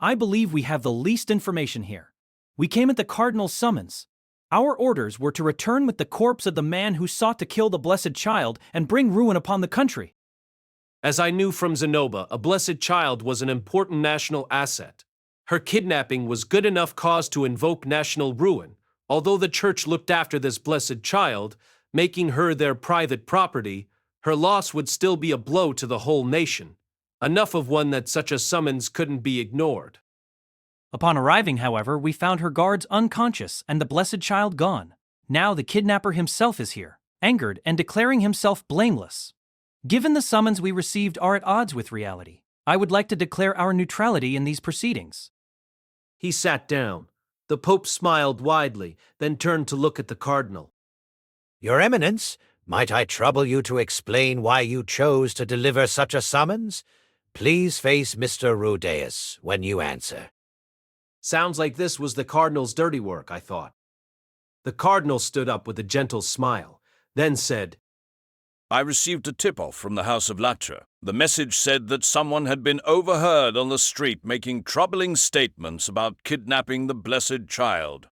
I believe we have the least information here. We came at the Cardinal's summons. Our orders were to return with the corpse of the man who sought to kill the Blessed Child and bring ruin upon the country. As I knew from Zenoba, a Blessed Child was an important national asset. Her kidnapping was good enough cause to invoke national ruin. Although the church looked after this Blessed Child, making her their private property, her loss would still be a blow to the whole nation. Enough of one that such a summons couldn't be ignored. Upon arriving, however, we found her guards unconscious and the Blessed Child gone. Now the kidnapper himself is here, angered and declaring himself blameless. Given the summons we received are at odds with reality, I would like to declare our neutrality in these proceedings. He sat down. The Pope smiled widely, then turned to look at the Cardinal. Your Eminence, might I trouble you to explain why you chose to deliver such a summons? Please face Mr. Rudeus when you answer. Sounds like this was the Cardinal's dirty work, I thought. The Cardinal stood up with a gentle smile, then said, I received a tip-off from the House of Latra. The message said that someone had been overheard on the street making troubling statements about kidnapping the Blessed Child.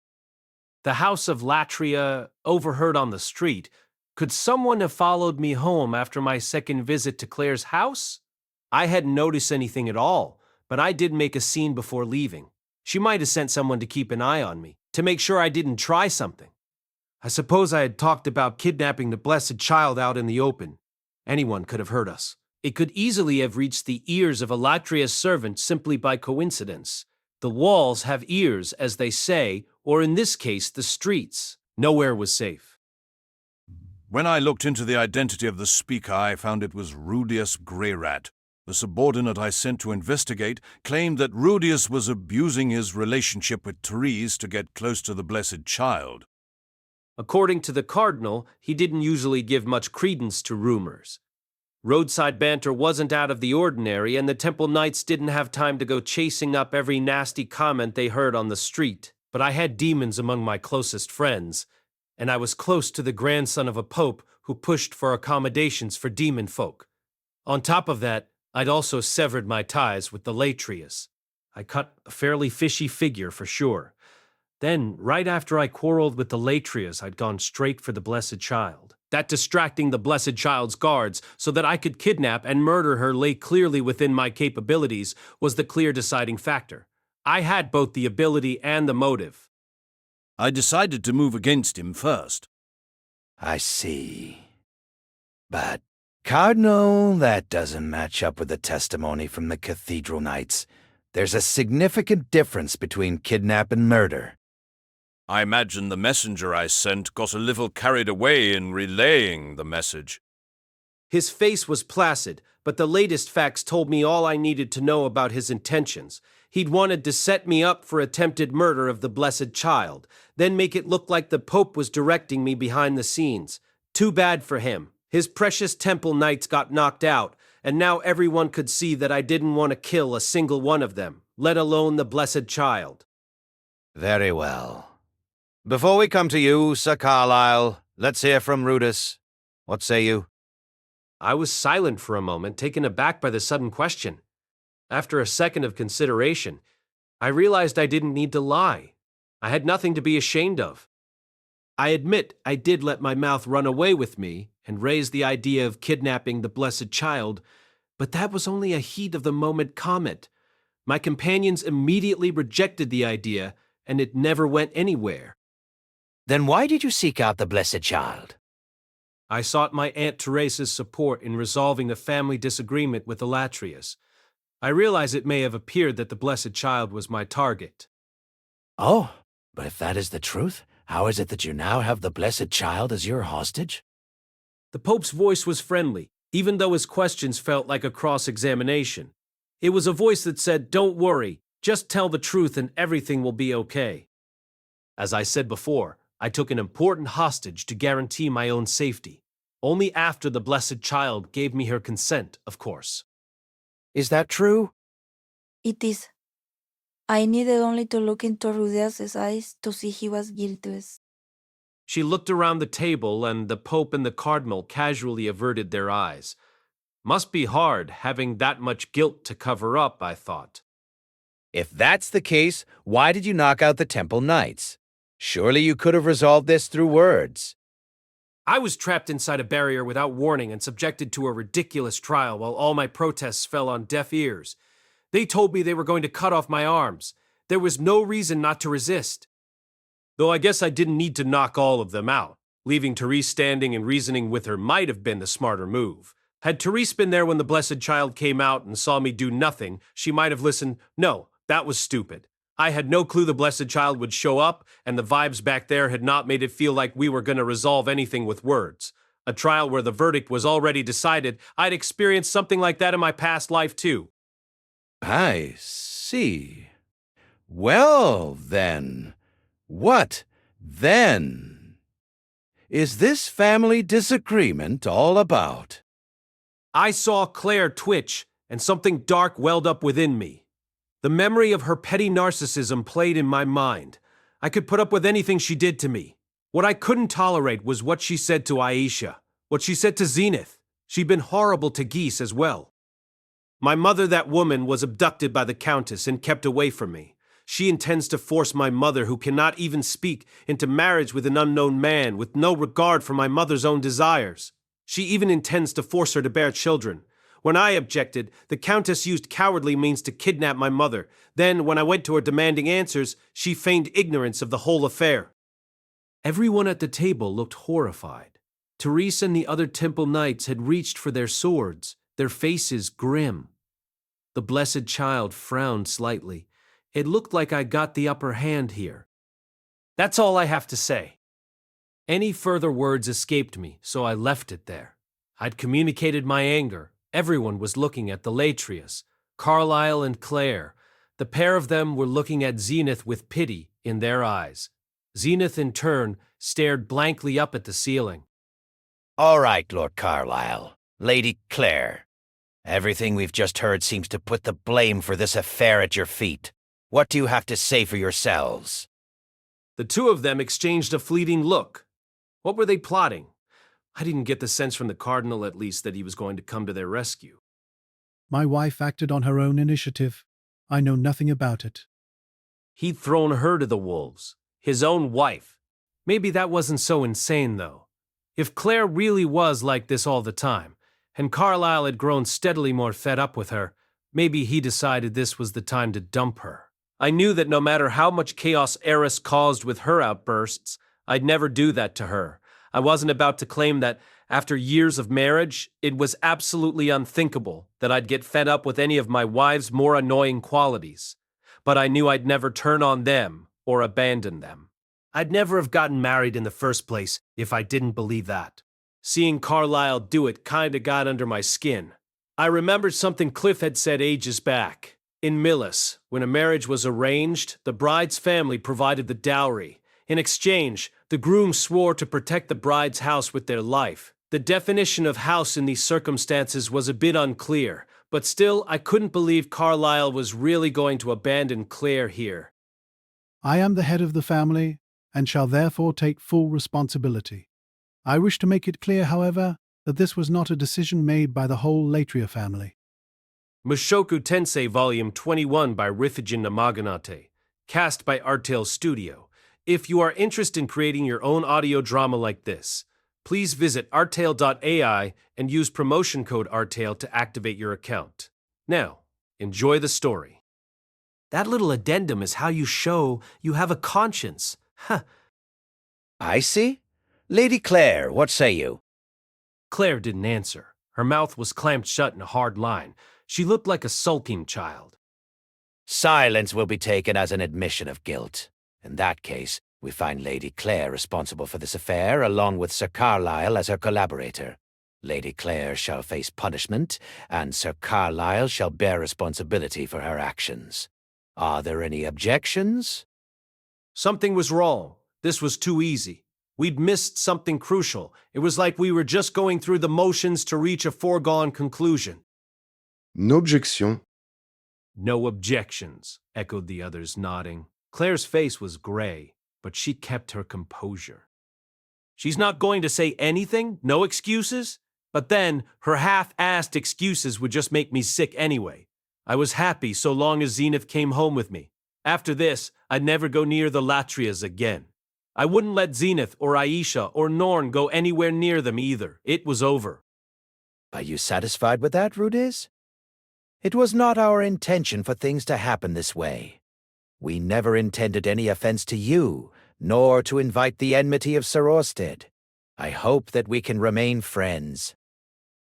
The House of Latria overheard on the street. Could someone have followed me home after my second visit to Claire's house? I hadn't noticed anything at all, but I did make a scene before leaving. She might have sent someone to keep an eye on me, to make sure I didn't try something. I suppose I had talked about kidnapping the Blessed Child out in the open. Anyone could have heard us. It could easily have reached the ears of a Latria's servant simply by coincidence. The walls have ears, as they say, or in this case, the streets. Nowhere was safe. When I looked into the identity of the speaker, I found it was Rudeus Greyrat. The subordinate I sent to investigate claimed that Rudeus was abusing his relationship with Therese to get close to the Blessed Child. According to the Cardinal, he didn't usually give much credence to rumors. Roadside banter wasn't out of the ordinary, and the Temple Knights didn't have time to go chasing up every nasty comment they heard on the street. But I had demons among my closest friends, and I was close to the grandson of a pope who pushed for accommodations for demon folk. On top of that, I'd also severed my ties with the Latrias. I cut a fairly fishy figure for sure. Then, right after I quarreled with the Latrias, I'd gone straight for the Blessed Child. That distracting the Blessed Child's guards so that I could kidnap and murder her lay clearly within my capabilities was the clear deciding factor. I had both the ability and the motive. I decided to move against him first. I see. But, Cardinal, that doesn't match up with the testimony from the Cathedral Knights. There's a significant difference between kidnap and murder. I imagine the messenger I sent got a little carried away in relaying the message. His face was placid, but the latest facts told me all I needed to know about his intentions. He'd wanted to set me up for attempted murder of the Blessed Child, then make it look like the Pope was directing me behind the scenes. Too bad for him. His precious Temple Knights got knocked out, and now everyone could see that I didn't want to kill a single one of them, let alone the Blessed Child. Very well. Before we come to you, Sir Carlyle, let's hear from Rudeus. What say you? I was silent for a moment, taken aback by the sudden question. After a second of consideration, I realized I didn't need to lie. I had nothing to be ashamed of. I admit I did let my mouth run away with me and raise the idea of kidnapping the Blessed Child, but that was only a heat-of-the-moment comment. My companions immediately rejected the idea, and it never went anywhere. Then why did you seek out the Blessed Child? I sought my Aunt Teresa's support in resolving the family disagreement with the Latrias. I realize it may have appeared that the Blessed Child was my target. Oh, but if that is the truth, how is it that you now have the Blessed Child as your hostage? The Pope's voice was friendly, even though his questions felt like a cross-examination. It was a voice that said, "Don't worry, just tell the truth and everything will be okay." As I said before, I took an important hostage to guarantee my own safety. Only after the Blessed Child gave me her consent, of course. Is that true? It is. I needed only to look into Rudeus's eyes to see he was guiltless. She looked around the table, and the Pope and the Cardinal casually averted their eyes. Must be hard having that much guilt to cover up, I thought. If that's the case, why did you knock out the Temple Knights? Surely you could have resolved this through words. I was trapped inside a barrier without warning and subjected to a ridiculous trial while all my protests fell on deaf ears. They told me they were going to cut off my arms. There was no reason not to resist. Though I guess I didn't need to knock all of them out. Leaving Therese standing and reasoning with her might have been the smarter move. Had Therese been there when the Blessed Child came out and saw me do nothing, she might have listened. No, that was stupid. I had no clue the Blessed Child would show up, and the vibes back there had not made it feel like we were going to resolve anything with words. A trial where the verdict was already decided. I'd experienced something like that in my past life, too. I see. Well, then. What then is this family disagreement all about? I saw Claire twitch, and something dark welled up within me. The memory of her petty narcissism played in my mind. I could put up with anything she did to me. What I couldn't tolerate was what she said to Aisha, what she said to Zenith. She'd been horrible to Geese as well. My mother, that woman, was abducted by the Countess and kept away from me. She intends to force my mother, who cannot even speak, into marriage with an unknown man with no regard for my mother's own desires. She even intends to force her to bear children. When I objected, the Countess used cowardly means to kidnap my mother. Then, when I went to her demanding answers, she feigned ignorance of the whole affair. Everyone at the table looked horrified. Therese and the other Temple Knights had reached for their swords, their faces grim. The Blessed Child frowned slightly. It looked like I got the upper hand here. That's all I have to say. Any further words escaped me, so I left it there. I'd communicated my anger. Everyone was looking at the Latrius, Carlyle and Claire. The pair of them were looking at Zenith with pity in their eyes. Zenith, in turn, stared blankly up at the ceiling. All right, Lord Carlyle. Lady Claire. Everything we've just heard seems to put the blame for this affair at your feet. What do you have to say for yourselves? The two of them exchanged a fleeting look. What were they plotting? I didn't get the sense from the Cardinal, at least, that he was going to come to their rescue. My wife acted on her own initiative. I know nothing about it. He'd thrown her to the wolves. His own wife. Maybe that wasn't so insane, though. If Claire really was like this all the time, and Carlyle had grown steadily more fed up with her, maybe he decided this was the time to dump her. I knew that no matter how much chaos Eris caused with her outbursts, I'd never do that to her. I wasn't about to claim that, after years of marriage, it was absolutely unthinkable that I'd get fed up with any of my wife's more annoying qualities. But I knew I'd never turn on them or abandon them. I'd never have gotten married in the first place if I didn't believe that. Seeing Carlyle do it kinda got under my skin. I remembered something Cliff had said ages back. In Millis, when a marriage was arranged, the bride's family provided the dowry. In exchange, the groom swore to protect the bride's house with their life. The definition of house in these circumstances was a bit unclear, but still I couldn't believe Carlyle was really going to abandon Claire here. I am the head of the family, and shall therefore take full responsibility. I wish to make it clear, however, that this was not a decision made by the whole Latria family. Mushoku Tensei Vol21 by Rifujin Namaganate, cast by Artale Studio. If you are interested in creating your own audio drama like this, please visit artale.ai and use promotion code ARTALE to activate your account. Now, enjoy the story. That little addendum is how you show you have a conscience. Huh. I see. Lady Claire, what say you? Claire didn't answer. Her mouth was clamped shut in a hard line. She looked like a sulking child. Silence will be taken as an admission of guilt. In that case, we find Lady Claire responsible for this affair, along with Sir Carlyle as her collaborator. Lady Claire shall face punishment, and Sir Carlyle shall bear responsibility for her actions. Are there any objections? Something was wrong. This was too easy. We'd missed something crucial. It was like we were just going through the motions to reach a foregone conclusion. No objection. No objections, echoed the others, nodding. Claire's face was gray, but she kept her composure. She's not going to say anything? No excuses? But then, her half-assed excuses would just make me sick anyway. I was happy so long as Zenith came home with me. After this, I'd never go near the Latrias again. I wouldn't let Zenith or Aisha or Norn go anywhere near them either. It was over. Are you satisfied with that, Rudeus? It was not our intention for things to happen this way. We never intended any offense to you, nor to invite the enmity of Sir Orsted. I hope that we can remain friends.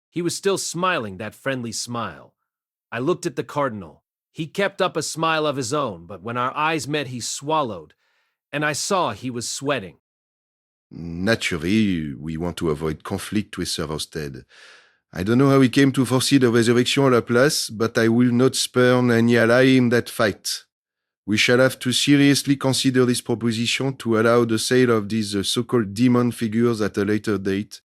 He was still smiling that friendly smile. I looked at the Cardinal. He kept up a smile of his own, but when our eyes met he swallowed, and I saw he was sweating. Naturally, we want to avoid conflict with Sir Orsted. I don't know how he came to foresee the resurrection of Laplace, but I will not spurn any ally in that fight. We shall have to seriously consider this proposition to allow the sale of these so-called demon figures at a later date.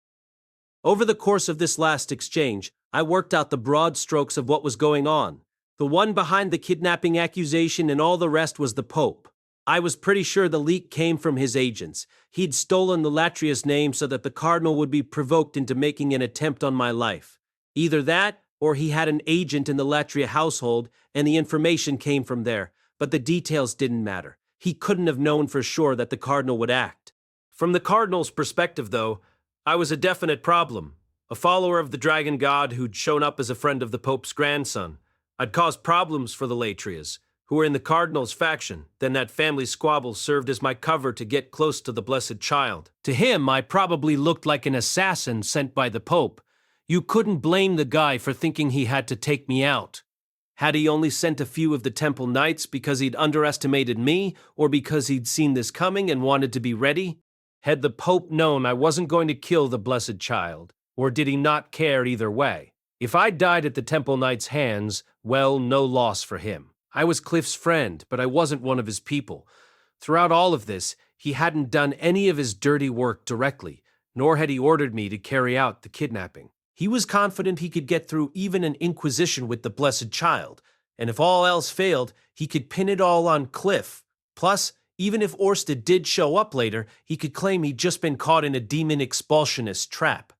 Over the course of this last exchange, I worked out the broad strokes of what was going on. The one behind the kidnapping accusation and all the rest was the Pope. I was pretty sure the leak came from his agents. He'd stolen the Latria's name so that the Cardinal would be provoked into making an attempt on my life. Either that, or he had an agent in the Latria household, and the information came from there. But the details didn't matter. He couldn't have known for sure that the Cardinal would act. From the Cardinal's perspective, though, I was a definite problem. A follower of the Dragon God who'd shown up as a friend of the Pope's grandson. I'd caused problems for the Latrias, who were in the Cardinal's faction. Then that family squabble served as my cover to get close to the Blessed Child. To him, I probably looked like an assassin sent by the Pope. You couldn't blame the guy for thinking he had to take me out. Had he only sent a few of the Temple Knights because he'd underestimated me, or because he'd seen this coming and wanted to be ready? Had the Pope known I wasn't going to kill the Blessed Child, or did he not care either way? If I died at the Temple Knight's hands, well, no loss for him. I was Cliff's friend, but I wasn't one of his people. Throughout all of this, he hadn't done any of his dirty work directly, nor had he ordered me to carry out the kidnapping. He was confident he could get through even an inquisition with the Blessed Child, and if all else failed, he could pin it all on Cliff. Plus, even if Orsted did show up later, he could claim he'd just been caught in a demon expulsionist trap.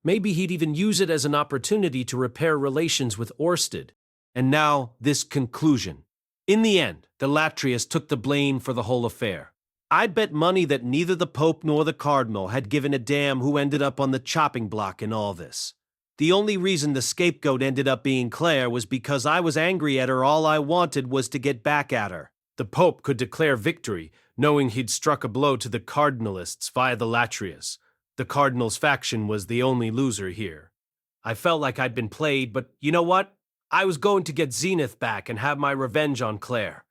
Maybe he'd even use it as an opportunity to repair relations with Orsted. And now, this conclusion. In the end, the Latrias took the blame for the whole affair. I'd bet money that neither the Pope nor the Cardinal had given a damn who ended up on the chopping block in all this. The only reason the scapegoat ended up being Claire was because I was angry at her. All I wanted was to get back at her. The Pope could declare victory, knowing he'd struck a blow to the Cardinalists via the Latrias. The Cardinal's faction was the only loser here. I felt like I'd been played, but you know what? I was going to get Zenith back and have my revenge on Claire.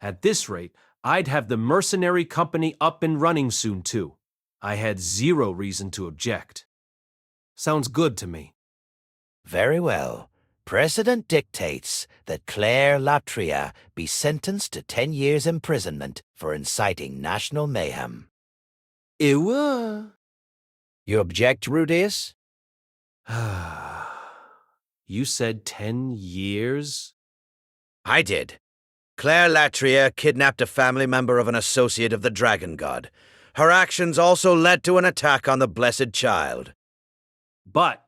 At this rate, I'd have the mercenary company up and running soon, too. I had zero reason to object. Sounds good to me. Very well. Precedent dictates that Claire Latria be sentenced to 10 years imprisonment for inciting national mayhem. Ew. You object, Rudeus? You said 10 years? I did. Claire Latria kidnapped a family member of an associate of the Dragon God. Her actions also led to an attack on the Blessed Child. But...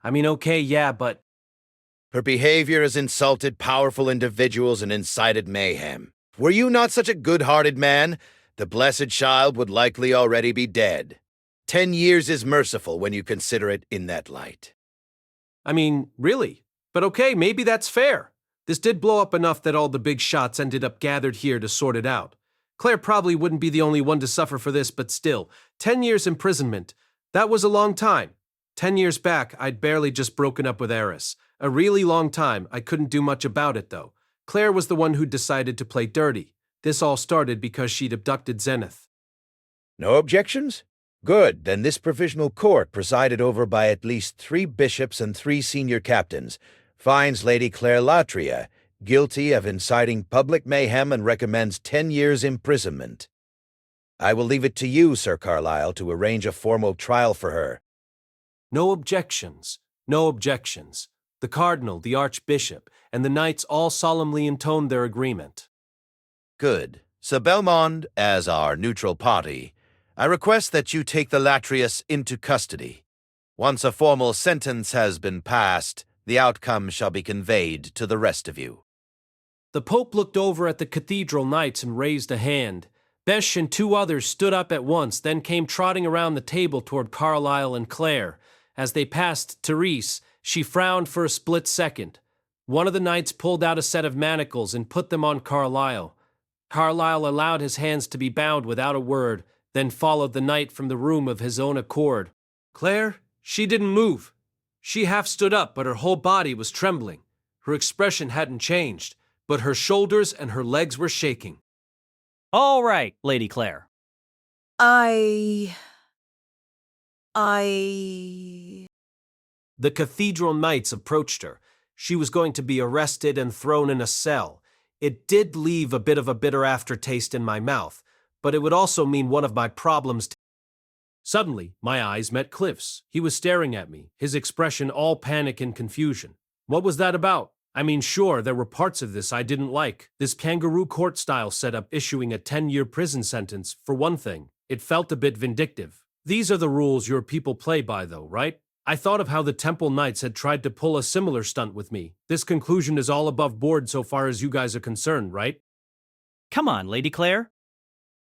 okay, yeah, but... Her behavior has insulted powerful individuals and incited mayhem. Were you not such a good-hearted man, the Blessed Child would likely already be dead. 10 years is merciful when you consider it in that light. Really? But okay, maybe that's fair. This did blow up enough that all the big shots ended up gathered here to sort it out. Claire probably wouldn't be the only one to suffer for this, but still, 10 years imprisonment. That was a long time. 10 years back, I'd barely just broken up with Eris. A really long time. I couldn't do much about it, though. Claire was the one who decided to play dirty. This all started because she'd abducted Zenith. No objections? Good, then this provisional court, presided over by at least 3 bishops and 3 senior captains, finds Lady Claire Latria guilty of inciting public mayhem and recommends 10 years imprisonment. I will leave it to you, Sir Carlyle, to arrange a formal trial for her. No objections. No objections. The Cardinal, the Archbishop, and the Knights all solemnly intoned their agreement. Good. Sir Belmond, as our neutral party, I request that you take the Latrias into custody. Once a formal sentence has been passed, The outcome shall be conveyed to the rest of you. The Pope looked over at the cathedral knights and raised a hand. Besh and two others stood up at once, then came trotting around the table toward Carlyle and Claire. As they passed Therese, she frowned for a split second. One of the knights pulled out a set of manacles and put them on Carlyle. Carlyle allowed his hands to be bound without a word, then followed the knight from the room of his own accord. Claire, she didn't move. She half stood up, but her whole body was trembling. Her expression hadn't changed, but her shoulders and her legs were shaking. All right, Lady Claire. I... The cathedral knights approached her. She was going to be arrested and thrown in a cell. It did leave a bit of a bitter aftertaste in my mouth, but it would also mean one of my problems. Suddenly, my eyes met Cliff's. He was staring at me, his expression all panic and confusion. What was that about? I mean, sure, there were parts of this I didn't like. This kangaroo court-style setup issuing a 10-year prison sentence, for one thing. It felt a bit vindictive. These are the rules your people play by, though, right? I thought of how the Temple Knights had tried to pull a similar stunt with me. This conclusion is all above board so far as you guys are concerned, right? Come on, Lady Claire.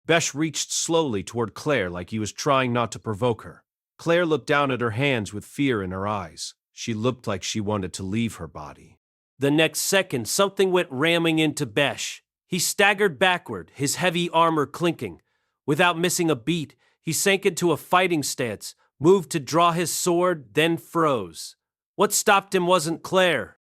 Besh reached slowly toward Claire like he was trying not to provoke her. Claire looked down at her hands with fear in her eyes. She looked like she wanted to leave her body. The next second, something went ramming into Besh. He staggered backward, his heavy armor clinking. Without missing a beat, he sank into a fighting stance, moved to draw his sword, then froze. What stopped him wasn't Claire.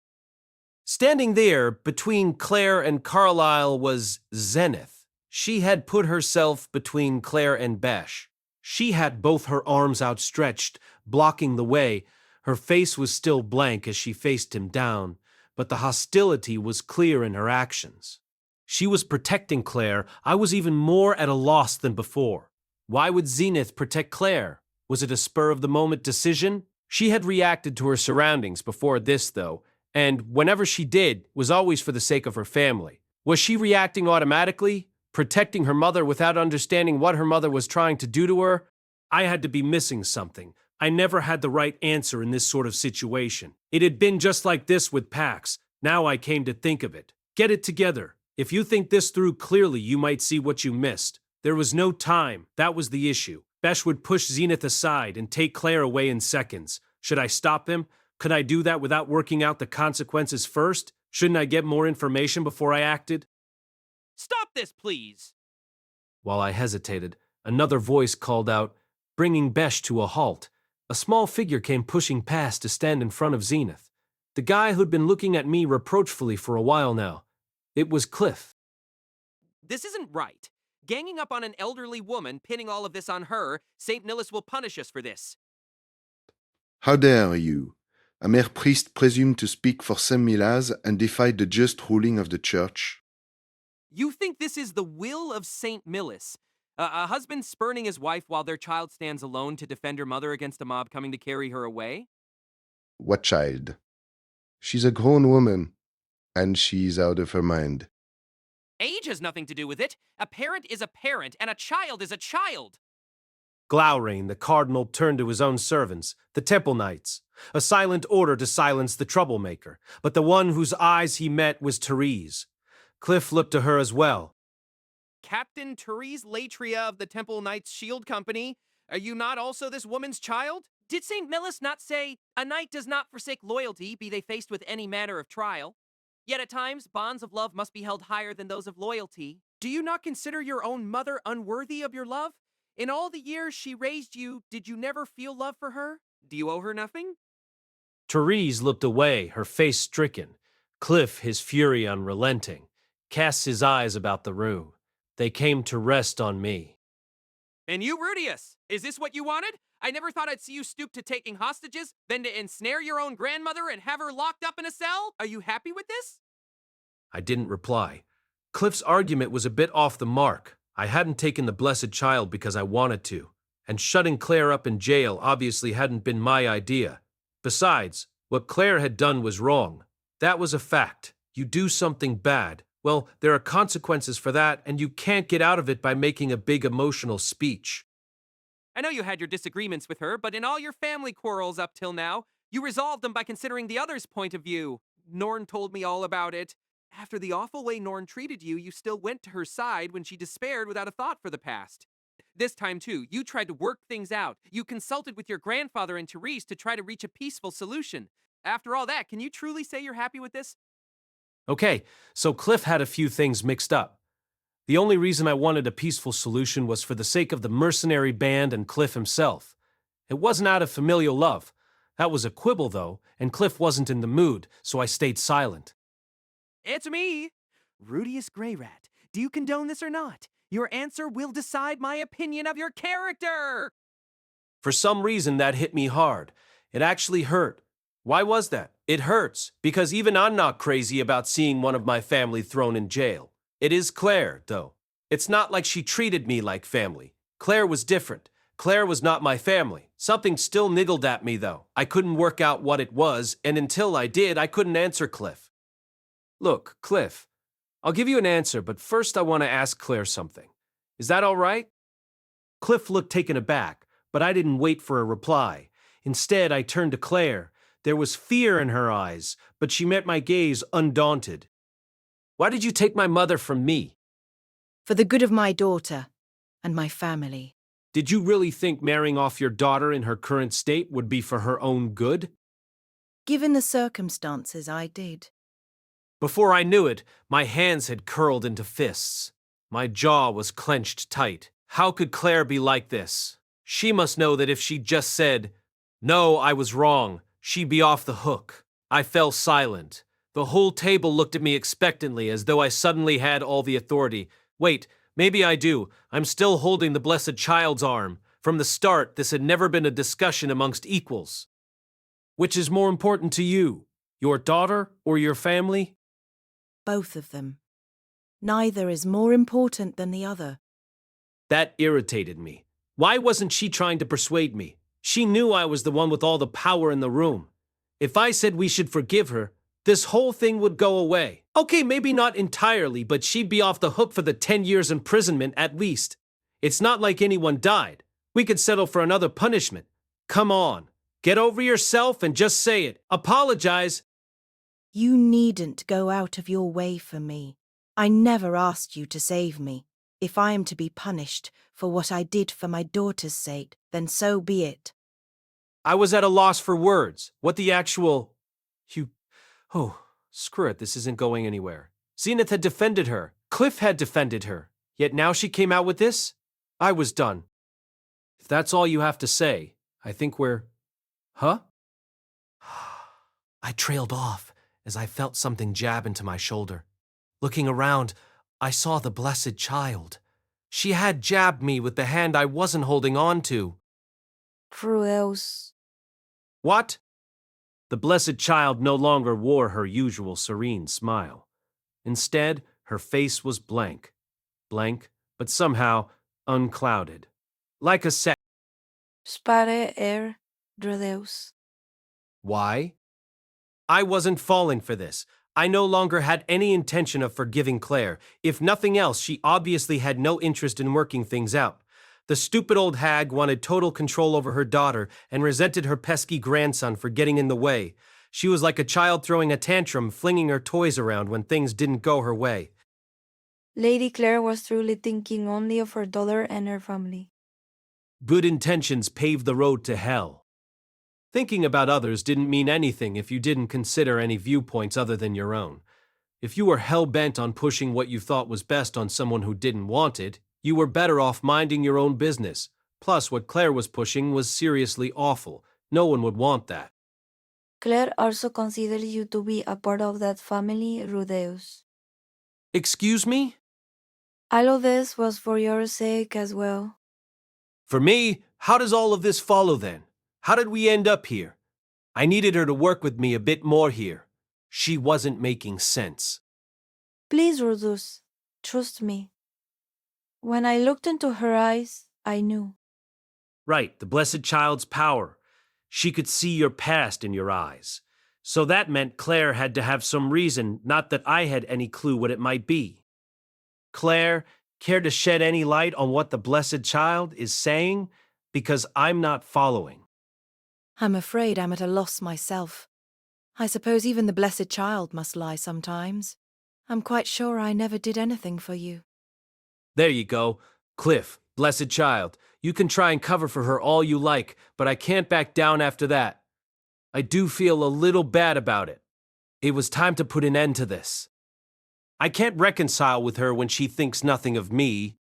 Standing there, between Claire and Carlyle, was Zenith. She had put herself between Claire and Besh. She had both her arms outstretched, blocking the way. Her face was still blank as she faced him down, but the hostility was clear in her actions. She was protecting Claire. I was even more at a loss than before. Why would Zenith protect Claire? Was it a spur-of-the-moment decision? She had reacted to her surroundings before this, though, and whenever she did, was always for the sake of her family. Was she reacting automatically, protecting her mother without understanding what her mother was trying to do to her? I had to be missing something. I never had the right answer in this sort of situation. It had been just like this with Pax. Now I came to think of it. Get it together. If you think this through clearly, you might see what you missed. There was no time. That was the issue. Besh would push Zenith aside and take Claire away in seconds. Should I stop him? Could I do that without working out the consequences first? Shouldn't I get more information before I acted? Stop this, please. While I hesitated, another voice called out, bringing Besh to a halt. A small figure came pushing past to stand in front of Zenith. The guy who'd been looking at me reproachfully for a while now. It was Cliff. This isn't right. Ganging up on an elderly woman, pinning all of this on her, St. Millis will punish us for this. How dare you? A mere priest presumed to speak for St. Millas and defied the just ruling of the church. You think this is the will of St. Millis? A husband spurning his wife while their child stands alone to defend her mother against a mob coming to carry her away? What child? She's a grown woman, and she's out of her mind. Age has nothing to do with it. A parent is a parent, and a child is a child. Glowering, the cardinal turned to his own servants, the Temple Knights, a silent order to silence the troublemaker, but the one whose eyes he met was Therese. Cliff looked to her as well. Captain Therese Latria of the Temple Knights Shield Company, are you not also this woman's child? Did St. Millis not say, a knight does not forsake loyalty, be they faced with any manner of trial? Yet at times, bonds of love must be held higher than those of loyalty. Do you not consider your own mother unworthy of your love? In all the years she raised you, did you never feel love for her? Do you owe her nothing? Therese looked away, her face stricken. Cliff, his fury unrelenting, cast his eyes about the room. They came to rest on me. And you, Rudeus, is this what you wanted? I never thought I'd see you stoop to taking hostages, then to ensnare your own grandmother and have her locked up in a cell? Are you happy with this? I didn't reply. Cliff's argument was a bit off the mark. I hadn't taken the blessed child because I wanted to, and shutting Claire up in jail obviously hadn't been my idea. Besides, what Claire had done was wrong. That was a fact. You do something bad. Well, there are consequences for that, and you can't get out of it by making a big emotional speech. I know you had your disagreements with her, but in all your family quarrels up till now, You resolved them by considering the other's point of view. Norn told me all about it. After the awful way Norn treated you, you still went to her side when she despaired without a thought for the past. This time, too, you tried to work things out. You consulted with your grandfather and Therese to try to reach a peaceful solution. After all that, can you truly say you're happy with this? Okay, so Cliff had a few things mixed up. The only reason I wanted a peaceful solution was for the sake of the mercenary band and Cliff himself. It wasn't out of familial love. That was a quibble, though, and Cliff wasn't in the mood, so I stayed silent. It's me, Rudeus Greyrat. Do you condone this or not? Your answer will decide my opinion of your character! For some reason, that hit me hard. It actually hurt. Why was that? It hurts, because even I'm not crazy about seeing one of my family thrown in jail. It is Claire, though. It's not like she treated me like family. Claire was different. Claire was not my family. Something still niggled at me, though. I couldn't work out what it was, and until I did, I couldn't answer Cliff. Look, Cliff, I'll give you an answer, but first I want to ask Claire something. Is that all right? Cliff looked taken aback, but I didn't wait for a reply. Instead, I turned to Claire. There was fear in her eyes, but she met my gaze undaunted. Why did you take my mother from me? For the good of my daughter and my family. Did you really think marrying off your daughter in her current state would be for her own good? Given the circumstances, I did. Before I knew it, my hands had curled into fists. My jaw was clenched tight. How could Claire be like this? She must know that if she just said, "No, I was wrong," she'd be off the hook. I fell silent. The whole table looked at me expectantly, as though I suddenly had all the authority. Wait, maybe I do. I'm still holding the blessed child's arm. From the start, this had never been a discussion amongst equals. Which is more important to you, your daughter or your family? Both of them. Neither is more important than the other. That irritated me. Why wasn't she trying to persuade me? She knew I was the one with all the power in the room. If I said we should forgive her, this whole thing would go away. Okay, maybe not entirely, but she'd be off the hook for the 10 years imprisonment at least. It's not like anyone died. We could settle for another punishment. Come on, get over yourself and just say it. Apologize. You needn't go out of your way for me. I never asked you to save me. If I am to be punished for what I did for my daughter's sake, then so be it. I was at a loss for words. What the actual... Oh, screw it, this isn't going anywhere. Zenith had defended her. Cliff had defended her. Yet now she came out with this? I was done. If that's all you have to say, I think we're... Huh? I trailed off as I felt something jab into my shoulder. Looking around, I saw the blessed child. She had jabbed me with the hand I wasn't holding on to. Rudeus. What? The blessed child no longer wore her usual serene smile. Instead, her face was blank. Blank, but somehow unclouded. Like a Spare air, Rudeus. Why? I wasn't falling for this. I no longer had any intention of forgiving Claire. If nothing else, she obviously had no interest in working things out. The stupid old hag wanted total control over her daughter and resented her pesky grandson for getting in the way. She was like a child throwing a tantrum, flinging her toys around when things didn't go her way. Lady Claire was truly thinking only of her daughter and her family. Good intentions paved the road to hell. Thinking about others didn't mean anything if you didn't consider any viewpoints other than your own. If you were hell-bent on pushing what you thought was best on someone who didn't want it, you were better off minding your own business. Plus, what Claire was pushing was seriously awful. No one would want that. Claire also considers you to be a part of that family, Rudeus. Excuse me? All of this was for your sake as well. For me, how does all of this follow then? How did we end up here? I needed her to work with me a bit more here. She wasn't making sense. Please, Rudeus, trust me. When I looked into her eyes, I knew. Right, the blessed child's power. She could see your past in your eyes. So that meant Claire had to have some reason, not that I had any clue what it might be. Claire, care to shed any light on what the blessed child is saying? Because I'm not following. I'm afraid I'm at a loss myself. I suppose even the Blessed Child must lie sometimes. I'm quite sure I never did anything for you. There you go. Cliff, Blessed Child, you can try and cover for her all you like, but I can't back down after that. I do feel a little bad about it. It was time to put an end to this. I can't reconcile with her when she thinks nothing of me.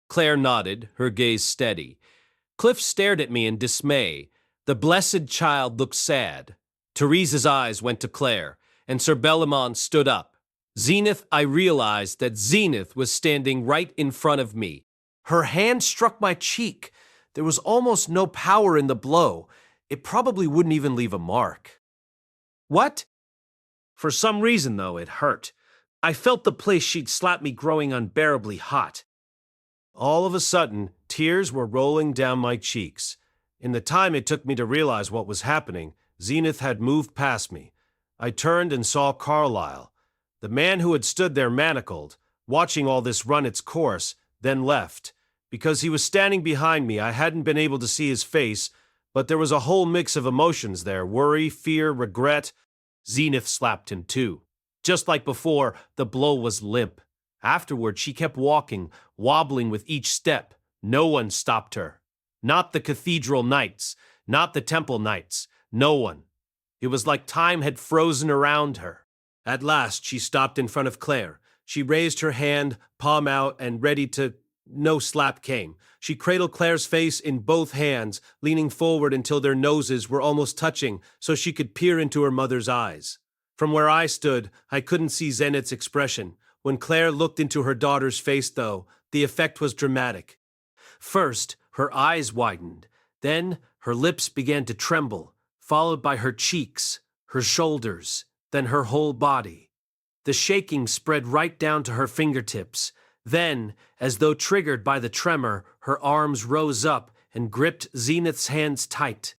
Claire nodded, her gaze steady. Cliff stared at me in dismay. The Blessed Child looked sad. Therese's eyes went to Claire, and Sir Bellamont stood up. Zenith, I realized that Zenith was standing right in front of me. Her hand struck my cheek. There was almost no power in the blow. It probably wouldn't even leave a mark. What? For some reason, though, it hurt. I felt the place she'd slapped me growing unbearably hot. All of a sudden, tears were rolling down my cheeks. In the time it took me to realize what was happening, Zenith had moved past me. I turned and saw Carlyle. The man who had stood there manacled, watching all this run its course, then left. Because he was standing behind me, I hadn't been able to see his face, but there was a whole mix of emotions there: worry, fear, regret. Zenith slapped him too. Just like before, the blow was limp. Afterward, she kept walking, wobbling with each step. No one stopped her. Not the Cathedral Knights, not the Temple Knights, no one. It was like time had frozen around her. At last, she stopped in front of Claire. She raised her hand, palm out, and ready to... No slap came. She cradled Claire's face in both hands, leaning forward until their noses were almost touching so she could peer into her mother's eyes. From where I stood, I couldn't see Zenith's expression. When Claire looked into her daughter's face, though, the effect was dramatic. First, her eyes widened. Then, her lips began to tremble, followed by her cheeks, her shoulders, then her whole body. The shaking spread right down to her fingertips. Then, as though triggered by the tremor, her arms rose up and gripped Zenith's hands tight.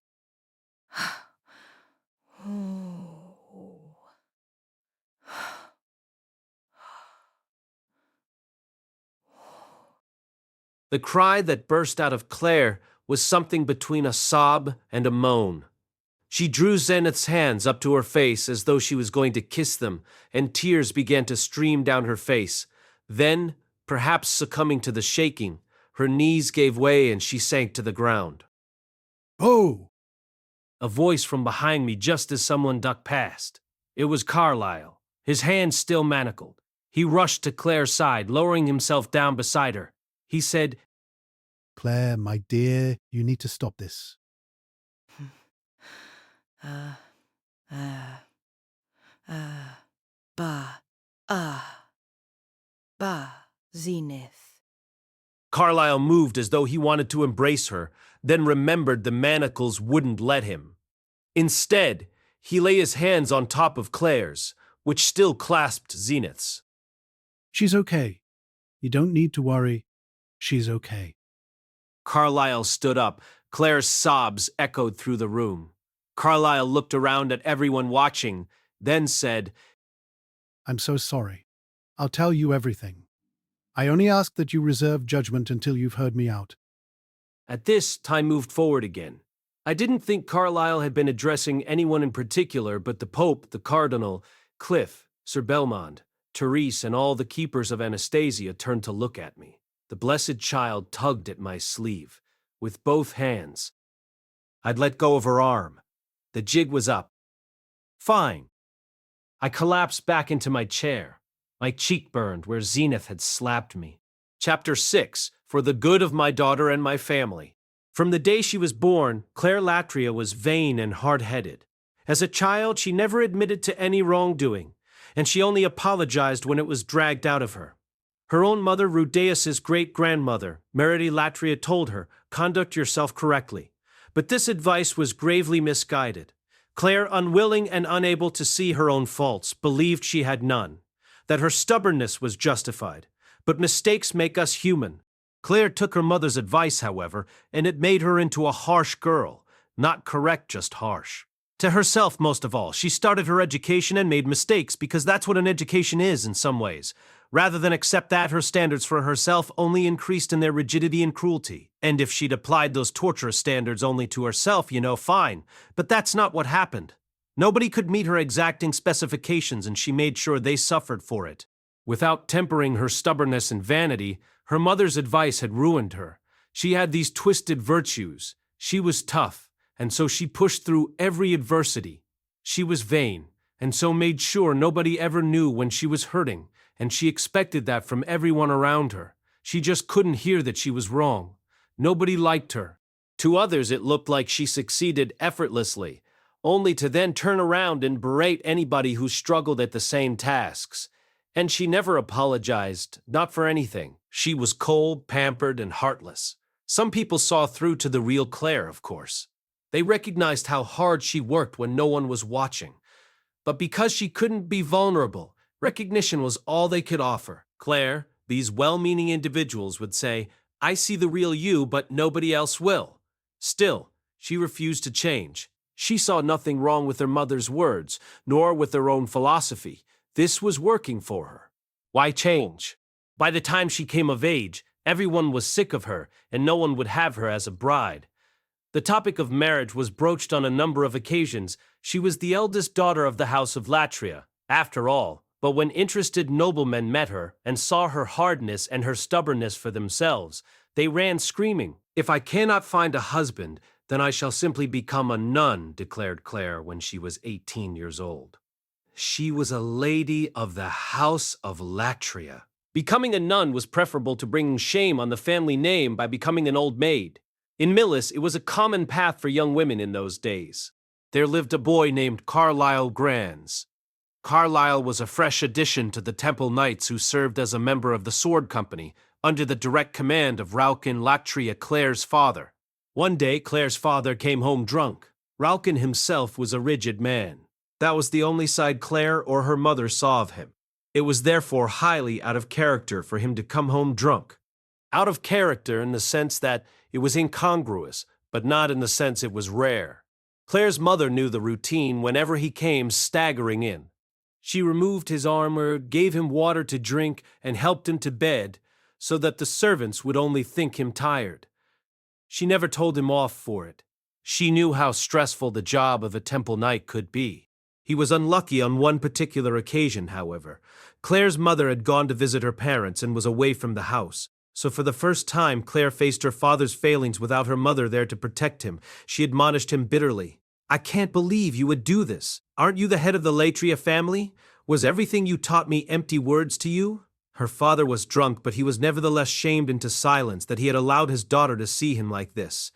The cry that burst out of Claire was something between a sob and a moan. She drew Zenith's hands up to her face as though she was going to kiss them, and tears began to stream down her face. Then, perhaps succumbing to the shaking, her knees gave way and she sank to the ground. Oh! A voice from behind me just as someone ducked past. It was Carlyle, his hands still manacled. He rushed to Claire's side, lowering himself down beside her. He said, Claire, my dear, you need to stop this. Zenith. Carlyle moved as though he wanted to embrace her, then remembered the manacles wouldn't let him. Instead, he lay his hands on top of Claire's, which still clasped Zenith's. She's okay. You don't need to worry. She's okay. Carlyle stood up. Claire's sobs echoed through the room. Carlyle looked around at everyone watching, then said, I'm so sorry. I'll tell you everything. I only ask that you reserve judgment until you've heard me out. At this, time moved forward again. I didn't think Carlyle had been addressing anyone in particular, but the Pope, the Cardinal, Cliff, Sir Belmont, Therese, and all the keepers of Anastasia turned to look at me. The Blessed Child tugged at my sleeve, with both hands. I'd let go of her arm. The jig was up. Fine. I collapsed back into my chair. My cheek burned where Zenith had slapped me. Chapter 6, For the Good of My Daughter and My Family. From the day she was born, Claire Latria was vain and hard-headed. As a child, she never admitted to any wrongdoing, and she only apologized when it was dragged out of her. Her own mother, Rudeus's great-grandmother, Meredy Latria, told her, conduct yourself correctly. But this advice was gravely misguided. Claire, unwilling and unable to see her own faults, believed she had none, that her stubbornness was justified. But mistakes make us human. Claire took her mother's advice, however, and it made her into a harsh girl. Not correct, just harsh. To herself, most of all, she started her education and made mistakes because that's what an education is in some ways. Rather than accept that, her standards for herself only increased in their rigidity and cruelty. And if she'd applied those torturous standards only to herself, fine. But that's not what happened. Nobody could meet her exacting specifications, and she made sure they suffered for it. Without tempering her stubbornness and vanity, her mother's advice had ruined her. She had these twisted virtues. She was tough, and so she pushed through every adversity. She was vain, and so made sure nobody ever knew when she was hurting, and she expected that from everyone around her. She just couldn't hear that she was wrong. Nobody liked her. To others, it looked like she succeeded effortlessly, only to then turn around and berate anybody who struggled at the same tasks. And she never apologized, not for anything. She was cold, pampered, and heartless. Some people saw through to the real Claire, of course. They recognized how hard she worked when no one was watching. But because she couldn't be vulnerable, recognition was all they could offer. Claire, these well-meaning individuals would say, "I see the real you, but nobody else will." Still, she refused to change. She saw nothing wrong with her mother's words, nor with her own philosophy. This was working for her. Why change? By the time she came of age, everyone was sick of her, and no one would have her as a bride. The topic of marriage was broached on a number of occasions. She was the eldest daughter of the House of Latria, after all. But when interested noblemen met her and saw her hardness and her stubbornness for themselves, they ran screaming. "If I cannot find a husband, then I shall simply become a nun," declared Claire when she was 18 years old. She was a lady of the House of Latria. Becoming a nun was preferable to bringing shame on the family name by becoming an old maid. In Millis, it was a common path for young women in those days. There lived a boy named Carlisle Grans. Carlisle was a fresh addition to the Temple Knights who served as a member of the Sword Company, under the direct command of Ralkin Latria, Claire's father. One day, Claire's father came home drunk. Ralkin himself was a rigid man. That was the only side Claire or her mother saw of him. It was therefore highly out of character for him to come home drunk. Out of character in the sense that it was incongruous, but not in the sense it was rare. Claire's mother knew the routine whenever he came staggering in. She removed his armor, gave him water to drink, and helped him to bed, so that the servants would only think him tired. She never told him off for it. She knew how stressful the job of a Temple Knight could be. He was unlucky on one particular occasion, however. Claire's mother had gone to visit her parents and was away from the house. So for the first time, Claire faced her father's failings without her mother there to protect him. She admonished him bitterly. "I can't believe you would do this. Aren't you the head of the Latria family? Was everything you taught me empty words to you?" Her father was drunk, but he was nevertheless shamed into silence that he had allowed his daughter to see him like this.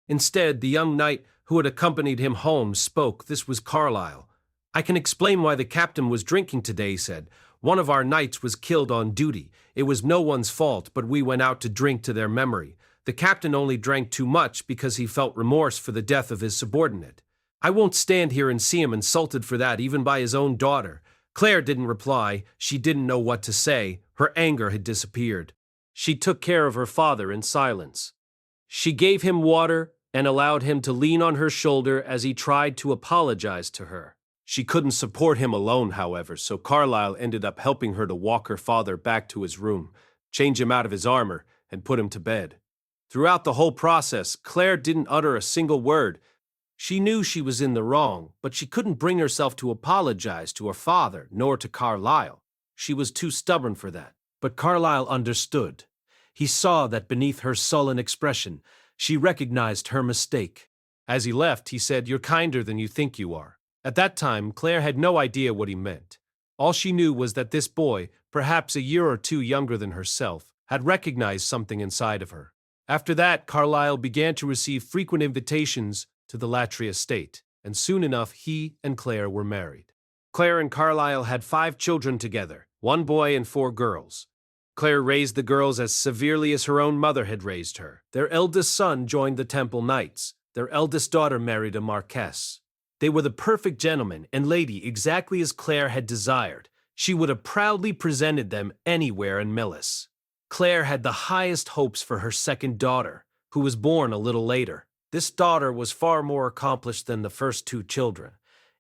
Instead, the young knight who had accompanied him home spoke. This was Carlisle. "I can explain why the captain was drinking today," he said. "One of our knights was killed on duty. It was no one's fault, but we went out to drink to their memory. The captain only drank too much because he felt remorse for the death of his subordinate. I won't stand here and see him insulted for that, even by his own daughter." Claire didn't reply. She didn't know what to say. Her anger had disappeared. She took care of her father in silence. She gave him water and allowed him to lean on her shoulder as he tried to apologize to her. She couldn't support him alone, however, so Carlisle ended up helping her to walk her father back to his room, change him out of his armor, and put him to bed. Throughout the whole process, Claire didn't utter a single word. She knew she was in the wrong, but she couldn't bring herself to apologize to her father, nor to Carlisle. She was too stubborn for that. But Carlisle understood. He saw that beneath her sullen expression, she recognized her mistake. As he left, he said, "You're kinder than you think you are." At that time, Claire had no idea what he meant. All she knew was that this boy, perhaps a year or two younger than herself, had recognized something inside of her. After that, Carlisle began to receive frequent invitations to the Latria estate, and soon enough he and Claire were married. Claire and Carlisle had 5 children together, 1 boy and 4 girls. Claire raised the girls as severely as her own mother had raised her. Their eldest son joined the Temple Knights. Their eldest daughter married a marquess. They were the perfect gentleman and lady, exactly as Claire had desired. She would have proudly presented them anywhere in Millis. Claire had the highest hopes for her second daughter, who was born a little later. This daughter was far more accomplished than the first 2 children.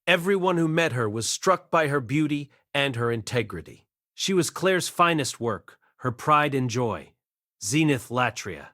Everyone who met her was struck by her beauty and her integrity. She was Claire's finest work, her pride and joy. Zenith Latria.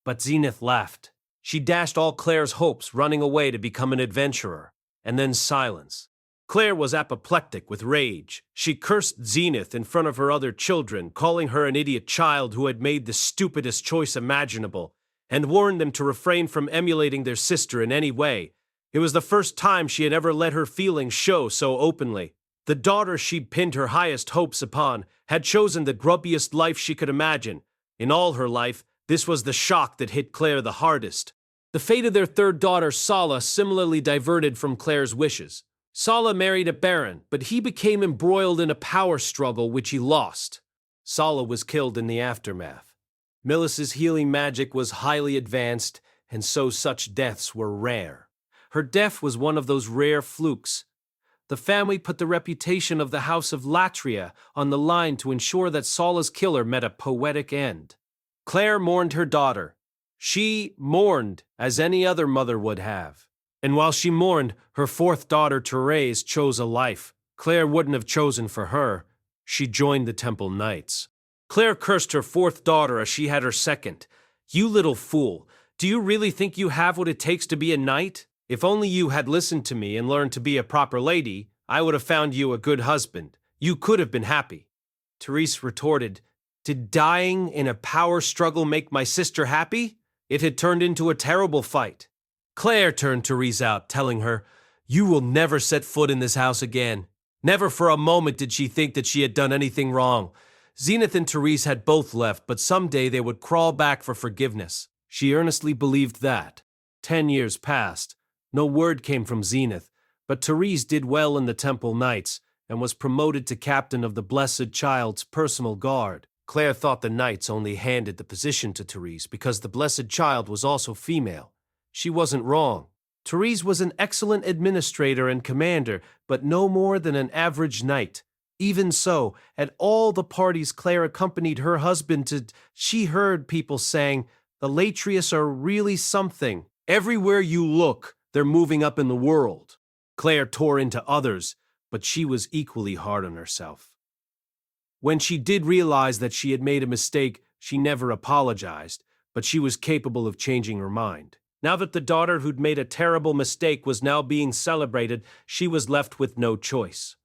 But Zenith laughed. She dashed all Claire's hopes, running away to become an adventurer, and then silence. Claire was apoplectic with rage. She cursed Zenith in front of her other children, calling her an idiot child who had made the stupidest choice imaginable, and warned them to refrain from emulating their sister in any way. It was the first time she had ever let her feelings show so openly. The daughter she'd pinned her highest hopes upon had chosen the grubbiest life she could imagine. In all her life, this was the shock that hit Claire the hardest. The fate of their third daughter, Sala, similarly diverted from Claire's wishes. Sala married a baron, but he became embroiled in a power struggle which he lost. Sala was killed in the aftermath. Millis's healing magic was highly advanced, and so such deaths were rare. Her death was one of those rare flukes. The family put the reputation of the House of Latria on the line to ensure that Sala's killer met a poetic end. Claire mourned her daughter. She mourned as any other mother would have. And while she mourned, her fourth daughter, Therese, chose a life. Claire wouldn't have chosen for her. She joined the Temple Knights. Claire cursed her fourth daughter as she had her second. "You little fool, do you really think you have what it takes to be a knight? If only you had listened to me and learned to be a proper lady, I would have found you a good husband. You could have been happy." Therese retorted, "Did dying in a power struggle make my sister happy? It had turned into a terrible fight." Claire turned Therese out, telling her, "You will never set foot in this house again." Never for a moment did she think that she had done anything wrong. Zenith and Therese had both left, but someday they would crawl back for forgiveness. She earnestly believed that. 10 years passed. No word came from Zenith, but Therese did well in the Temple Knights and was promoted to captain of the Blessed Child's personal guard. Claire thought the Knights only handed the position to Therese because the Blessed Child was also female. She wasn't wrong. Therese was an excellent administrator and commander, but no more than an average knight. Even so, at all the parties Claire accompanied her husband to, she heard people saying, "The Latrius are really something. Everywhere you look, they're moving up in the world." Claire tore into others, but she was equally hard on herself. When she did realize that she had made a mistake, she never apologized, but she was capable of changing her mind. Now that the daughter who'd made a terrible mistake was now being celebrated, she was left with no choice.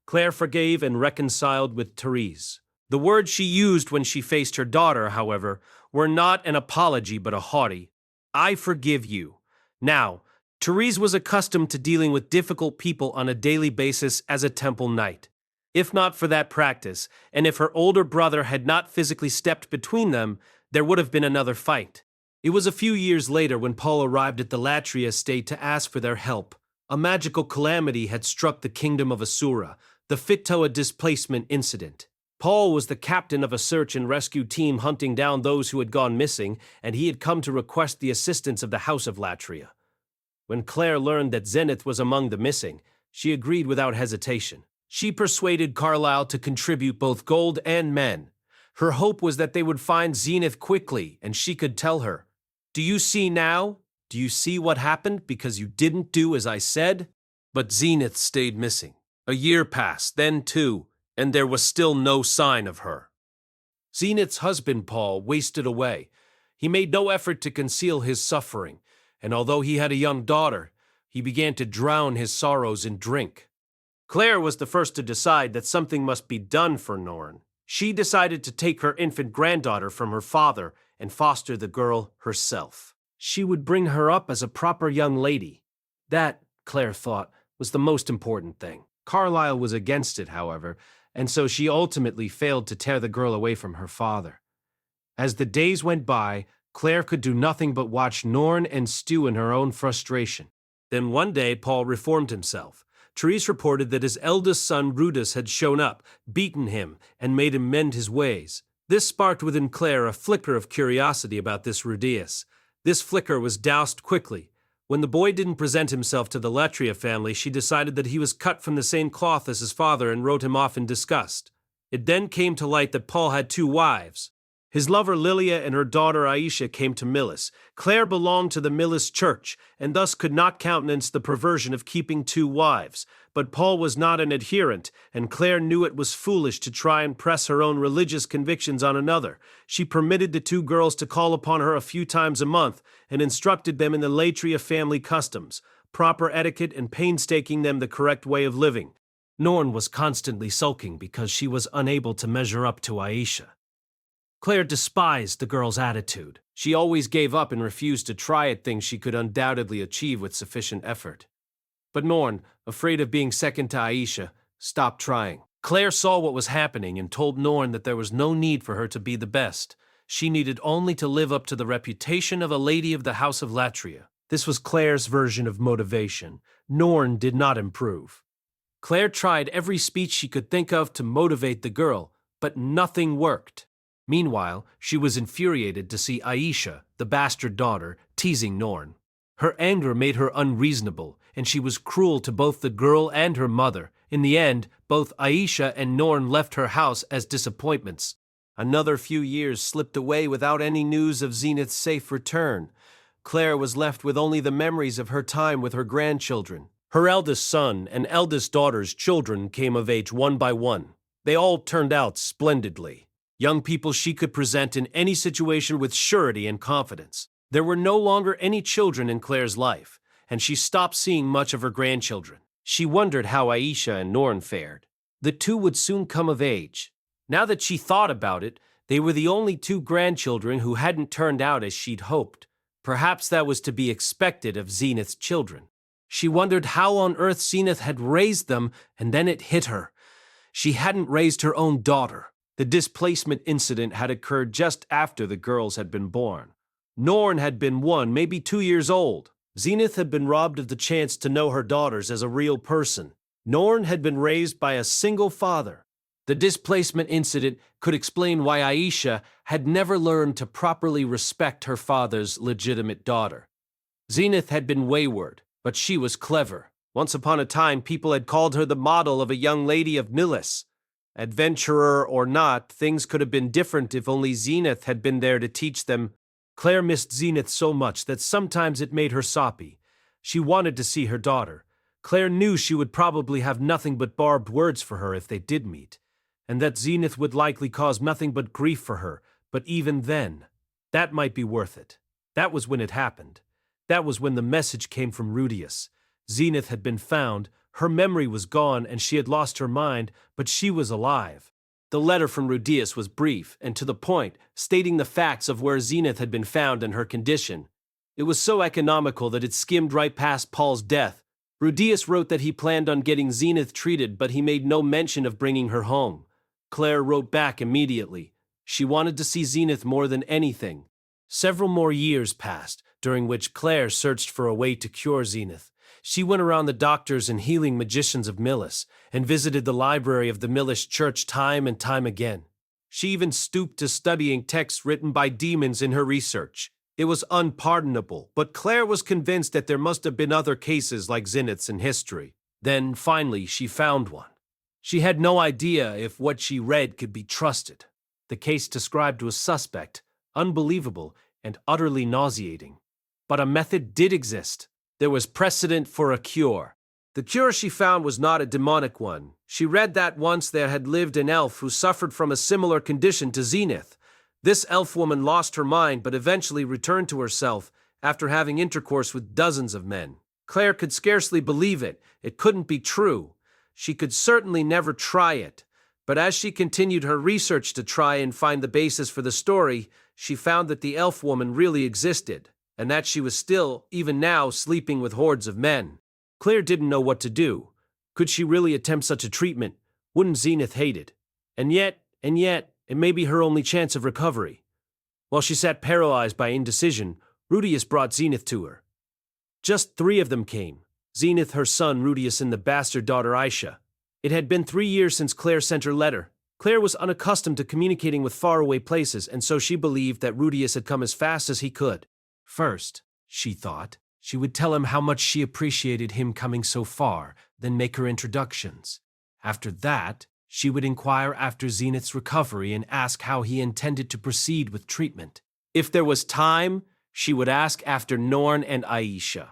Claire forgave and reconciled with Therese. The words she used when she faced her daughter, however, were not an apology but a haughty, "I forgive you." Now, Therese was accustomed to dealing with difficult people on a daily basis as a Temple Knight. If not for that practice, and if her older brother had not physically stepped between them, there would have been another fight. It was a few years later when Paul arrived at the Latria estate to ask for their help. A magical calamity had struck the kingdom of Asura, the Fitoa displacement incident. Paul was the captain of a search and rescue team hunting down those who had gone missing, and he had come to request the assistance of the House of Latria. When Claire learned that Zenith was among the missing, she agreed without hesitation. She persuaded Carlyle to contribute both gold and men. Her hope was that they would find Zenith quickly, and she could tell her, "Do you see now? Do you see what happened because you didn't do as I said?" But Zenith stayed missing. A year passed, then 2, and there was still no sign of her. Zenith's husband, Paul, wasted away. He made no effort to conceal his suffering, and although he had a young daughter, he began to drown his sorrows in drink. Claire was the first to decide that something must be done for Norn. She decided to take her infant granddaughter from her father and foster the girl herself. She would bring her up as a proper young lady. That, Claire thought, was the most important thing. Carlyle was against it, however, and so she ultimately failed to tear the girl away from her father. As the days went by, Claire could do nothing but watch Norn and stew in her own frustration. Then one day, Paul reformed himself. Therese reported that his eldest son, Rudeus, had shown up, beaten him, and made him mend his ways. This sparked within Claire a flicker of curiosity about this Rudeus. This flicker was doused quickly. When the boy didn't present himself to the Latria family, she decided that he was cut from the same cloth as his father and wrote him off in disgust. It then came to light that Paul had 2 wives. His lover Lilia and her daughter Aisha came to Millis. Claire belonged to the Millis church, and thus could not countenance the perversion of keeping two wives. But Paul was not an adherent, and Claire knew it was foolish to try and press her own religious convictions on another. She permitted the two girls to call upon her a few times a month, and instructed them in the Latria family customs, proper etiquette, and painstaking them the correct way of living. Norn was constantly sulking because she was unable to measure up to Aisha. Claire despised the girl's attitude. She always gave up and refused to try at things she could undoubtedly achieve with sufficient effort. But Norn, afraid of being second to Aisha, stopped trying. Claire saw what was happening and told Norn that there was no need for her to be the best. She needed only to live up to the reputation of a lady of the House of Latria. This was Claire's version of motivation. Norn did not improve. Claire tried every speech she could think of to motivate the girl, but nothing worked. Meanwhile, she was infuriated to see Aisha, the bastard daughter, teasing Norn. Her anger made her unreasonable, and she was cruel to both the girl and her mother. In the end, both Aisha and Norn left her house as disappointments. Another few years slipped away without any news of Zenith's safe return. Claire was left with only the memories of her time with her grandchildren. Her eldest son and eldest daughter's children came of age one by one. They all turned out splendidly. Young people she could present in any situation with surety and confidence. There were no longer any children in Claire's life, and she stopped seeing much of her grandchildren. She wondered how Aisha and Norn fared. The two would soon come of age. Now that she thought about it, they were the only two grandchildren who hadn't turned out as she'd hoped. Perhaps that was to be expected of Zenith's children. She wondered how on earth Zenith had raised them, and then it hit her. She hadn't raised her own daughter. The displacement incident had occurred just after the girls had been born. Norn had been 1, maybe 2 years old. Zenith had been robbed of the chance to know her daughters as a real person. Norn had been raised by a single father. The displacement incident could explain why Aisha had never learned to properly respect her father's legitimate daughter. Zenith had been wayward, but she was clever. Once upon a time, people had called her the model of a young lady of Millis. Adventurer or not, things could have been different if only Zenith had been there to teach them. Claire missed Zenith so much that sometimes it made her soppy. She wanted to see her daughter. Claire knew she would probably have nothing but barbed words for her if they did meet, and that Zenith would likely cause nothing but grief for her, but even then, that might be worth it. That was when it happened. That was when the message came from Rudeus. Zenith had been found. Her memory was gone and she had lost her mind, but she was alive. The letter from Rudeus was brief and to the point, stating the facts of where Zenith had been found and her condition. It was so economical that it skimmed right past Paul's death. Rudeus wrote that he planned on getting Zenith treated, but he made no mention of bringing her home. Claire wrote back immediately. She wanted to see Zenith more than anything. Several more years passed, during which Claire searched for a way to cure Zenith. She went around the doctors and healing magicians of Millis, and visited the library of the Millis church time and time again. She even stooped to studying texts written by demons in her research. It was unpardonable, but Claire was convinced that there must have been other cases like Zenith's in history. Then, finally, she found one. She had no idea if what she read could be trusted. The case described was suspect, unbelievable, and utterly nauseating. But a method did exist. There was precedent for a cure. The cure she found was not a demonic one. She read that once there had lived an elf who suffered from a similar condition to Zenith. This elf woman lost her mind but eventually returned to herself after having intercourse with dozens of men. Claire could scarcely believe it. It couldn't be true. She could certainly never try it. But as she continued her research to try and find the basis for the story, she found that the elf woman really existed, and that she was still, even now, sleeping with hordes of men. Claire didn't know what to do. Could she really attempt such a treatment? Wouldn't Zenith hate it? And yet, it may be her only chance of recovery. While she sat paralyzed by indecision, Rudeus brought Zenith to her. Just 3 of them came. Zenith, her son Rudeus, and the bastard daughter Aisha. It had been 3 years since Claire sent her letter. Claire was unaccustomed to communicating with faraway places, and so she believed that Rudeus had come as fast as he could. First, she thought, she would tell him how much she appreciated him coming so far, then make her introductions. After that, She would inquire after Zenith's recovery and ask how he intended to proceed with treatment. If there was time, she would ask after Norn and Aisha.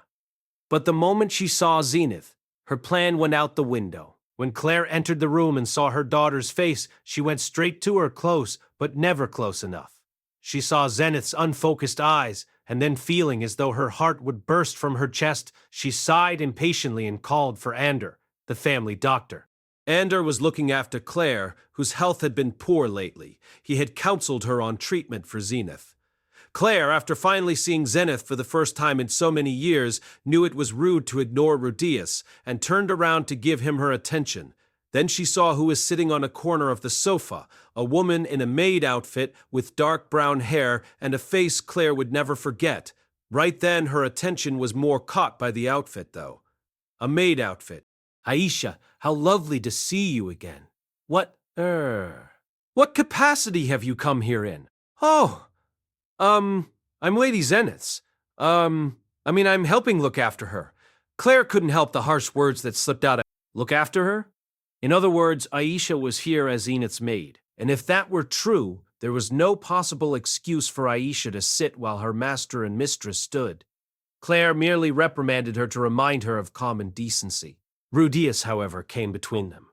But the moment she saw Zenith, her plan went out the window. When Claire entered the room and saw her daughter's face, she went straight to her, close, but never close enough. She saw Zenith's unfocused eyes, and then feeling as though her heart would burst from her chest, she sighed impatiently and called for Ander, the family doctor. Ander was looking after Claire, whose health had been poor lately. He had counseled her on treatment for Zenith. Claire, after finally seeing Zenith for the first time in so many years, knew it was rude to ignore Rudeus and turned around to give him her attention. Then she saw who was sitting on a corner of the sofa, a woman in a maid outfit with dark brown hair and a face Claire would never forget. Right then, her attention was more caught by the outfit, though. A maid outfit. Aisha, how lovely to see you again. What capacity have you come here in? Oh, I'm Lady Zenith's. I'm helping look after her. Claire couldn't help the harsh words that slipped out. Look after her? In other words, Aisha was here as Zenith's maid, and if that were true, there was no possible excuse for Aisha to sit while her master and mistress stood. Claire merely reprimanded her to remind her of common decency. Rudeus, however, came between them.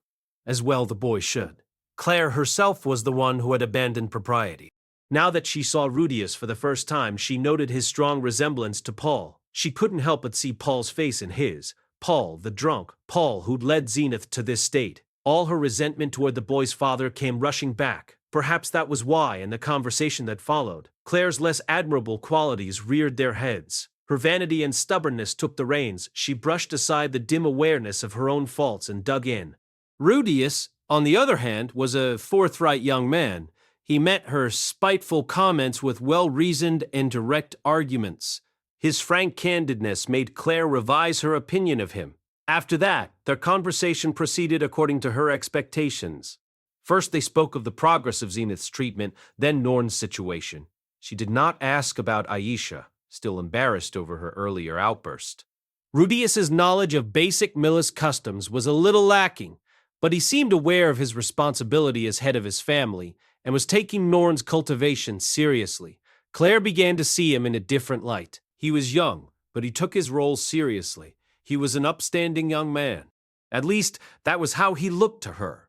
As well the boy should. Claire herself was the one who had abandoned propriety. Now that she saw Rudeus for the first time, she noted his strong resemblance to Paul. She couldn't help but see Paul's face in his. Paul, the drunk, Paul who'd led Zenith to this state. All her resentment toward the boy's father came rushing back. Perhaps that was why, in the conversation that followed, Claire's less admirable qualities reared their heads. Her vanity and stubbornness took the reins. She brushed aside the dim awareness of her own faults and dug in. Rudeus, on the other hand, was a forthright young man. He met her spiteful comments with well-reasoned and direct arguments. His frank candidness made Claire revise her opinion of him. After that, their conversation proceeded according to her expectations. First, they spoke of the progress of Zenith's treatment, then Norn's situation. She did not ask about Aisha, still embarrassed over her earlier outburst. Rudeus's knowledge of basic Millis customs was a little lacking, but he seemed aware of his responsibility as head of his family and was taking Norn's cultivation seriously. Claire began to see him in a different light. He was young, but he took his role seriously. He was an upstanding young man. At least, that was how he looked to her.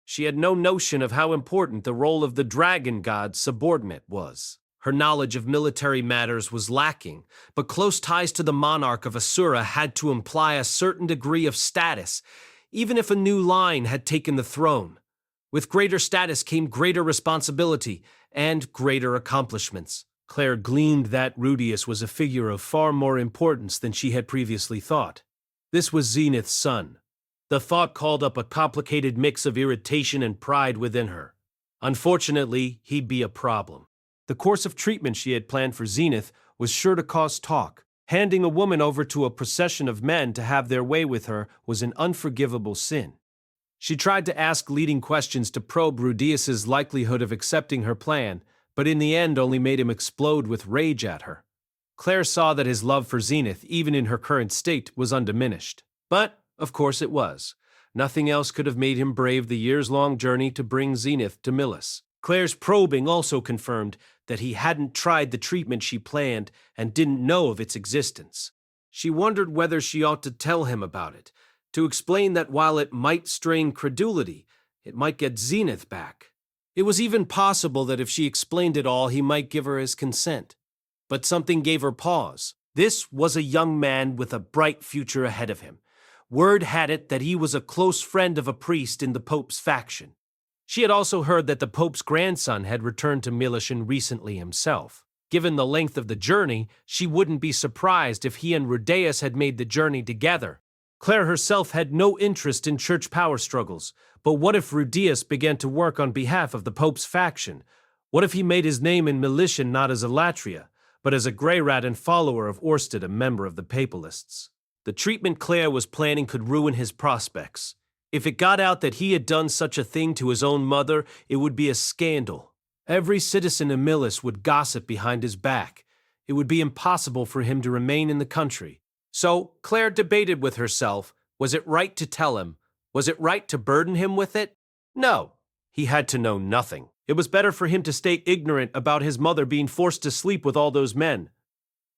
She had no notion of how important the role of the dragon god's subordinate was. Her knowledge of military matters was lacking, but close ties to the monarch of Asura had to imply a certain degree of status, even if a new line had taken the throne. With greater status came greater responsibility and greater accomplishments. Claire gleaned that Rudeus was a figure of far more importance than she had previously thought. This was Zenith's son. The thought called up a complicated mix of irritation and pride within her. Unfortunately, he'd be a problem. The course of treatment she had planned for Zenith was sure to cause talk. Handing a woman over to a procession of men to have their way with her was an unforgivable sin. She tried to ask leading questions to probe Rudeus's likelihood of accepting her plan, but in the end only made him explode with rage at her. Claire saw that his love for Zenith, even in her current state, was undiminished. But, of course it was. Nothing else could have made him brave the years-long journey to bring Zenith to Millis. Claire's probing also confirmed that he hadn't tried the treatment she planned and didn't know of its existence. She wondered whether she ought to tell him about it, to explain that while it might strain credulity, it might get Zenith back. It was even possible that if she explained it all, he might give her his consent. But something gave her pause. This was a young man with a bright future ahead of him. Word had it that he was a close friend of a priest in the Pope's faction. She had also heard that the Pope's grandson had returned to Millis recently himself. Given the length of the journey, she wouldn't be surprised if he and Rudeus had made the journey together. Claire herself had no interest in church power struggles, but what if Rudeus began to work on behalf of the Pope's faction? What if he made his name in Millis not as a Latria, but as a Greyrat and follower of Orsted, a member of the Papalists? The treatment Claire was planning could ruin his prospects. If it got out that he had done such a thing to his own mother, it would be a scandal. Every citizen of Millis would gossip behind his back. It would be impossible for him to remain in the country. So Claire debated with herself, was it right to tell him? Was it right to burden him with it? No, he had to know nothing. It was better for him to stay ignorant about his mother being forced to sleep with all those men.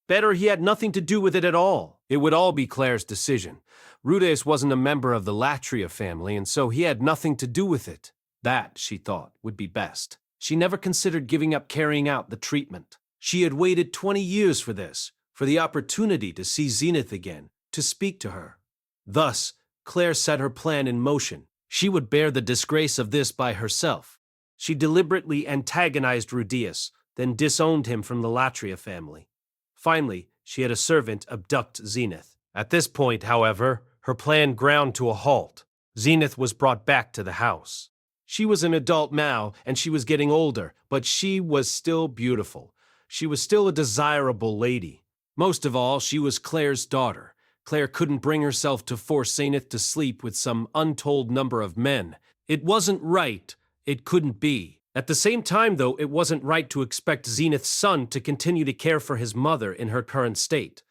Better he had nothing to do with it at all. It would all be Claire's decision. Rudeus wasn't a member of the Latria family, and so he had nothing to do with it. That, she thought, would be best. She never considered giving up carrying out the treatment. She had waited 20 years for this, for the opportunity to see Zenith again, to speak to her. Thus, Claire set her plan in motion. She would bear the disgrace of this by herself. She deliberately antagonized Rudeus, then disowned him from the Latria family. Finally, she had a servant abduct Zenith. At this point, however, her plan ground to a halt. Zenith was brought back to the house. She was an adult now, and she was getting older, but she was still beautiful. She was still a desirable lady. Most of all, she was Claire's daughter. Claire couldn't bring herself to force Zenith to sleep with some untold number of men. It wasn't right. It couldn't be. At the same time, though, it wasn't right to expect Zenith's son to continue to care for his mother in her current state.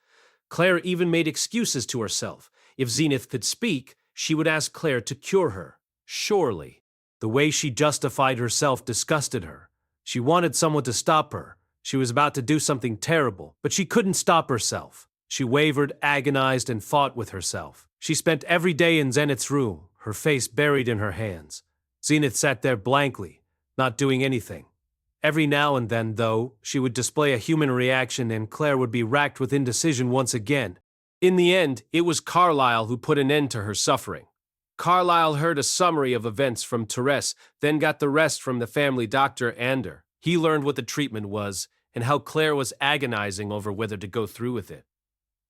Claire even made excuses to herself. If Zenith could speak, she would ask Claire to cure her. Surely. The way she justified herself disgusted her. She wanted someone to stop her. She was about to do something terrible, but she couldn't stop herself. She wavered, agonized, and fought with herself. She spent every day in Zenith's room, her face buried in her hands. Zenith sat there blankly, not doing anything. Every now and then, though, she would display a human reaction and Claire would be racked with indecision once again. In the end, it was Carlyle who put an end to her suffering. Carlyle heard a summary of events from Therese, then got the rest from the family doctor Ander. He learned what the treatment was and how Claire was agonizing over whether to go through with it.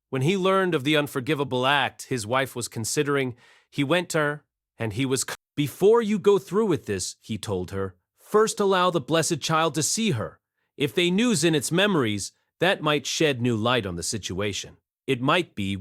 When he learned of the unforgivable act his wife was considering, he went to her and he was... Before you go through with this, he told her, first allow the blessed child to see her. If they knew Zenith's memories, that might shed new light on the situation. It might be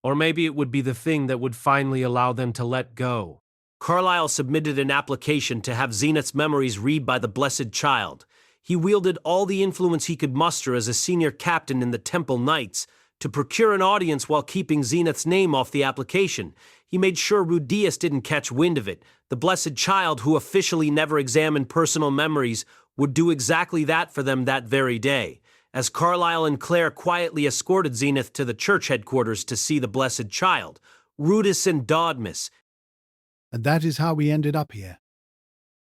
or maybe it would be the thing that would finally allow them to let go. Carlyle submitted an application to have Zenith's memories read by the blessed child. He wielded all the influence he could muster as a senior captain in the Temple Knights to procure an audience while keeping Zenith's name off the application. He made sure Rudeus didn't catch wind of it. The blessed child, who officially never examined personal memories, would do exactly that for them that very day. As Carlyle and Claire quietly escorted Zenith to the church headquarters to see the blessed child, Rudeus and Dodmus. And that is how we ended up here.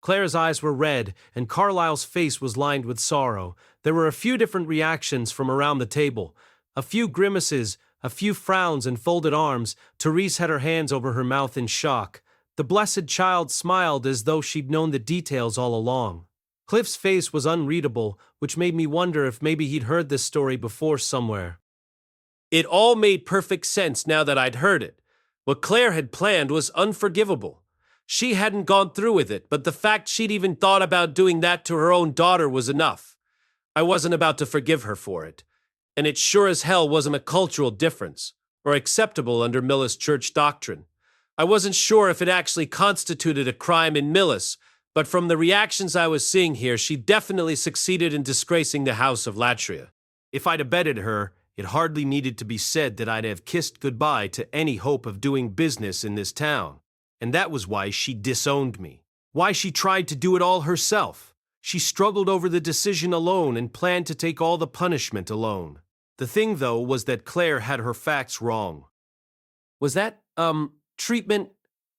Claire's eyes were red, and Carlyle's face was lined with sorrow. There were a few different reactions from around the table. A few grimaces, a few frowns and folded arms. Therese had her hands over her mouth in shock. The blessed child smiled as though she'd known the details all along. Cliff's face was unreadable, which made me wonder if maybe he'd heard this story before somewhere. It all made perfect sense now that I'd heard it. What Claire had planned was unforgivable. She hadn't gone through with it, but the fact she'd even thought about doing that to her own daughter was enough. I wasn't about to forgive her for it. And it sure as hell wasn't a cultural difference, or acceptable under Millis church doctrine. I wasn't sure if it actually constituted a crime in Millis, but from the reactions I was seeing here, she definitely succeeded in disgracing the house of Latria. If I'd abetted her, it hardly needed to be said that I'd have kissed goodbye to any hope of doing business in this town. And that was why she disowned me. Why she tried to do it all herself. She struggled over the decision alone and planned to take all the punishment alone. The thing, though, was that Claire had her facts wrong. Was that, treatment,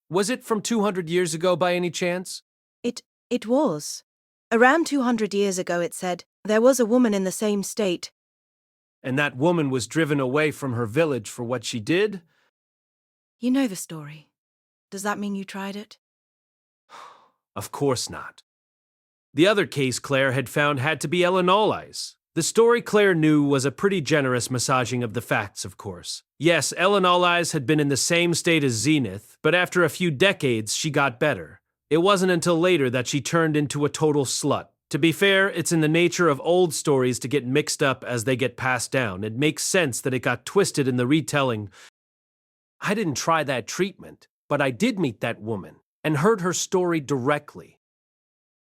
was it from 200 years ago by any chance? It was. Around 200 years ago, it said, there was a woman in the same state. And that woman was driven away from her village for what she did? You know the story. Does that mean you tried it? Of course not. The other case Claire had found had to be Elenoli's. The story Claire knew was a pretty generous massaging of the facts, of course. Yes, Elenoli's had been in the same state as Zenith, but after a few decades, she got better. It wasn't until later that she turned into a total slut. To be fair, it's in the nature of old stories to get mixed up as they get passed down. It makes sense that it got twisted in the retelling. I didn't try that treatment, but I did meet that woman and heard her story directly.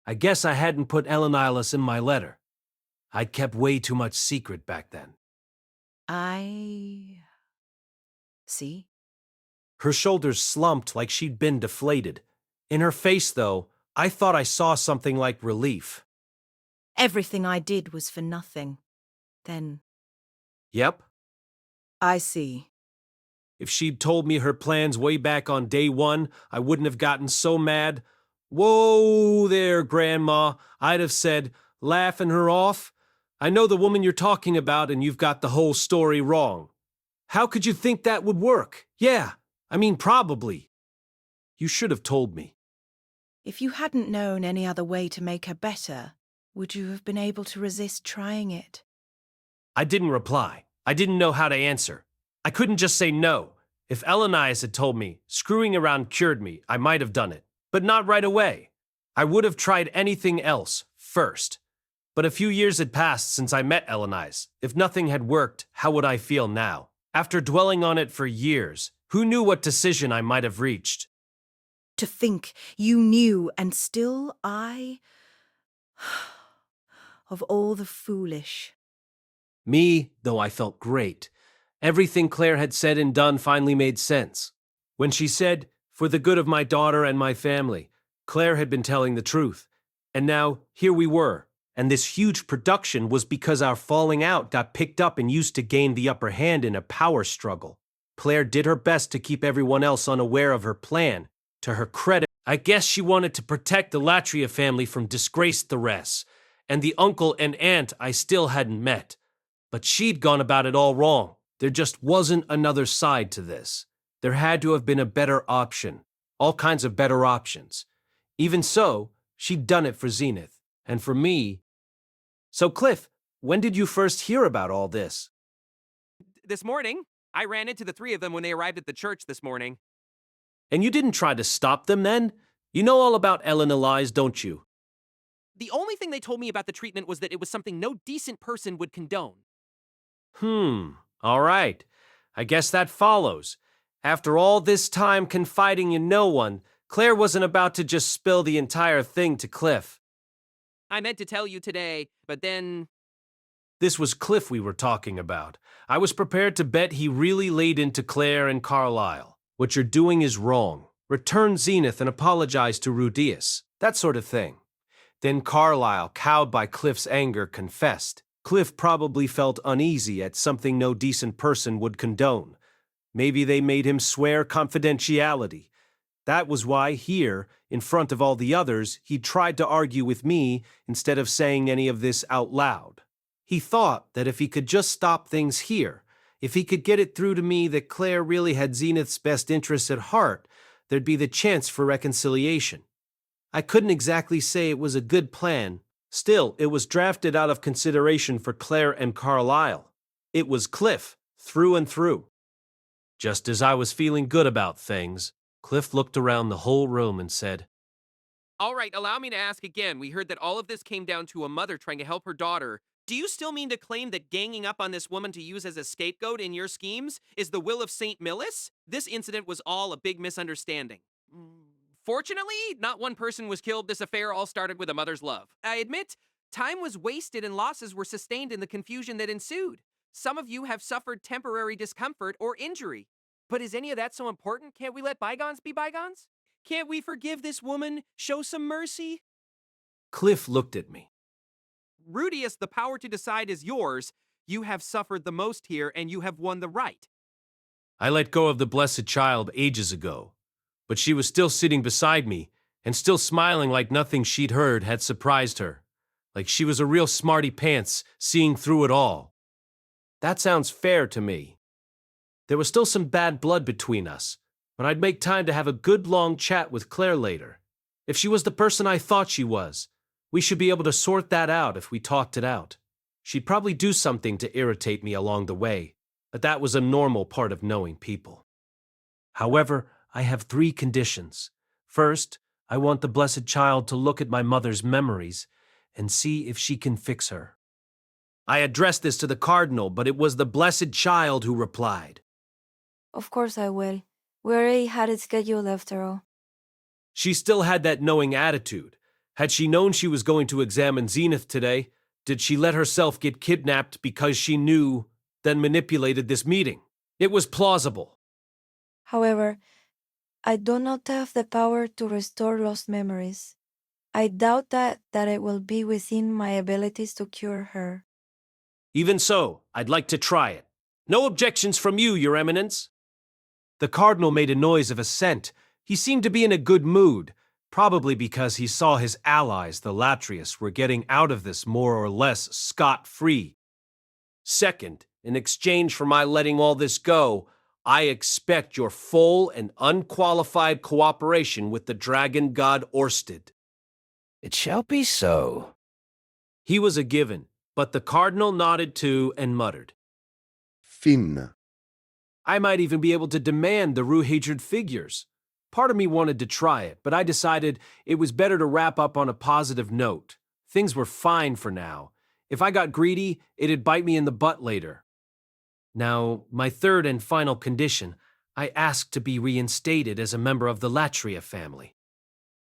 I guess I hadn't put Elenilus in my letter. I'd kept way too much secret back then. I see. Her shoulders slumped like she'd been deflated. In her face, though, I thought I saw something like relief. Everything I did was for nothing. Then, Yep. I see. If she'd told me her plans way back on day one, I wouldn't have gotten so mad. Whoa there, Grandma. I'd have said, laughing her off. I know the woman you're talking about, and you've got the whole story wrong. How could you think that would work? Yeah, I mean, probably. You should have told me. If you hadn't known any other way to make her better, would you have been able to resist trying it? I didn't reply. I didn't know how to answer. I couldn't just say no. If Elenias had told me screwing around cured me, I might have done it. But not right away. I would have tried anything else first. But a few years had passed since I met Elenias. If nothing had worked, how would I feel now? After dwelling on it for years, who knew what decision I might have reached? To think you knew and still I... Of all the foolish. Me, though I felt great. Everything Claire had said and done finally made sense. When she said, "For the good of my daughter and my family," Claire had been telling the truth. And now, here we were. And this huge production was because our falling out got picked up and used to gain the upper hand in a power struggle. Claire did her best to keep everyone else unaware of her plan. To her credit, I guess she wanted to protect the Latria family from disgraced Theres, and the uncle and aunt I still hadn't met. But she'd gone about it all wrong. There just wasn't another side to this. There had to have been a better option. All kinds of better options. Even so, she'd done it for Zenith. And for me... So, Cliff, when did you first hear about all this? This morning, I ran into the three of them when they arrived at the church this morning. And you didn't try to stop them then? You know all about Ellen Elias, don't you? The only thing they told me about the treatment was that it was something no decent person would condone. All right. I guess that follows. After all this time confiding in no one, Claire wasn't about to just spill the entire thing to Cliff. I meant to tell you today, but then... This was Cliff we were talking about. I was prepared to bet he really laid into Claire and Carlisle. What you're doing is wrong. Return Zenith and apologize to Rudeus. That sort of thing. Then Carlisle, cowed by Cliff's anger, confessed. Cliff probably felt uneasy at something no decent person would condone. Maybe they made him swear confidentiality. That was why here, in front of all the others, he tried to argue with me instead of saying any of this out loud. He thought that if he could just stop things here, if he could get it through to me that Claire really had Zenith's best interests at heart, there'd be the chance for reconciliation. I couldn't exactly say it was a good plan. Still, it was drafted out of consideration for Claire and Carlisle. It was Cliff, through and through. Just as I was feeling good about things, Cliff looked around the whole room and said, All right, allow me to ask again. We heard that all of this came down to a mother trying to help her daughter. Do you still mean to claim that ganging up on this woman to use as a scapegoat in your schemes is the will of St. Millis? This incident was all a big misunderstanding. Fortunately, not one person was killed. This affair all started with a mother's love. I admit, time was wasted and losses were sustained in the confusion that ensued. Some of you have suffered temporary discomfort or injury. But is any of that so important? Can't we let bygones be bygones? Can't we forgive this woman, show some mercy? Cliff looked at me. Rudeus, the power to decide is yours. You have suffered the most here, and you have won the right. I let go of the blessed child ages ago, but she was still sitting beside me and still smiling like nothing she'd heard had surprised her, like she was a real smarty pants seeing through it all. That sounds fair to me. There was still some bad blood between us, but I'd make time to have a good long chat with Claire later. If she was the person I thought she was, we should be able to sort that out if we talked it out. She'd probably do something to irritate me along the way, but that was a normal part of knowing people. However, I have 3 conditions. First, I want the blessed child to look at my mother's memories and see if she can fix her. I addressed this to the cardinal, but it was the blessed child who replied. Of course I will. We already had it scheduled after all. She still had that knowing attitude. Had she known she was going to examine Zenith today, did she let herself get kidnapped because she knew, then manipulated this meeting? It was plausible. However, I do not have the power to restore lost memories. I doubt that it will be within my abilities to cure her. Even so, I'd like to try it. No objections from you, Your Eminence. The Cardinal made a noise of assent. He seemed to be in a good mood, probably because he saw his allies, the Latrius, were getting out of this more or less scot-free. Second, in exchange for my letting all this go, I expect your full and unqualified cooperation with the dragon god Orsted. It shall be so. He was a given, but the Cardinal nodded too and muttered. Fin. I might even be able to demand the Rudeus figures. Part of me wanted to try it, but I decided it was better to wrap up on a positive note. Things were fine for now. If I got greedy, it'd bite me in the butt later. Now, my third and final condition, I asked to be reinstated as a member of the Latria family.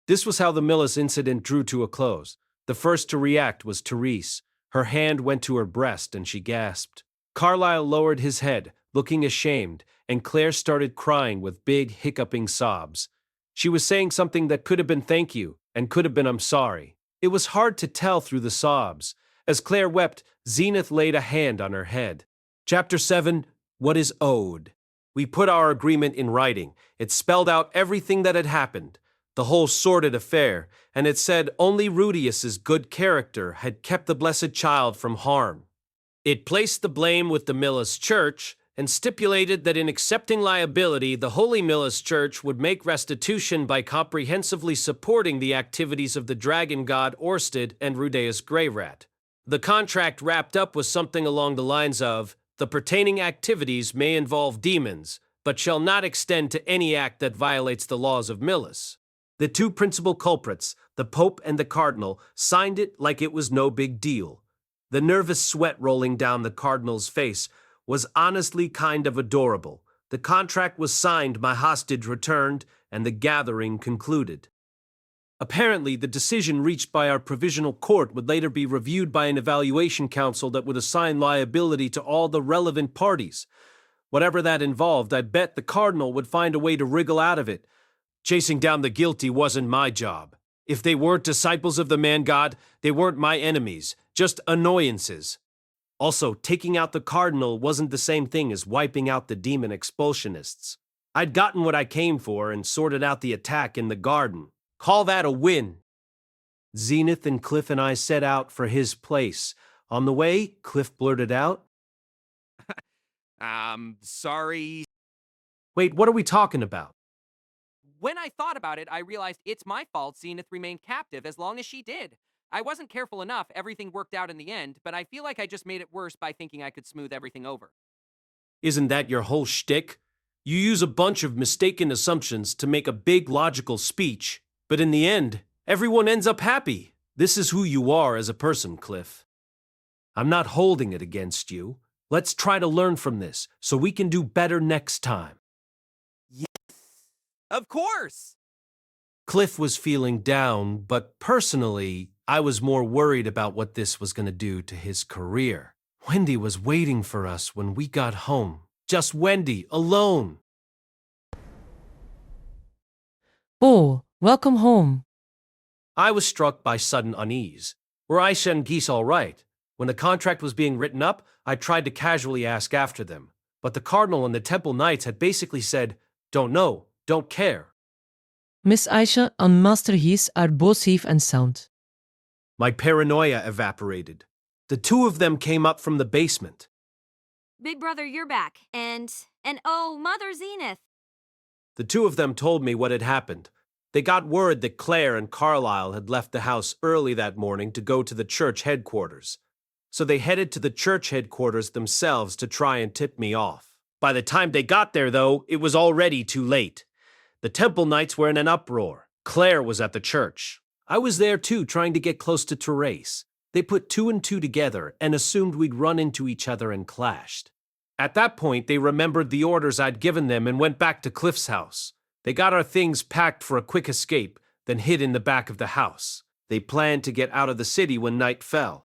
This was how the Millis incident drew to a close. The first to react was Therese. Her hand went to her breast and she gasped. Carlyle lowered his head, looking ashamed, and Claire started crying with big, hiccuping sobs. She was saying something that could have been thank you and could have been I'm sorry. It was hard to tell through the sobs. As Claire wept, Zenith laid a hand on her head. Chapter 7, What is Owed? We put our agreement in writing. It spelled out everything that had happened, the whole sordid affair, and it said only Rudeus's good character had kept the blessed child from harm. It placed the blame with the Millis Church and stipulated that in accepting liability, the Holy Millis Church would make restitution by comprehensively supporting the activities of the dragon god Orsted and Rudeus Greyrat. The contract wrapped up with something along the lines of, the pertaining activities may involve demons, but shall not extend to any act that violates the laws of Millis. The two principal culprits, the Pope and the Cardinal, signed it like it was no big deal. The nervous sweat rolling down the Cardinal's face was honestly kind of adorable. The contract was signed, my hostage returned, and the gathering concluded. Apparently, the decision reached by our provisional court would later be reviewed by an evaluation council that would assign liability to all the relevant parties. Whatever that involved, I bet the Cardinal would find a way to wriggle out of it. Chasing down the guilty wasn't my job. If they weren't disciples of the man-god, they weren't my enemies, just annoyances. Also, taking out the Cardinal wasn't the same thing as wiping out the demon expulsionists. I'd gotten what I came for and sorted out the attack in the garden. Call that a win. Zenith and Cliff and I set out for his place. On the way, Cliff blurted out, Sorry. Wait, what are we talking about? When I thought about it, I realized it's my fault Zenith remained captive as long as she did. I wasn't careful enough, everything worked out in the end, but I feel like I just made it worse by thinking I could smooth everything over. Isn't that your whole shtick? You use a bunch of mistaken assumptions to make a big logical speech, but in the end, everyone ends up happy. This is who you are as a person, Cliff. I'm not holding it against you. Let's try to learn from this so we can do better next time. Of course! Cliff was feeling down, but personally, I was more worried about what this was going to do to his career. Wendy was waiting for us when we got home. Just Wendy, alone. Oh, welcome home. I was struck by sudden unease. Were Aisha and Geese all right? When the contract was being written up, I tried to casually ask after them. But the Cardinal and the Temple Knights had basically said, don't know, don't care. Miss Aisha and Master Heath are both safe and sound. My paranoia evaporated. The two of them came up from the basement. Big brother, you're back. And oh, Mother Zenith. The two of them told me what had happened. They got word that Claire and Carlyle had left the house early that morning to go to the church headquarters. So they headed to the church headquarters themselves to try and tip me off. By the time they got there, though, it was already too late. The Temple Knights were in an uproar. Claire was at the church. I was there too, trying to get close to Therese. They put two and two together and assumed we'd run into each other and clashed. At that point, they remembered the orders I'd given them and went back to Cliff's house. They got our things packed for a quick escape, then hid in the back of the house. They planned to get out of the city when night fell.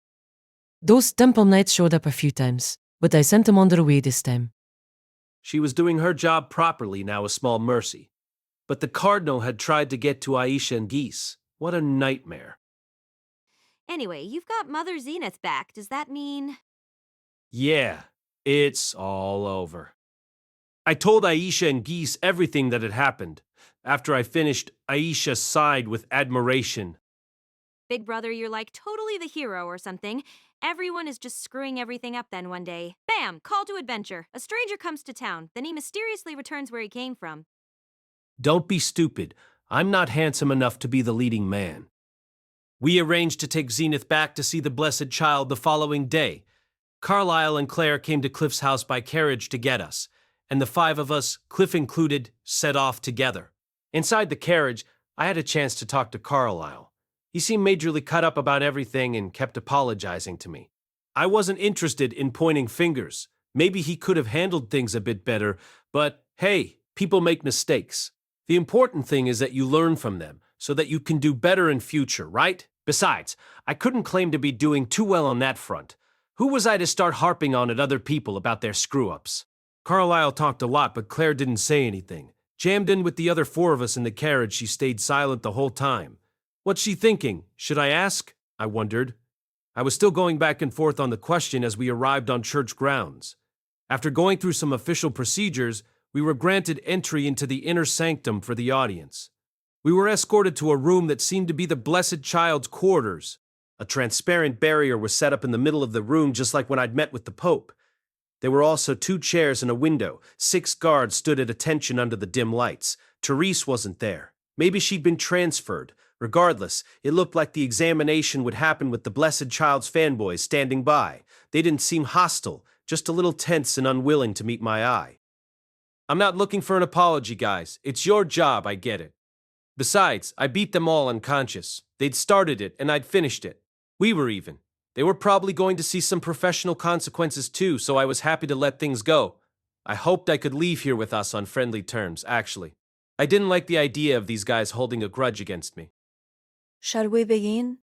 Those Temple Knights showed up a few times, but I sent them on their way this time. She was doing her job properly, now a small mercy. But the Cardinal had tried to get to Aisha and Geese. What a nightmare. Anyway, you've got Mother Zenith back. Does that mean... Yeah, it's all over. I told Aisha and Geese everything that had happened. After I finished, Aisha sighed with admiration. Big brother, you're like totally the hero or something. Everyone is just screwing everything up then one day. Bam! Call to adventure. A stranger comes to town. Then he mysteriously returns where he came from. Don't be stupid. I'm not handsome enough to be the leading man. We arranged to take Zenith back to see the Blessed Child the following day. Carlisle and Claire came to Cliff's house by carriage to get us, and the 5 of us, Cliff included, set off together. Inside the carriage, I had a chance to talk to Carlisle. He seemed majorly cut up about everything and kept apologizing to me. I wasn't interested in pointing fingers. Maybe he could have handled things a bit better, but hey, people make mistakes. The important thing is that you learn from them, so that you can do better in future, right? Besides, I couldn't claim to be doing too well on that front. Who was I to start harping on at other people about their screw-ups? Carlisle talked a lot, but Claire didn't say anything. Jammed in with the other 4 of us in the carriage, she stayed silent the whole time. What's she thinking? Should I ask? I wondered. I was still going back and forth on the question as we arrived on church grounds. After going through some official procedures, we were granted entry into the inner sanctum for the audience. We were escorted to a room that seemed to be the Blessed Child's quarters. A transparent barrier was set up in the middle of the room, just like when I'd met with the Pope. There were also 2 chairs and a window. 6 guards stood at attention under the dim lights. Therese wasn't there. Maybe she'd been transferred. Regardless, it looked like the examination would happen with the Blessed Child's fanboys standing by. They didn't seem hostile, just a little tense and unwilling to meet my eye. I'm not looking for an apology, guys. It's your job, I get it. Besides, I beat them all unconscious. They'd started it, and I'd finished it. We were even. They were probably going to see some professional consequences too, so I was happy to let things go. I hoped I could leave here with us on friendly terms, actually. I didn't like the idea of these guys holding a grudge against me. Shall we begin?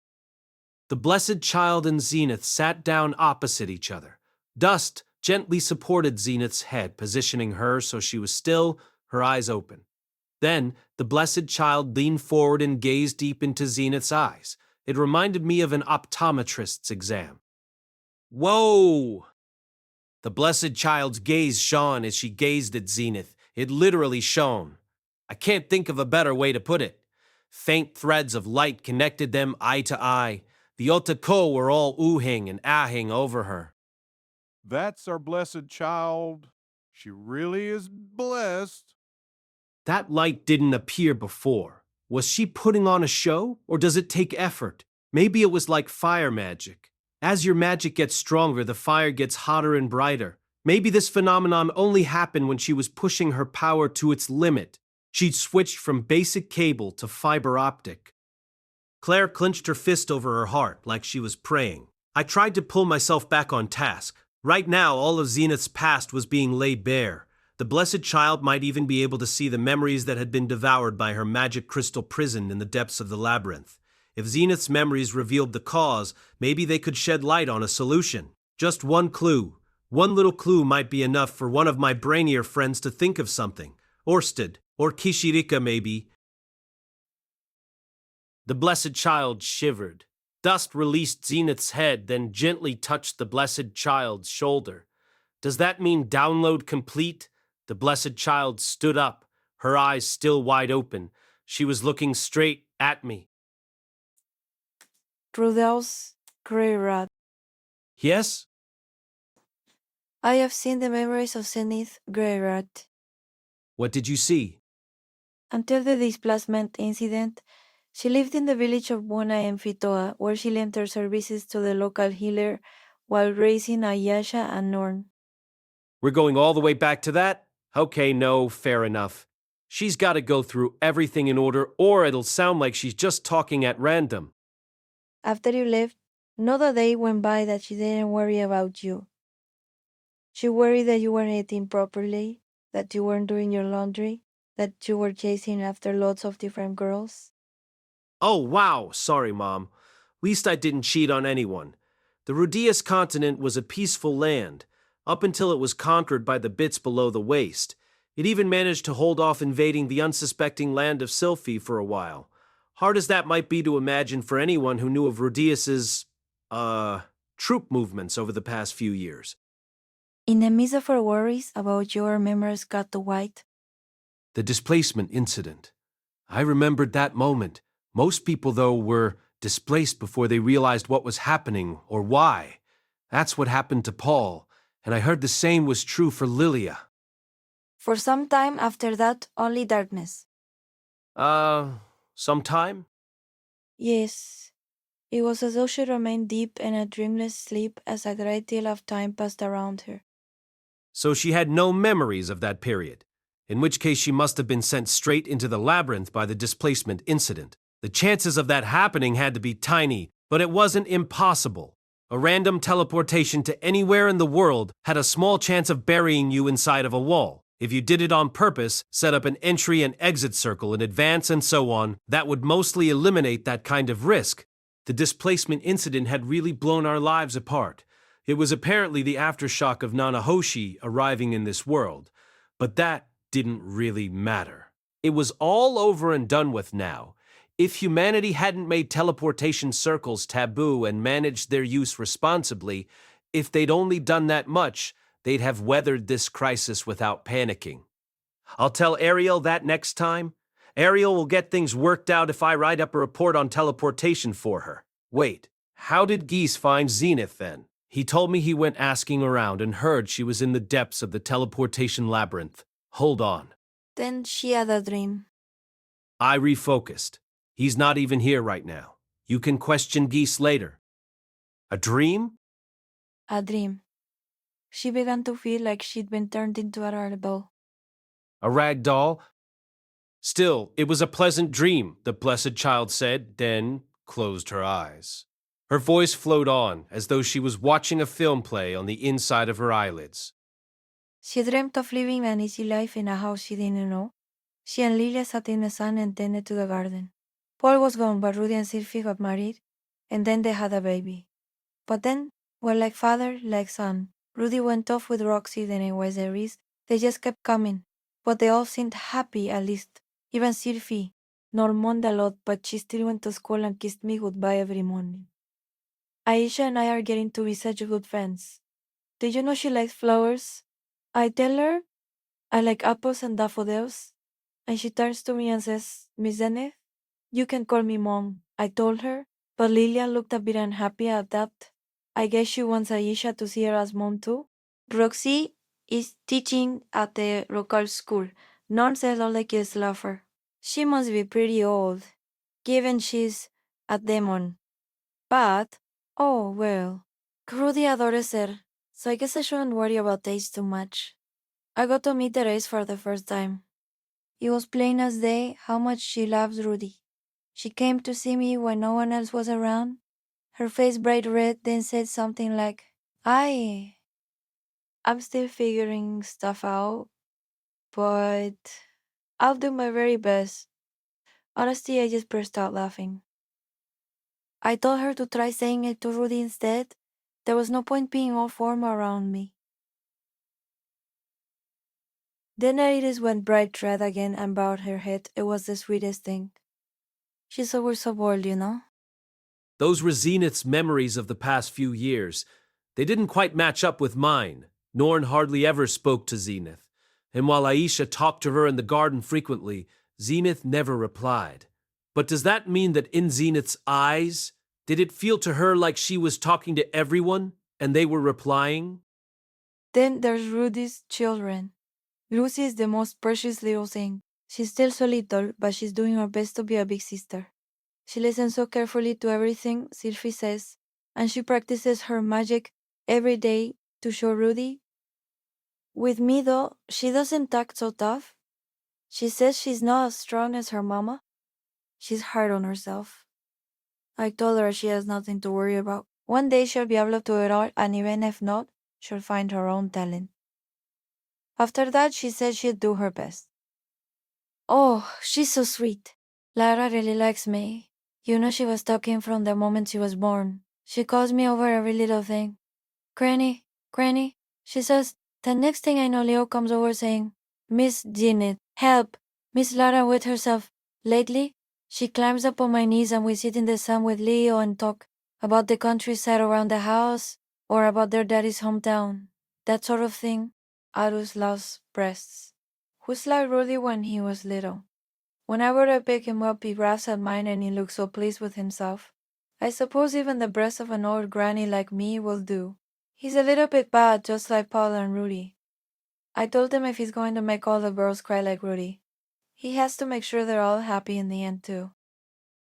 The Blessed Child and Zenith sat down opposite each other. Dust gently supported Zenith's head, positioning her so she was still, her eyes open. Then, the Blessed Child leaned forward and gazed deep into Zenith's eyes. It reminded me of an optometrist's exam. Whoa! The Blessed Child's gaze shone as she gazed at Zenith. It literally shone. I can't think of a better way to put it. Faint threads of light connected them eye to eye. The Otako were all oohing and ahing over her. That's our Blessed Child. She really is blessed. That light didn't appear before. Was she putting on a show, or does it take effort? Maybe it was like fire magic. As your magic gets stronger, the fire gets hotter and brighter. Maybe this phenomenon only happened when she was pushing her power to its limit. She'd switched from basic cable to fiber optic. Claire clenched her fist over her heart like she was praying. I tried to pull myself back on task. Right now, all of Zenith's past was being laid bare. The Blessed Child might even be able to see the memories that had been devoured by her magic crystal prison in the depths of the labyrinth. If Zenith's memories revealed the cause, maybe they could shed light on a solution. Just one clue. One little clue might be enough for one of my brainier friends to think of something. Orsted, or Kishirika maybe. The Blessed Child shivered. Dust released Zenith's head, then gently touched the Blessed Child's shoulder. Does that mean download complete? The Blessed Child stood up, her eyes still wide open. She was looking straight at me. Rudeus Greyrat. Yes? I have seen the memories of Zenith Greyrat. What did you see? Until the displacement incident, she lived in the village of Bona and Fitoa, where she lent her services to the local healer while raising Ayasha and Norn. We're going all the way back to that? Okay, no, fair enough. She's got to go through everything in order, or it'll sound like she's just talking at random. After you left, not a day went by that she didn't worry about you. She worried that you weren't eating properly, that you weren't doing your laundry, that you were chasing after lots of different girls. Oh, wow, sorry, Mom. Least I didn't cheat on anyone. The Rudeus continent was a peaceful land, up until it was conquered by the bits below the waist. It even managed to hold off invading the unsuspecting land of Sylphi for a while. Hard as that might be to imagine for anyone who knew of Rudeus's, troop movements over the past few years. In the midst of our worries about your memories got to white. The displacement incident. I remembered that moment. Most people, though, were displaced before they realized what was happening or why. That's what happened to Paul, and I heard the same was true for Lilia. For some time after that, only darkness. Sometime? Yes. It was as though she remained deep in a dreamless sleep as a great deal of time passed around her. So she had no memories of that period, in which case she must have been sent straight into the labyrinth by the displacement incident. The chances of that happening had to be tiny, but it wasn't impossible. A random teleportation to anywhere in the world had a small chance of burying you inside of a wall. If you did it on purpose, set up an entry and exit circle in advance and so on, that would mostly eliminate that kind of risk. The displacement incident had really blown our lives apart. It was apparently the aftershock of Nanahoshi arriving in this world, but that didn't really matter. It was all over and done with now. If humanity hadn't made teleportation circles taboo and managed their use responsibly, if they'd only done that much, they'd have weathered this crisis without panicking. I'll tell Ariel that next time. Ariel will get things worked out if I write up a report on teleportation for her. Wait, how did Geese find Zenith then? He told me he went asking around and heard she was in the depths of the teleportation labyrinth. Hold on. Then she had a dream. I refocused. He's not even here right now. You can question Geese later. A dream? A dream. She began to feel like she'd been turned into a rag doll. A rag doll? Still, it was a pleasant dream, the blessed child said, then closed her eyes. Her voice flowed on, as though she was watching a film play on the inside of her eyelids. She dreamt of living an easy life in a house she didn't know. She and Lilia sat in the sun and tended to the garden. Paul was gone, but Rudy and Sylvie got married, and then they had a baby. But then, well, like father, like son, Rudy went off with Roxy, then it was the rest. They just kept coming, but they all seemed happy at least. Even Sylvie, nor mourned a lot, but she still went to school and kissed me goodbye every morning. Aisha and I are getting to be such good friends. Did you know she likes flowers? I tell her I like apples and daffodils, and she turns to me and says, Miss Zenith, you can call me Mom, I told her, but Lilia looked a bit unhappy at that. I guess she wants Aisha to see her as Mom too. Roxy is teaching at the local school. Norm says all the kids love her. She must be pretty old, given she's a demon. But, oh well, Rudy adores her, so I guess I shouldn't worry about age too much. I got to meet Therese for the first time. It was plain as day how much she loves Rudy. She came to see me when no one else was around. Her face bright red, then said something like, I'm still figuring stuff out, but I'll do my very best. Honestly, I just burst out laughing. I told her to try saying it to Rudy instead. There was no point being all formal around me. Then Iris went bright red again and bowed her head. It was the sweetest thing. She's always so bold, you know? Those were Zenith's memories of the past few years. They didn't quite match up with mine. Norn hardly ever spoke to Zenith. And while Aisha talked to her in the garden frequently, Zenith never replied. But does that mean that in Zenith's eyes, did it feel to her like she was talking to everyone and they were replying? Then there's Rudy's children. Lucy is the most precious little thing. She's still so little, but she's doing her best to be a big sister. She listens so carefully to everything Sylvie says, and she practices her magic every day to show Rudy. With me, though, she doesn't act so tough. She says she's not as strong as her mama. She's hard on herself. I told her she has nothing to worry about. One day she'll be able to do it all, and even if not, she'll find her own talent. After that, she said she'd do her best. Oh, she's so sweet. Lara really likes me. You know she was talking from the moment she was born. She calls me over every little thing. Granny, Granny, she says. The next thing I know, Leo comes over saying, Miss Zenith, help! Miss Lara wet herself. Lately, She climbs up on my knees and we sit in the sun with Leo and talk about the countryside around the house or about their daddy's hometown. That sort of thing. Arus loves breasts. Who's like Rudy when he was little? Whenever I pick him up, he grabs at mine and he looks so pleased with himself. I suppose even the breast of an old granny like me will do. He's a little bit bad, just like Paul and Rudy. I told him if he's going to make all the girls cry like Rudy, he has to make sure they're all happy in the end too.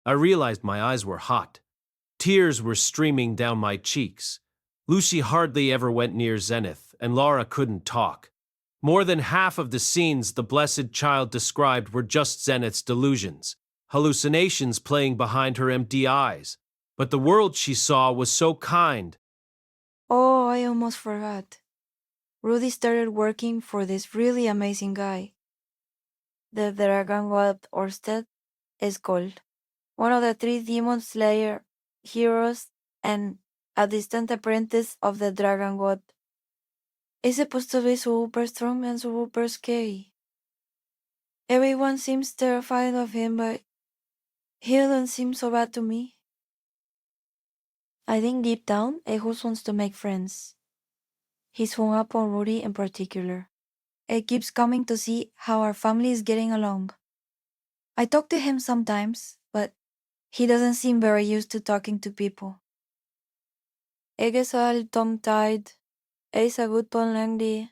I realized my eyes were hot. Tears were streaming down my cheeks. Lucy hardly ever went near Zenith, and Laura couldn't talk. More than half of the scenes the blessed child described were just Zenith's delusions, hallucinations playing behind her empty eyes. But the world she saw was so kind. Oh, I almost forgot. Rudy started working for this really amazing guy. The Dragon God Orsted is called. One of the 3 Demon Slayer heroes and a distant apprentice of the Dragon God. Is supposed to be super strong and super scary. Everyone seems terrified of him, but he doesn't seem so bad to me. I think deep down, Ejus wants to make friends. He's hung up on Rudy in particular. He keeps coming to see how our family is getting along. I talk to him sometimes, but he doesn't seem very used to talking to people. Jeg er så all tongue-tied. He's a good pun lengthy.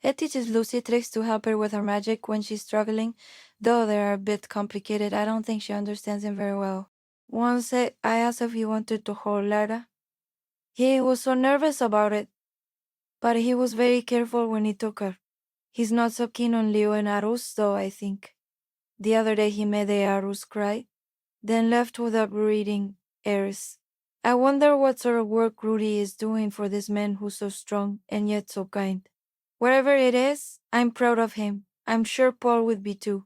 He teaches Lucy tricks to help her with her magic when she's struggling, though they're a bit complicated. I don't think she understands them very well. Once I asked if he wanted to hold Lara. He was so nervous about it, but he was very careful when he took her. He's not so keen on Leo and Arus, though, I think. The other day he made the Arus cry, then left without reading Eris. I wonder what sort of work Rudy is doing for this man who's so strong and yet so kind. Whatever it is, I'm proud of him. I'm sure Paul would be too.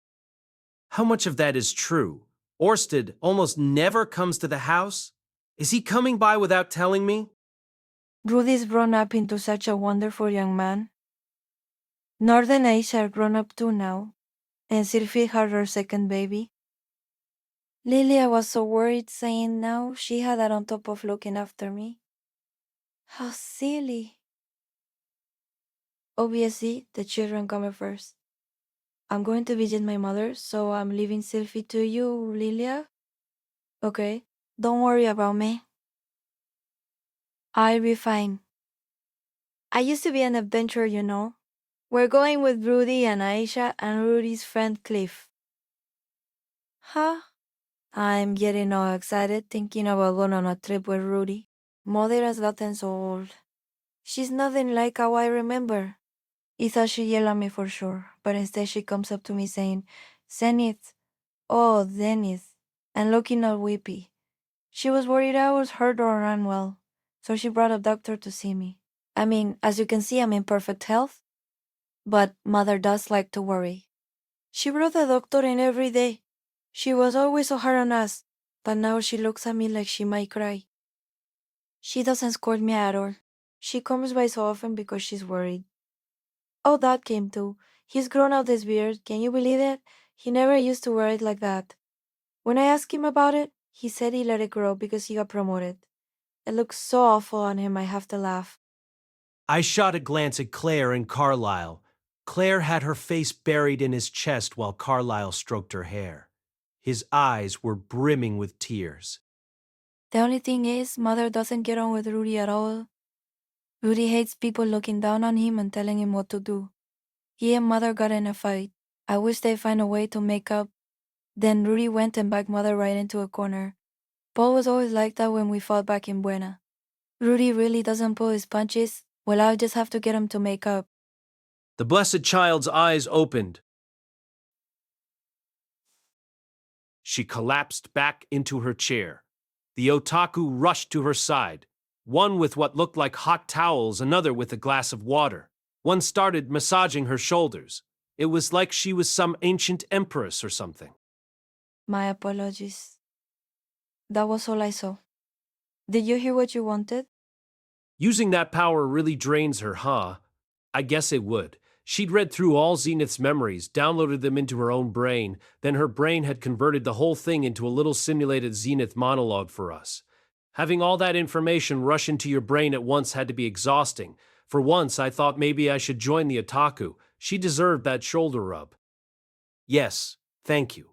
How much of that is true? Orsted almost never comes to the house? Is he coming by without telling me? Rudy's grown up into such a wonderful young man. Northern Asia are grown up too now, and Sylvie had her second baby. Lilia was so worried, saying now she had that on top of looking after me. How silly. Obviously, the children come first. I'm going to visit my mother, so I'm leaving Sylvie to you, Lilia. Okay, don't worry about me. I'll be fine. I used to be an adventurer, you know. We're going with Rudy and Aisha and Rudy's friend Cliff. Huh? I'm getting all excited thinking about going on a trip with Rudy. Mother has gotten so old. She's nothing like how I remember. I thought she'd yell at me for sure, but instead she comes up to me saying, Zenith, oh, Zenith, and looking all weepy. She was worried I was hurt or unwell, so she brought a doctor to see me. I mean, as you can see, I'm in perfect health, but Mother does like to worry. She brought the doctor in every day. She was always so hard on us, but now she looks at me like she might cry. She doesn't scold me at all. She comes by so often because she's worried. Oh, Dad came too. He's grown out this beard. Can you believe it? He never used to wear it like that. When I asked him about it, he said he let it grow because he got promoted. It looks so awful on him, I have to laugh. I shot a glance at Claire and Carlisle. Claire had her face buried in his chest while Carlisle stroked her hair. His eyes were brimming with tears. The only thing is, Mother doesn't get on with Rudy at all. Rudy hates people looking down on him and telling him what to do. He and Mother got in a fight. I wish they'd find a way to make up. Then Rudy went and backed Mother right into a corner. Paul was always like that when we fought back in Buena. Rudy really doesn't pull his punches. Well, I'll just have to get him to make up. The blessed child's eyes opened. She collapsed back into her chair. The otaku rushed to her side, one with what looked like hot towels, another with a glass of water. One started massaging her shoulders. It was like she was some ancient empress or something. My apologies. That was all I saw. Did you hear what you wanted? Using that power really drains her, huh? I guess it would. She'd read through all Zenith's memories, downloaded them into her own brain, then her brain had converted the whole thing into a little simulated Zenith monologue for us. Having all that information rush into your brain at once had to be exhausting. For once, I thought maybe I should join the otaku. She deserved that shoulder rub. Yes, thank you.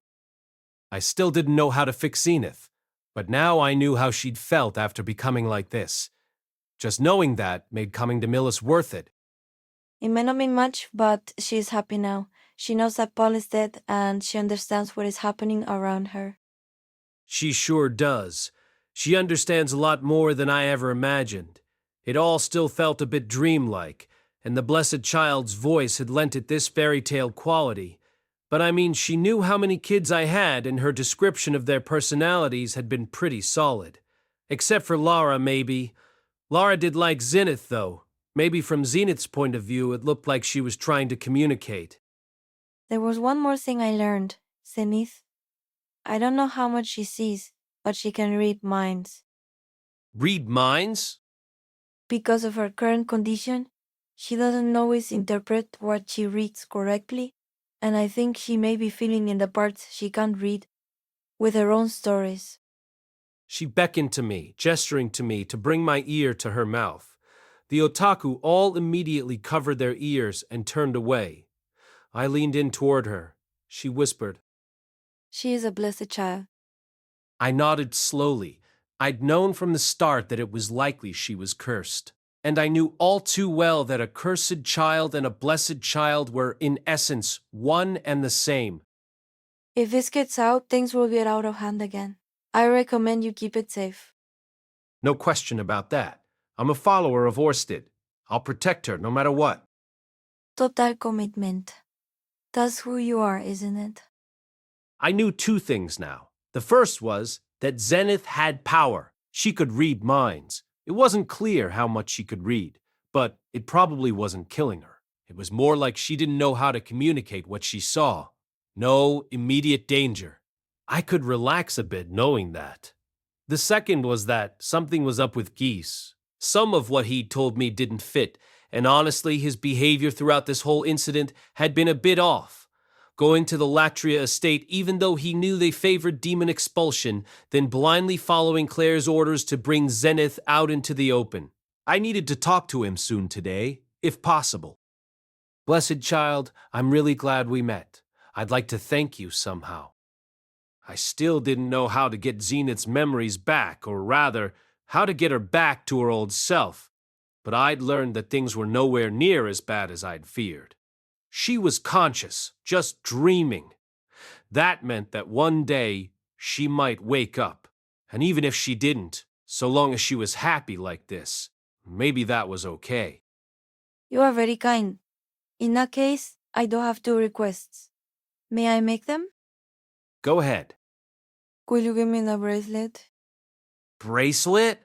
I still didn't know how to fix Zenith, but now I knew how she'd felt after becoming like this. Just knowing that made coming to Millis worth it. It may not mean much, but she is happy now. She knows that Paul is dead, and she understands what is happening around her. She sure does. She understands a lot more than I ever imagined. It all still felt a bit dreamlike, and the blessed child's voice had lent it this fairy tale quality. But I mean, she knew how many kids I had, and her description of their personalities had been pretty solid. Except for Lara, maybe. Lara did like Zenith, though. Maybe from Zenith's point of view, it looked like she was trying to communicate. There was one more thing I learned. Zenith. I don't know how much she sees, but she can read minds. Read minds? Because of her current condition, she doesn't always interpret what she reads correctly, and I think she may be filling in the parts she can't read with her own stories. She beckoned to me, gesturing to me to bring my ear to her mouth. The otaku all immediately covered their ears and turned away. I leaned in toward her. She whispered, She is a blessed child. I nodded slowly. I'd known from the start that it was likely she was cursed. And I knew all too well that a cursed child and a blessed child were, in essence, one and the same. If this gets out, things will get out of hand again. I recommend you keep it safe. No question about that. I'm a follower of Orsted. I'll protect her no matter what. Total commitment. That's who you are, isn't it? I knew two things now. The first was that Zenith had power. She could read minds. It wasn't clear how much she could read, but it probably wasn't killing her. It was more like she didn't know how to communicate what she saw. No immediate danger. I could relax a bit knowing that. The second was that something was up with Geese. Some of what he'd told me didn't fit, and honestly, his behavior throughout this whole incident had been a bit off. Going to the Latria estate even though he knew they favored demon expulsion, then blindly following Claire's orders to bring Zenith out into the open. I needed to talk to him soon today, if possible. Blessed child, I'm really glad we met. I'd like to thank you somehow. I still didn't know how to get Zenith's memories back, or rather, how to get her back to her old self. But I'd learned that things were nowhere near as bad as I'd feared. She was conscious, just dreaming. That meant that one day she might wake up. And even if she didn't, so long as she was happy like this, maybe that was okay. You are very kind. In that case, I do have two requests. May I make them? Go ahead. Could you give me the bracelet? Bracelet?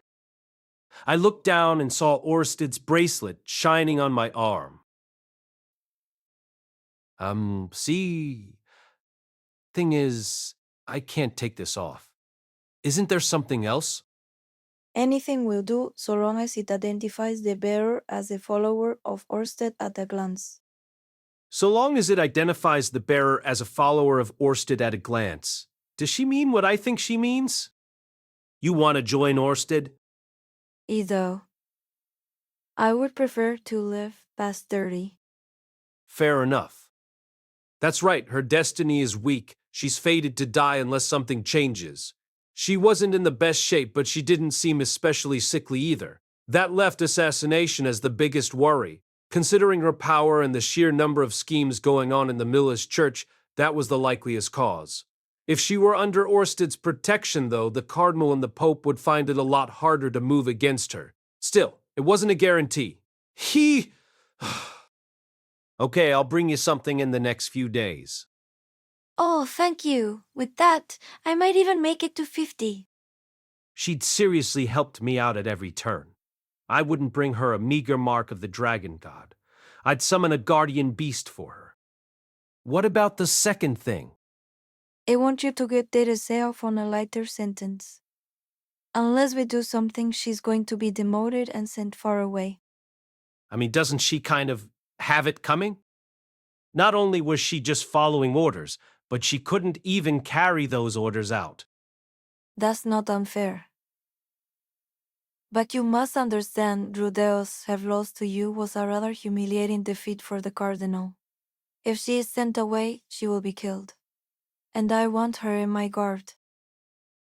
I looked down and saw Orsted's bracelet shining on my arm. See, thing is, I can't take this off. Isn't there something else? Anything will do, so long as it identifies the bearer as a follower of Orsted at a glance. So long as it identifies the bearer as a follower of Orsted at a glance. Does she mean what I think she means? You want to join Orsted? Either. I would prefer to live past 30. Fair enough. That's right, her destiny is weak. She's fated to die unless something changes. She wasn't in the best shape, but she didn't seem especially sickly either. That left assassination as the biggest worry. Considering her power and the sheer number of schemes going on in the Millis church, that was the likeliest cause. If she were under Orsted's protection, though, the Cardinal and the Pope would find it a lot harder to move against her. Still, it wasn't a guarantee. Okay, I'll bring you something in the next few days. Oh, thank you. With that, I might even make it to 50. She'd seriously helped me out at every turn. I wouldn't bring her a meager mark of the dragon god. I'd summon a guardian beast for her. What about the second thing? I want you to get Tensei off on a lighter sentence. Unless we do something, she's going to be demoted and sent far away. I mean, doesn't she kind of have it coming? Not only was she just following orders, but she couldn't even carry those orders out. That's not unfair. But you must understand Rudeus' have lost to you was a rather humiliating defeat for the Cardinal. If she is sent away, she will be killed. And I want her in my guard.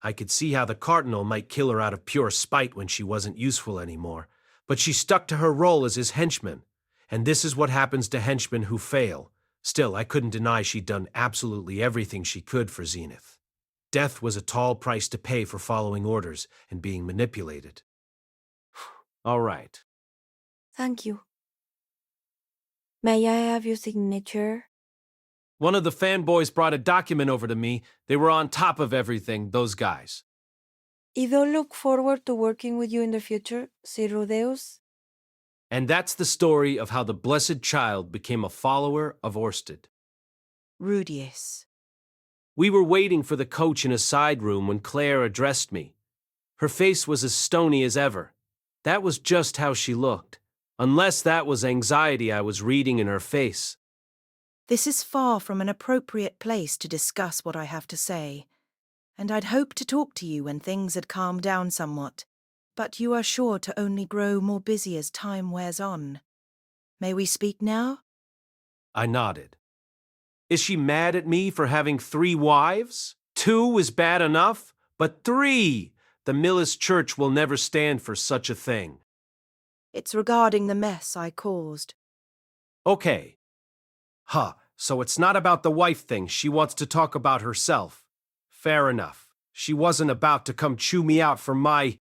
I could see how the Cardinal might kill her out of pure spite when she wasn't useful anymore, but she stuck to her role as his henchman. And this is what happens to henchmen who fail. Still, I couldn't deny she'd done absolutely everything she could for Zenith. Death was a tall price to pay for following orders and being manipulated. All right. Thank you. May I have your signature? One of the fanboys brought a document over to me. They were on top of everything, those guys. I do look forward to working with you in the future, Sir Rudeus. And that's the story of how the Blessed Child became a follower of Orsted. Rudeus. We were waiting for the coach in a side room when Claire addressed me. Her face was as stony as ever. That was just how she looked, unless that was anxiety I was reading in her face. This is far from an appropriate place to discuss what I have to say, and I'd hoped to talk to you when things had calmed down somewhat, but you are sure to only grow more busy as time wears on. May we speak now? I nodded. Is she mad at me for having 3 wives? 2 is bad enough, but 3! The Millis Church will never stand for such a thing. It's regarding the mess I caused. Okay. So it's not about the wife thing. She wants to talk about herself. Fair enough. She wasn't about to come chew me out for my...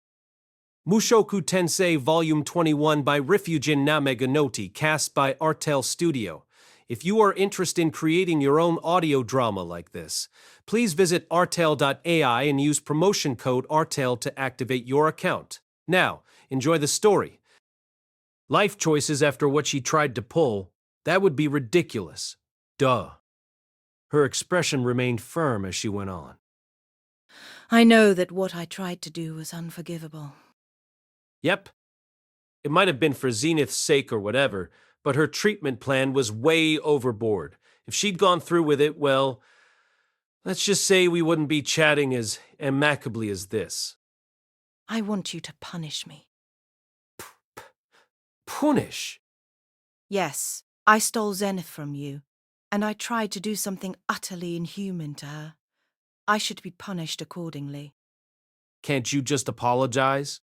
Mushoku Tensei Vol21 by Ryfujin Nameganoti, cast by Artel Studio. If you are interested in creating your own audio drama like this, please visit artel.ai and use promotion code ARTEL to activate your account. Now, enjoy the story. Life choices after what she tried to pull, that would be ridiculous. Duh. Her expression remained firm as she went on. I know that what I tried to do was unforgivable. Yep. It might have been for Zenith's sake or whatever, but her treatment plan was way overboard. If she'd gone through with it, well, let's just say we wouldn't be chatting as amicably as this. I want you to punish me. Punish? Yes, I stole Zenith from you, and I tried to do something utterly inhuman to her. I should be punished accordingly. Can't you just apologize?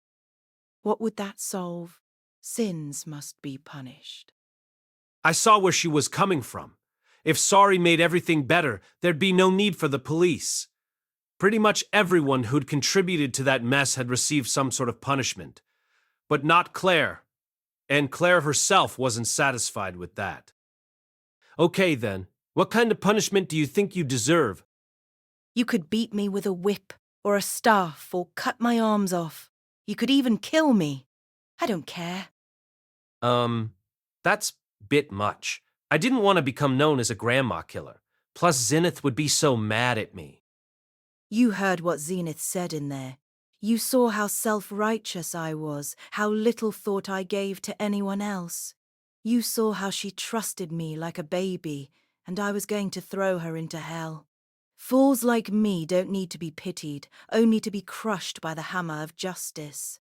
What would that solve? Sins must be punished. I saw where she was coming from. If sorry made everything better, there'd be no need for the police. Pretty much everyone who'd contributed to that mess had received some sort of punishment. But not Claire. And Claire herself wasn't satisfied with that. Okay then, what kind of punishment do you think you deserve? You could beat me with a whip, or a staff, or cut my arms off. You could even kill me. I don't care. That's bit much. I didn't want to become known as a grandma killer. Plus, Zenith would be so mad at me. You heard what Zenith said in there. You saw how self-righteous I was, how little thought I gave to anyone else. You saw how she trusted me like a baby, and I was going to throw her into hell. Fools like me don't need to be pitied, only to be crushed by the hammer of justice.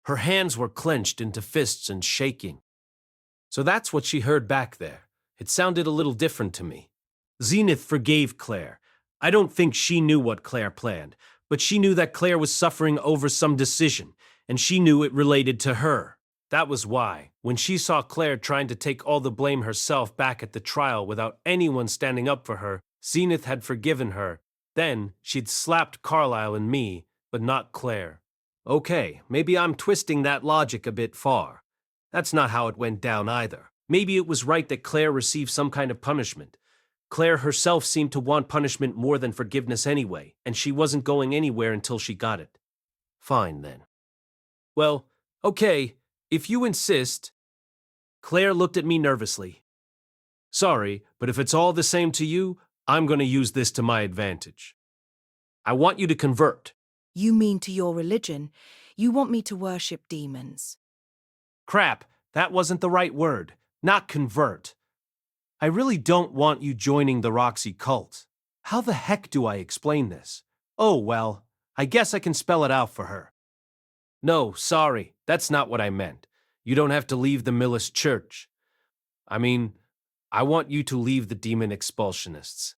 Her hands were clenched into fists and shaking. So that's what she heard back there. It sounded a little different to me. Zenith forgave Claire. I don't think she knew what Claire planned, but she knew that Claire was suffering over some decision, and she knew it related to her. That was why, when she saw Claire trying to take all the blame herself back at the trial without anyone standing up for her, Zenith had forgiven her. Then she'd slapped Carlisle and me, but not Claire. Okay, maybe I'm twisting that logic a bit far. That's not how it went down either. Maybe it was right that Claire received some kind of punishment. Claire herself seemed to want punishment more than forgiveness anyway, and she wasn't going anywhere until she got it. Fine, then. Well, okay, if you insist. Claire looked at me nervously. Sorry, but if it's all the same to you, I'm going to use this to my advantage. I want you to convert. You mean to your religion? You want me to worship demons? Crap, that wasn't the right word. Not convert. I really don't want you joining the Roxy cult. How the heck do I explain this? Oh, well, I guess I can spell it out for her. No, sorry, that's not what I meant. You don't have to leave the Millis church. I mean, I want you to leave the demon expulsionists.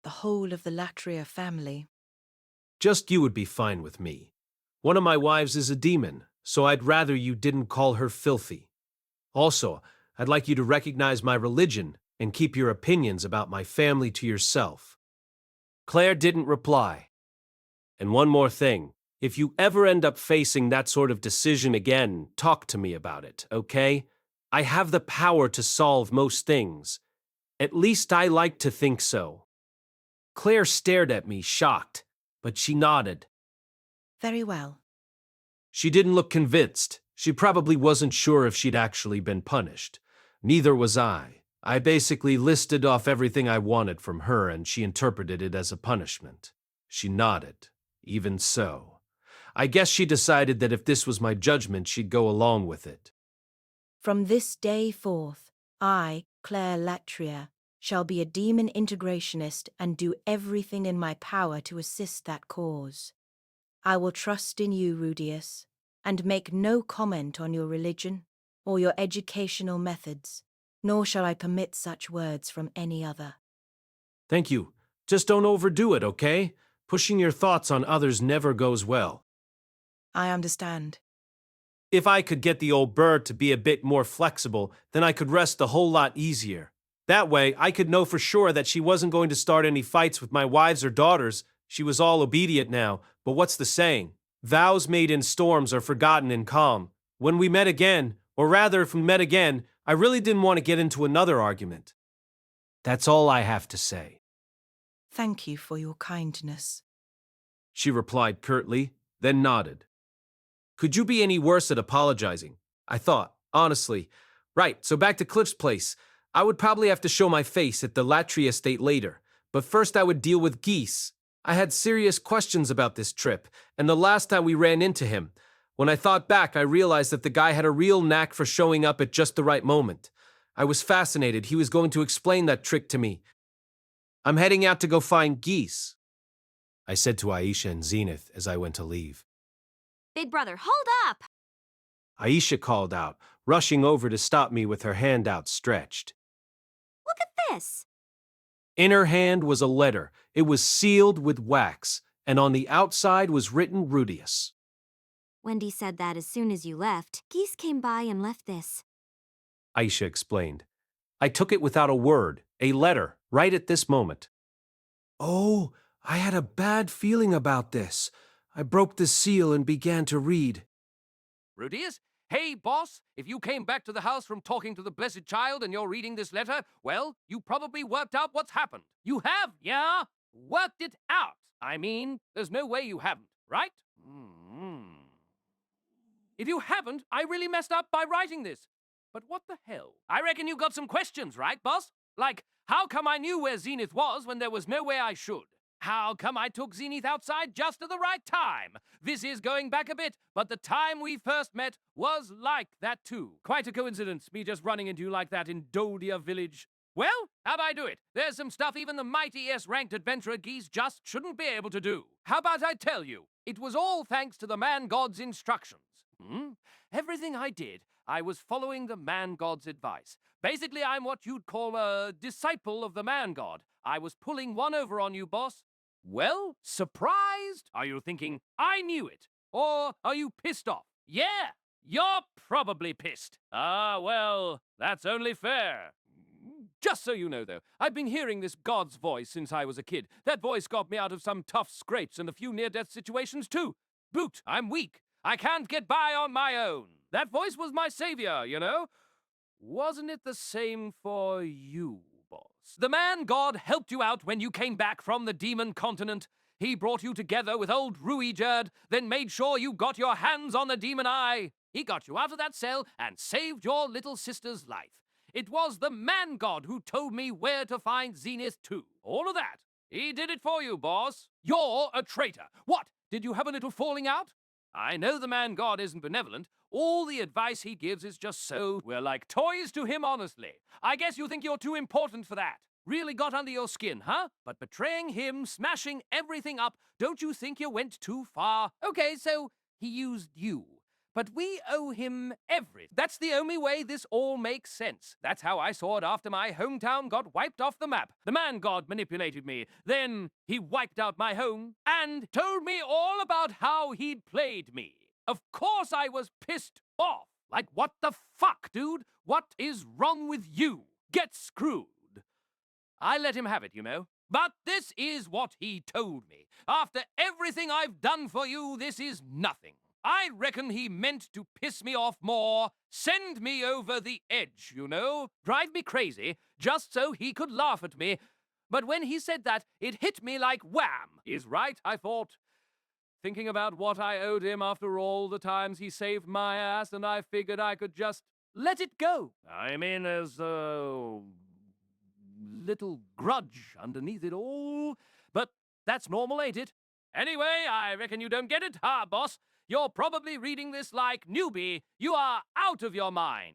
The whole of the Latria family. Just you would be fine with me. One of my wives is a demon, so I'd rather you didn't call her filthy. Also, I'd like you to recognize my religion and keep your opinions about my family to yourself. Claire didn't reply. And one more thing. If you ever end up facing that sort of decision again, talk to me about it, okay? I have the power to solve most things. At least I like to think so. Claire stared at me, shocked, but she nodded. Very well. She didn't look convinced. She probably wasn't sure if she'd actually been punished. Neither was I. I basically listed off everything I wanted from her, and she interpreted it as a punishment. She nodded. Even so. I guess she decided that if this was my judgment, she'd go along with it. From this day forth, I, Claire Latria, shall be a demon integrationist and do everything in my power to assist that cause. I will trust in you, Rudeus, and make no comment on your religion or your educational methods, nor shall I permit such words from any other. Thank you. Just don't overdo it, okay? Pushing your thoughts on others never goes well. I understand. If I could get the old bird to be a bit more flexible, then I could rest a whole lot easier. That way, I could know for sure that she wasn't going to start any fights with my wives or daughters. She was all obedient now, but what's the saying? Vows made in storms are forgotten in calm. When we met again, or rather if we met again, I really didn't want to get into another argument. That's all I have to say. Thank you for your kindness. She replied curtly, then nodded. Could you be any worse at apologizing? I thought, honestly. Right, so back to Cliff's place. I would probably have to show my face at the Latria estate later, but first I would deal with Geese. I had serious questions about this trip, and the last time we ran into him. When I thought back, I realized that the guy had a real knack for showing up at just the right moment. I was fascinated he was going to explain that trick to me. I'm heading out to go find Geese, I said to Aisha and Zenith as I went to leave. Big brother, hold up! Aisha called out, rushing over to stop me with her hand outstretched. Look at this! In her hand was a letter. It was sealed with wax, and on the outside was written Rudeus. Wendy said that as soon as you left, Geese came by and left this. Aisha explained. I took it without a word, a letter, right at this moment. Oh, I had a bad feeling about this. I broke the seal and began to read. Rudeus? Hey, boss, if you came back to the house from talking to the Blessed Child and you're reading this letter, well, you probably worked out what's happened. You have, yeah? Worked it out. I mean, there's no way you haven't, right? If you haven't, I really messed up by writing this. But what the hell? I reckon you got some questions, right, boss? Like, how come I knew where Zenith was when there was no way I should? How come I took Zenith outside just at the right time? This is going back a bit, but the time we first met was like that too. Quite a coincidence, me just running into you like that in Doldia village. Well, how'd I do it? There's some stuff even the mighty S-ranked adventurer Geese just shouldn't be able to do. How about I tell you? It was all thanks to the man-god's instructions. Everything I did, I was following the man-god's advice. Basically, I'm what you'd call a disciple of the man-god. I was pulling one over on you, boss. Well, surprised? Are you thinking, I knew it? Or are you pissed off? Yeah, you're probably pissed. Ah, well, that's only fair. Just so you know, though, I've been hearing this God's voice since I was a kid. That voice got me out of some tough scrapes and a few near-death situations, too. Boot, I'm weak. I can't get by on my own. That voice was my savior, you know? Wasn't it the same for you, boss? The man-god helped you out when you came back from the demon continent. He brought you together with old Ruijerd, then made sure you got your hands on the demon eye. He got you out of that cell and saved your little sister's life. It was the man-god who told me where to find Zenith too. All of that. He did it for you, boss. You're a traitor. What? Did you have a little falling out? I know the man-god isn't benevolent. All the advice he gives is just so, we're like toys to him, honestly. I guess you think you're too important for that. Really got under your skin, huh? But betraying him, smashing everything up, don't you think you went too far? Okay, so he used you. But we owe him everything. That's the only way this all makes sense. That's how I saw it after my hometown got wiped off the map. The man god manipulated me. Then he wiped out my home and told me all about how he'd played me. Of course I was pissed off. Like, what the fuck, dude? What is wrong with you? Get screwed. I let him have it, you know. But this is what he told me. After everything I've done for you, this is nothing. I reckon he meant to piss me off more, send me over the edge, you know, drive me crazy, just so he could laugh at me. But when he said that, it hit me like wham. He's right, I thought. Thinking about what I owed him after all the times he saved my ass, and I figured I could just let it go. I mean, there's a little grudge underneath it all, but that's normal, ain't it? Anyway, I reckon you don't get it, huh, boss? You're probably reading this like, newbie, you are out of your mind.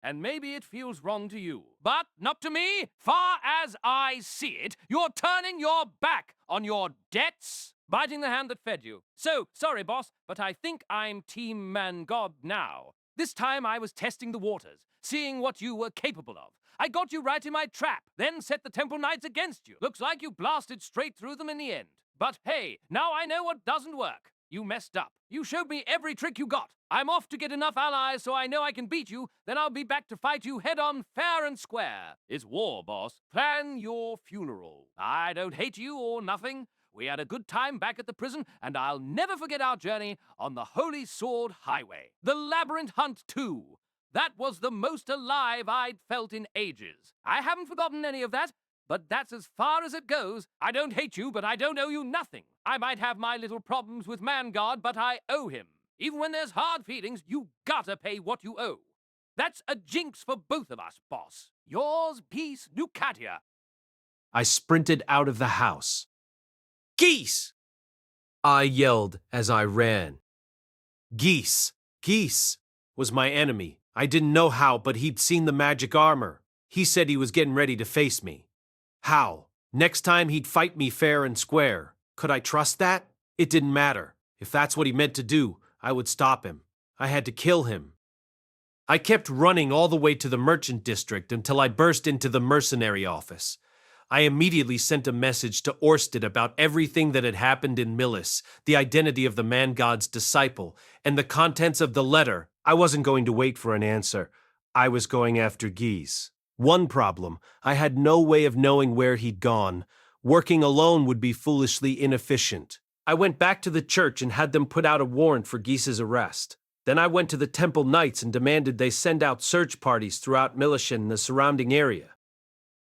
And maybe it feels wrong to you. But not to me. Far as I see it, you're turning your back on your debts, biting the hand that fed you. So, sorry, boss, but I think I'm Team Man God now. This time I was testing the waters, seeing what you were capable of. I got you right in my trap, then set the Temple Knights against you. Looks like you blasted straight through them in the end. But hey, now I know what doesn't work. You messed up. You showed me every trick you got. I'm off to get enough allies so I know I can beat you, then I'll be back to fight you head-on, fair and square. It's war, boss. Plan your funeral. I don't hate you or nothing. We had a good time back at the prison, and I'll never forget our journey on the Holy Sword Highway. The Labyrinth Hunt, too. That was the most alive I'd felt in ages. I haven't forgotten any of that, but that's as far as it goes. I don't hate you, but I don't owe you nothing. I might have my little problems with Man-God, but I owe him. Even when there's hard feelings, you gotta pay what you owe. That's a jinx for both of us, boss. Yours, peace, Nucatia. I sprinted out of the house. Geese! I yelled as I ran. Geese! Geese was my enemy. I didn't know how, but he'd seen the magic armor. He said he was getting ready to face me. How? Next time he'd fight me fair and square. Could I trust that? It didn't matter. If that's what he meant to do, I would stop him. I had to kill him. I kept running all the way to the merchant district until I burst into the mercenary office. I immediately sent a message to Orsted about everything that had happened in Millis, the identity of the man-god's disciple, and the contents of the letter. I wasn't going to wait for an answer. I was going after Geese. One problem, I had no way of knowing where he'd gone. Working alone would be foolishly inefficient. I went back to the church and had them put out a warrant for Geese's arrest. Then I went to the Temple Knights and demanded they send out search parties throughout Millis and the surrounding area.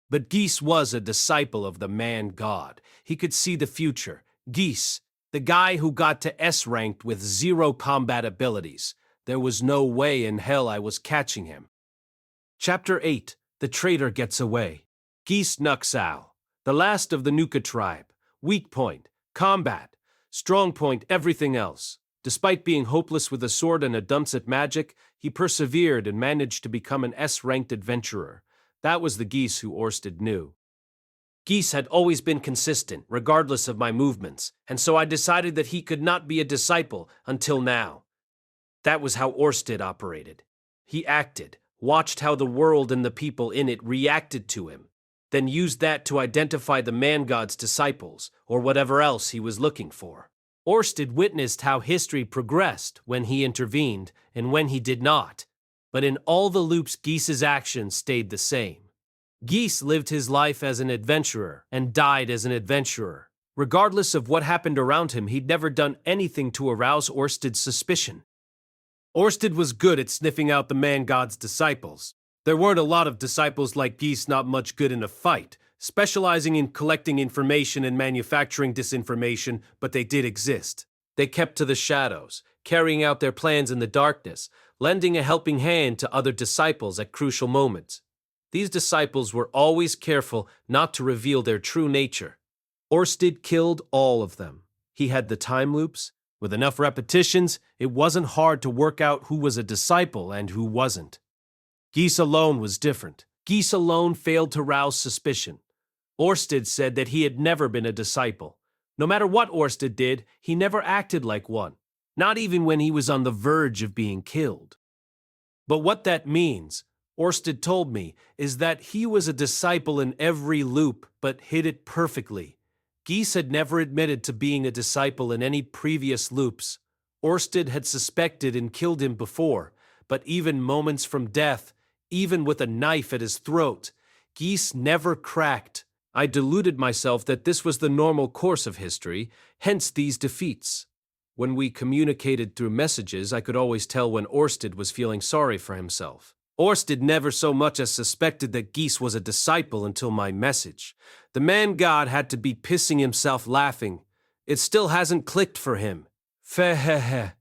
But Geese was a disciple of the man-god. He could see the future. Geese, the guy who got to S-ranked with 0 combat abilities. There was no way in hell I was catching him. Chapter 8. The Traitor Gets Away. Geese Nuxal, the last of the Nuka tribe. Weak point, combat. Strong point, everything else. Despite being hopeless with a sword and a dunce at magic, he persevered and managed to become an S-ranked adventurer. That was the Geese who Orsted knew. Geese had always been consistent, regardless of my movements, and so I decided that he could not be a disciple until now. That was how Orsted operated. He acted, watched how the world and the people in it reacted to him, then used that to identify the man-god's disciples, or whatever else he was looking for. Orsted witnessed how history progressed when he intervened and when he did not, but in all the loops Geese's actions stayed the same. Geese lived his life as an adventurer and died as an adventurer. Regardless of what happened around him, he'd never done anything to arouse Orsted's suspicion. Orsted was good at sniffing out the man-god's disciples. There weren't a lot of disciples like Geese not much good in a fight, specializing in collecting information and manufacturing disinformation, but they did exist. They kept to the shadows, carrying out their plans in the darkness, lending a helping hand to other disciples at crucial moments. These disciples were always careful not to reveal their true nature. Orsted killed all of them. He had the time loops, With enough repetitions, it wasn't hard to work out who was a disciple and who wasn't. Geese alone was different. Geese alone failed to rouse suspicion. Orsted said that he had never been a disciple. No matter what Orsted did, he never acted like one, not even when he was on the verge of being killed. But what that means, Orsted told me, is that he was a disciple in every loop, but hid it perfectly. Geese had never admitted to being a disciple in any previous loops. Orsted had suspected and killed him before, but even moments from death, even with a knife at his throat, Geese never cracked. I deluded myself that this was the normal course of history, hence these defeats. When we communicated through messages, I could always tell when Orsted was feeling sorry for himself. Orsted never so much as suspected that Geese was a disciple until my message. The man-god had to be pissing himself laughing. It still hasn't clicked for him. Fehehe.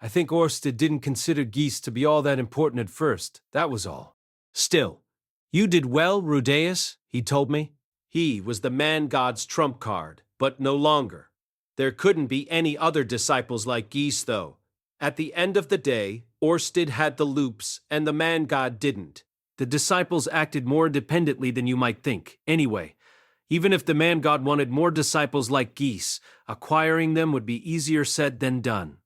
I think Orsted didn't consider Geese to be all that important at first, that was all. Still, you did well, Rudeus, he told me. He was the man-god's trump card, but no longer. There couldn't be any other disciples like Geese, though. At the end of the day, Orsted had the loops, and the man-god didn't. The disciples acted more independently than you might think. Anyway, even if the man-god wanted more disciples like Geese, acquiring them would be easier said than done.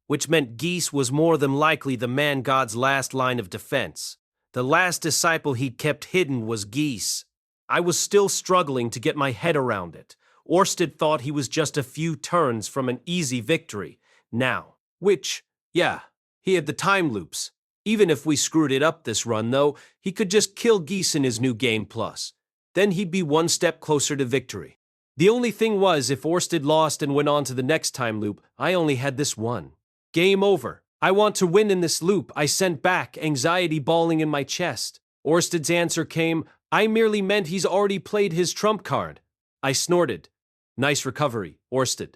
Which meant Geese was more than likely the man-god's last line of defense. The last disciple he'd kept hidden was Geese. I was still struggling to get my head around it. Orsted thought he was just a few turns from an easy victory. Now, he had the time loops. Even if we screwed it up this run, though, he could just kill Geese in his new game plus. Then he'd be one step closer to victory. The only thing was, if Orsted lost and went on to the next time loop, I only had this one. Game over. I want to win in this loop, I sent back, anxiety balling in my chest. Orsted's answer came, I merely meant he's already played his trump card. I snorted. Nice recovery, Orsted.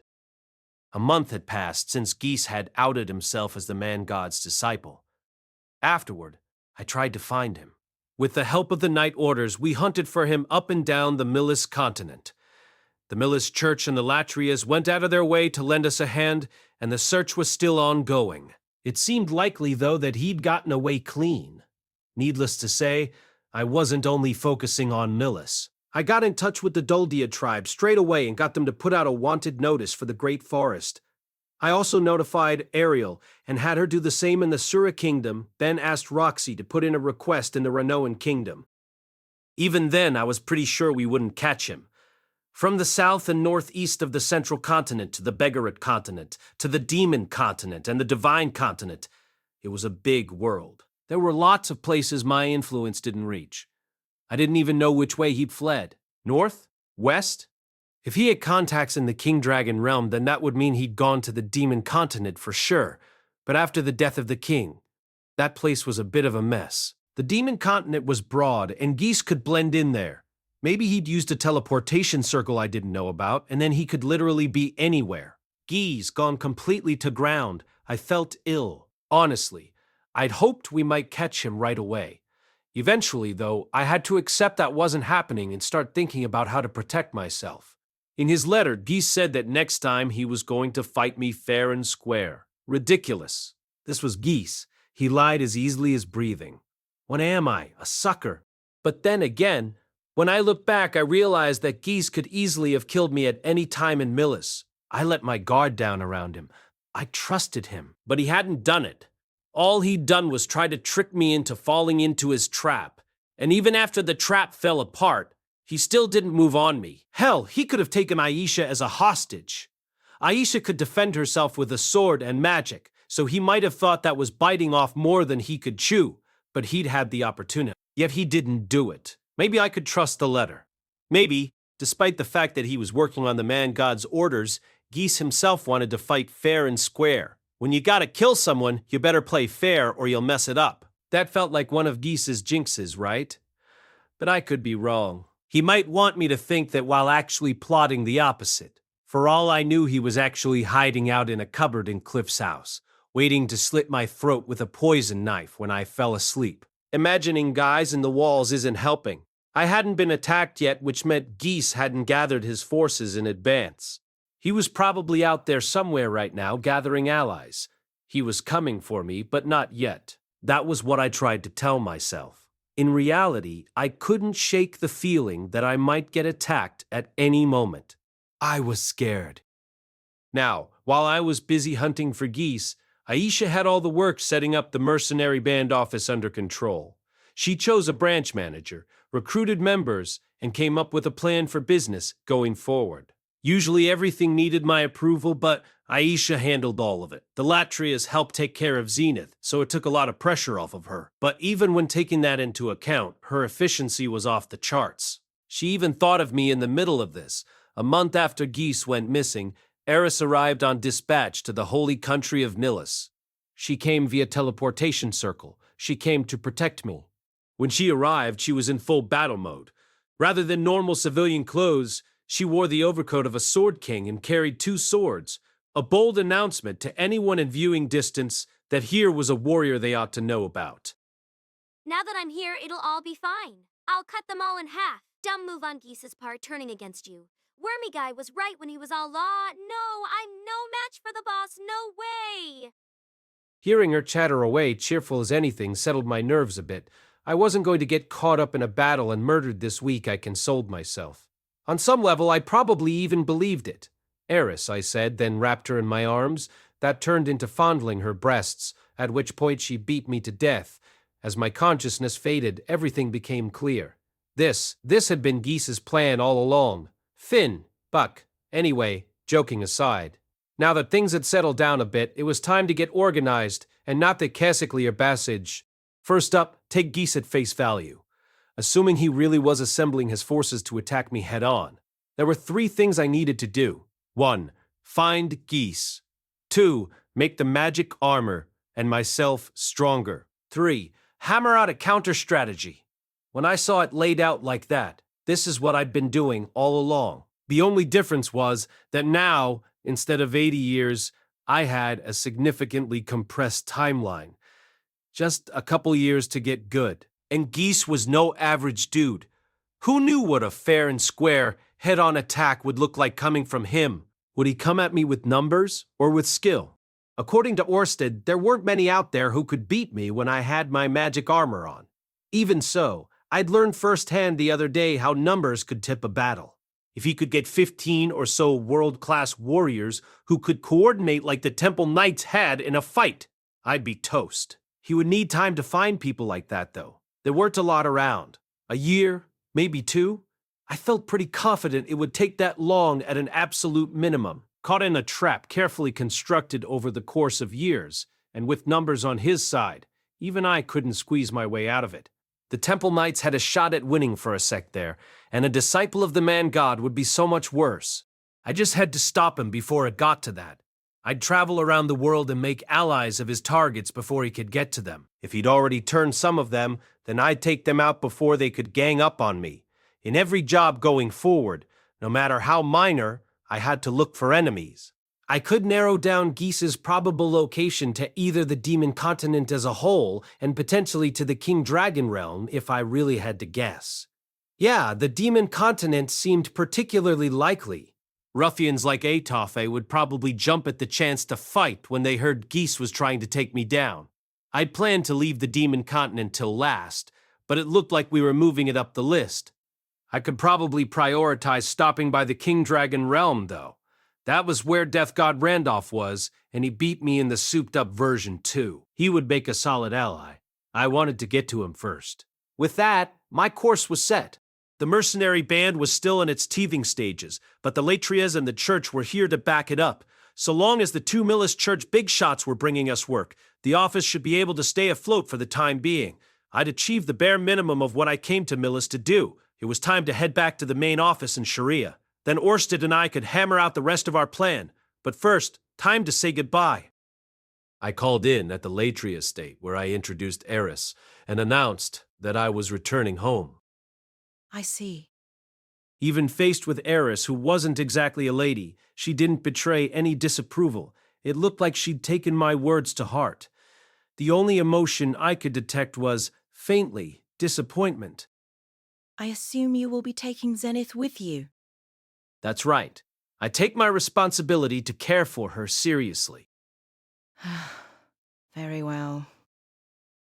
A month had passed since Geese had outed himself as the man-god's disciple. Afterward, I tried to find him. With the help of the night orders, we hunted for him up and down the Millis continent. The Millis Church and the Latrias went out of their way to lend us a hand, and the search was still ongoing. It seemed likely, though, that he'd gotten away clean. Needless to say, I wasn't only focusing on Millis. I got in touch with the Doldia tribe straight away and got them to put out a wanted notice for the Great Forest. I also notified Ariel and had her do the same in the Sura Kingdom, then asked Roxy to put in a request in the Renoan Kingdom. Even then, I was pretty sure we wouldn't catch him. From the south and northeast of the Central Continent to the Begarit Continent, to the Demon Continent and the Divine Continent, it was a big world. There were lots of places my influence didn't reach. I didn't even know which way he'd fled. North? West? If he had contacts in the King Dragon realm, then that would mean he'd gone to the Demon Continent for sure. But after the death of the king, that place was a bit of a mess. The Demon Continent was broad, and Geese could blend in there. Maybe he'd used a teleportation circle I didn't know about, and then he could literally be anywhere. Geese gone completely to ground. I felt ill. Honestly, I'd hoped we might catch him right away. Eventually, though, I had to accept that wasn't happening and start thinking about how to protect myself. In his letter, Geese said that next time he was going to fight me fair and square. Ridiculous. This was Geese. He lied as easily as breathing. What am I? A sucker? But then again, when I look back, I realized that Geese could easily have killed me at any time in Millis. I let my guard down around him. I trusted him, but he hadn't done it. All he'd done was try to trick me into falling into his trap. And even after the trap fell apart, he still didn't move on me. Hell, he could have taken Aisha as a hostage. Aisha could defend herself with a sword and magic, so he might have thought that was biting off more than he could chew, but he'd had the opportunity. Yet he didn't do it. Maybe I could trust the letter. Maybe, despite the fact that he was working on the man-god's orders, Geese himself wanted to fight fair and square. When you gotta kill someone, you better play fair or you'll mess it up. That felt like one of Geese's jinxes, right? But I could be wrong. He might want me to think that while actually plotting the opposite. For all I knew, he was actually hiding out in a cupboard in Cliff's house, waiting to slit my throat with a poison knife when I fell asleep. Imagining guys in the walls isn't helping. I hadn't been attacked yet, which meant Geese hadn't gathered his forces in advance. He was probably out there somewhere right now, gathering allies. He was coming for me, but not yet. That was what I tried to tell myself. In reality, I couldn't shake the feeling that I might get attacked at any moment. I was scared. Now, while I was busy hunting for geese, Aisha had all the work setting up the mercenary band office under control. She chose a branch manager, recruited members, and came up with a plan for business going forward. Usually everything needed my approval, but Aisha handled all of it. The Latrias helped take care of Zenith, so it took a lot of pressure off of her. But even when taking that into account, her efficiency was off the charts. She even thought of me in the middle of this. A month after geese went missing, Eris arrived on dispatch to the Holy Country of Millis. She came via teleportation circle. She came to protect me. When she arrived, she was in full battle mode. Rather than normal civilian clothes, she wore the overcoat of a sword king and carried 2 swords, a bold announcement to anyone in viewing distance that here was a warrior they ought to know about. Now that I'm here, it'll all be fine. I'll cut them all in half. Dumb move on Geese's part, turning against you. Wormy guy was right when he was all law. No, I'm no match for the boss, no way! Hearing her chatter away, cheerful as anything, settled my nerves a bit. I wasn't going to get caught up in a battle and murdered this week, I consoled myself. On some level, I probably even believed it. Eris, I said, then wrapped her in my arms. That turned into fondling her breasts, at which point she beat me to death. As my consciousness faded, everything became clear. This had been Geese's plan all along. Finn, Buck, anyway, joking aside. Now that things had settled down a bit, it was time to get organized, and not the Cassiclier Bassage. First up, take Geese at face value. Assuming he really was assembling his forces to attack me head-on, there were 3 things I needed to do. 1. Find Geese. 2. Make the magic armor and myself stronger. 3. Hammer out a counter-strategy. When I saw it laid out like that, this is what I'd been doing all along. The only difference was that now, instead of 80 years, I had a significantly compressed timeline. Just a couple years to get good. And Geese was no average dude. Who knew what a fair and square, head-on attack would look like coming from him? Would he come at me with numbers or with skill? According to Orsted, there weren't many out there who could beat me when I had my magic armor on. Even so, I'd learned firsthand the other day how numbers could tip a battle. If he could get 15 or so world-class warriors who could coordinate like the Temple Knights had in a fight, I'd be toast. He would need time to find people like that, though. There weren't a lot around. A year, maybe 2. I felt pretty confident it would take that long at an absolute minimum. Caught in a trap carefully constructed over the course of years, and with numbers on his side, even I couldn't squeeze my way out of it. The Temple Knights had a shot at winning for a sec there, and a disciple of the man-god would be so much worse. I just had to stop him before it got to that. I'd travel around the world and make allies of his targets before he could get to them. If he'd already turned some of them, then I'd take them out before they could gang up on me. In every job going forward, no matter how minor, I had to look for enemies. I could narrow down Geese's probable location to either the Demon Continent as a whole and potentially to the King Dragon Realm if I really had to guess. Yeah, the Demon Continent seemed particularly likely. Ruffians like Atofe would probably jump at the chance to fight when they heard Geese was trying to take me down. I'd planned to leave the Demon Continent till last, but it looked like we were moving it up the list. I could probably prioritize stopping by the King Dragon Realm, though. That was where Death God Randolph was, and he beat me in the souped-up version, too. He would make a solid ally. I wanted to get to him first. With that, my course was set. The mercenary band was still in its teething stages, but the Latrias and the church were here to back it up. So long as the 2 Millis church big shots were bringing us work, the office should be able to stay afloat for the time being. I'd achieved the bare minimum of what I came to Millis to do. It was time to head back to the main office in Sharia. Then Orsted and I could hammer out the rest of our plan. But first, time to say goodbye. I called in at the Latria estate where I introduced Eris and announced that I was returning home. I see. Even faced with Eris, who wasn't exactly a lady, she didn't betray any disapproval. It looked like she'd taken my words to heart. The only emotion I could detect was, faintly, disappointment. I assume you will be taking Zenith with you. That's right. I take my responsibility to care for her seriously. Very well.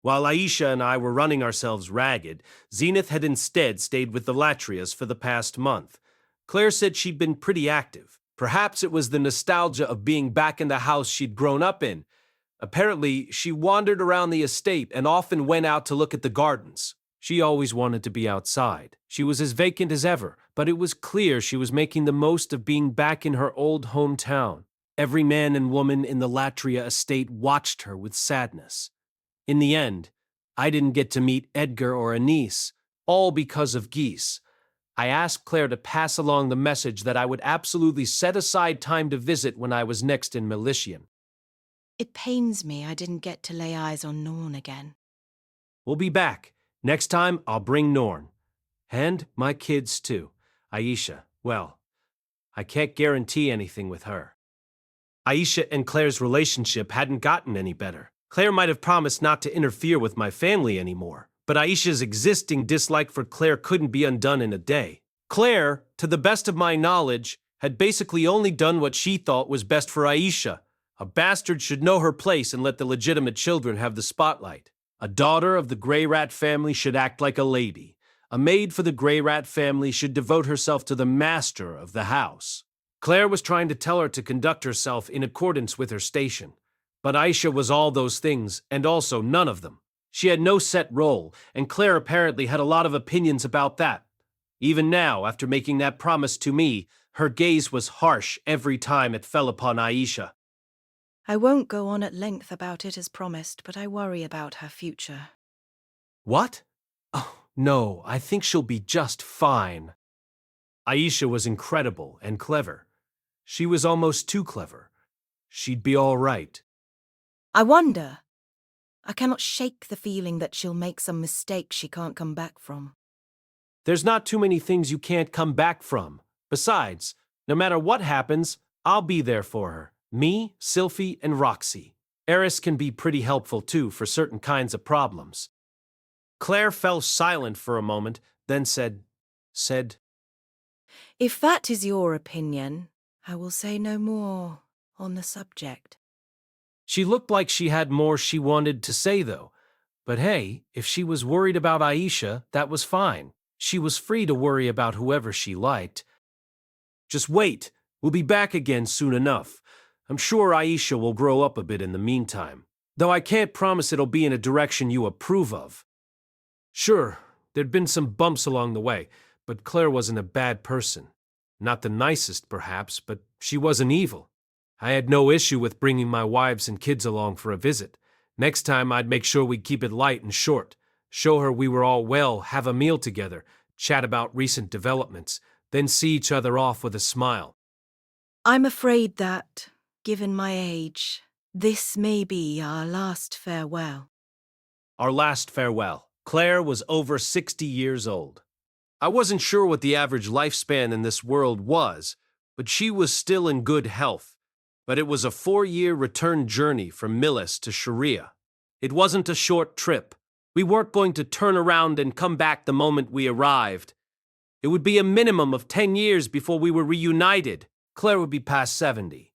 While Aisha and I were running ourselves ragged, Zenith had instead stayed with the Latrias for the past month. Claire said she'd been pretty active. Perhaps it was the nostalgia of being back in the house she'd grown up in. Apparently, she wandered around the estate and often went out to look at the gardens. She always wanted to be outside. She was as vacant as ever, but it was clear she was making the most of being back in her old hometown. Every man and woman in the Latria estate watched her with sadness. In the end, I didn't get to meet Edgar or Anise, all because of Geese. I asked Claire to pass along the message that I would absolutely set aside time to visit when I was next in Militian. It pains me I didn't get to lay eyes on Norn again. We'll be back. Next time, I'll bring Norn. And my kids, too. Aisha, well, I can't guarantee anything with her. Aisha and Claire's relationship hadn't gotten any better. Claire might have promised not to interfere with my family anymore, but Aisha's existing dislike for Claire couldn't be undone in a day. Claire, to the best of my knowledge, had basically only done what she thought was best for Aisha. A bastard should know her place and let the legitimate children have the spotlight. A daughter of the Greyrat family should act like a lady. A maid for the Greyrat family should devote herself to the master of the house. Claire was trying to tell her to conduct herself in accordance with her station. But Aisha was all those things, and also none of them. She had no set role, and Claire apparently had a lot of opinions about that. Even now, after making that promise to me, her gaze was harsh every time it fell upon Aisha. I won't go on at length about it as promised, but I worry about her future. What? Oh, no, I think she'll be just fine. Aisha was incredible and clever. She was almost too clever. She'd be all right. I wonder. I cannot shake the feeling that she'll make some mistake she can't come back from. There's not too many things you can't come back from. Besides, no matter what happens, I'll be there for her. Me, Sylphie, and Roxy. Eris can be pretty helpful too for certain kinds of problems. Claire fell silent for a moment, then said, If that is your opinion, I will say no more on the subject. She looked like she had more she wanted to say, though. But hey, if she was worried about Aisha, that was fine. She was free to worry about whoever she liked. Just wait. We'll be back again soon enough. I'm sure Aisha will grow up a bit in the meantime, though I can't promise it'll be in a direction you approve of. Sure, there'd been some bumps along the way, but Claire wasn't a bad person. Not the nicest, perhaps, but she wasn't evil. I had no issue with bringing my wives and kids along for a visit. Next time, I'd make sure we'd keep it light and short. Show her we were all well, have a meal together, chat about recent developments, then see each other off with a smile. I'm afraid that, given my age, this may be our last farewell. Our last farewell. Claire was over 60 years old. I wasn't sure what the average lifespan in this world was, but she was still in good health. But it was a 4-year return journey from Millis to Sharia. It wasn't a short trip. We weren't going to turn around and come back the moment we arrived. It would be a minimum of 10 years before we were reunited. Claire would be past 70.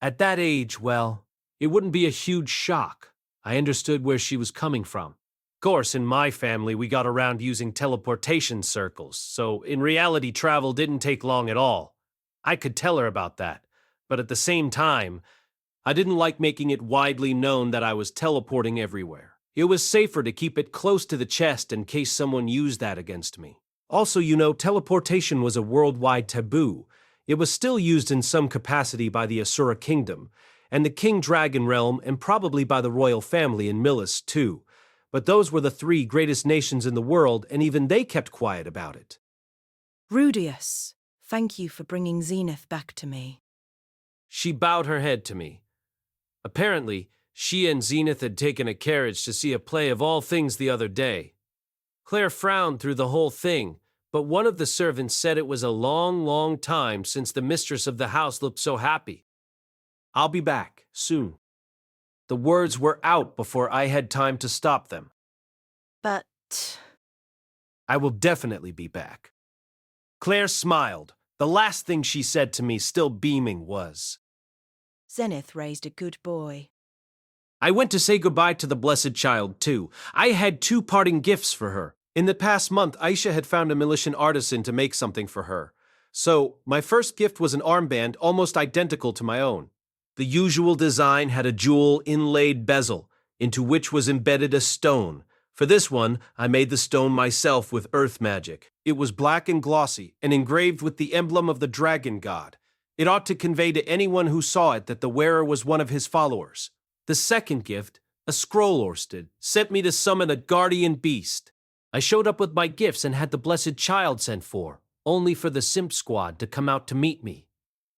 At that age, well, it wouldn't be a huge shock. I understood where she was coming from. Of course, in my family, we got around using teleportation circles, so in reality, travel didn't take long at all. I could tell her about that. But at the same time, I didn't like making it widely known that I was teleporting everywhere. It was safer to keep it close to the chest in case someone used that against me. Also, teleportation was a worldwide taboo. It was still used in some capacity by the Asura Kingdom, and the King Dragon Realm, and probably by the royal family in Millis, too. But those were the 3 greatest nations in the world, and even they kept quiet about it. Rudeus, thank you for bringing Zenith back to me. She bowed her head to me. Apparently, she and Zenith had taken a carriage to see a play of all things the other day. Claire frowned through the whole thing, but one of the servants said it was a long, long time since the mistress of the house looked so happy. I'll be back, soon. The words were out before I had time to stop them. But... I will definitely be back. Claire smiled. The last thing she said to me, still beaming, was, Zenith raised a good boy. I went to say goodbye to the blessed child, too. I had 2 parting gifts for her. In the past month, Aisha had found a Militian artisan to make something for her. So, my first gift was an armband almost identical to my own. The usual design had a jewel inlaid bezel, into which was embedded a stone. For this one, I made the stone myself with earth magic. It was black and glossy, and engraved with the emblem of the dragon god. It ought to convey to anyone who saw it that the wearer was one of his followers. The second gift, a scroll Orsted, sent me to summon a guardian beast. I showed up with my gifts and had the blessed child sent for, only for the simp squad to come out to meet me.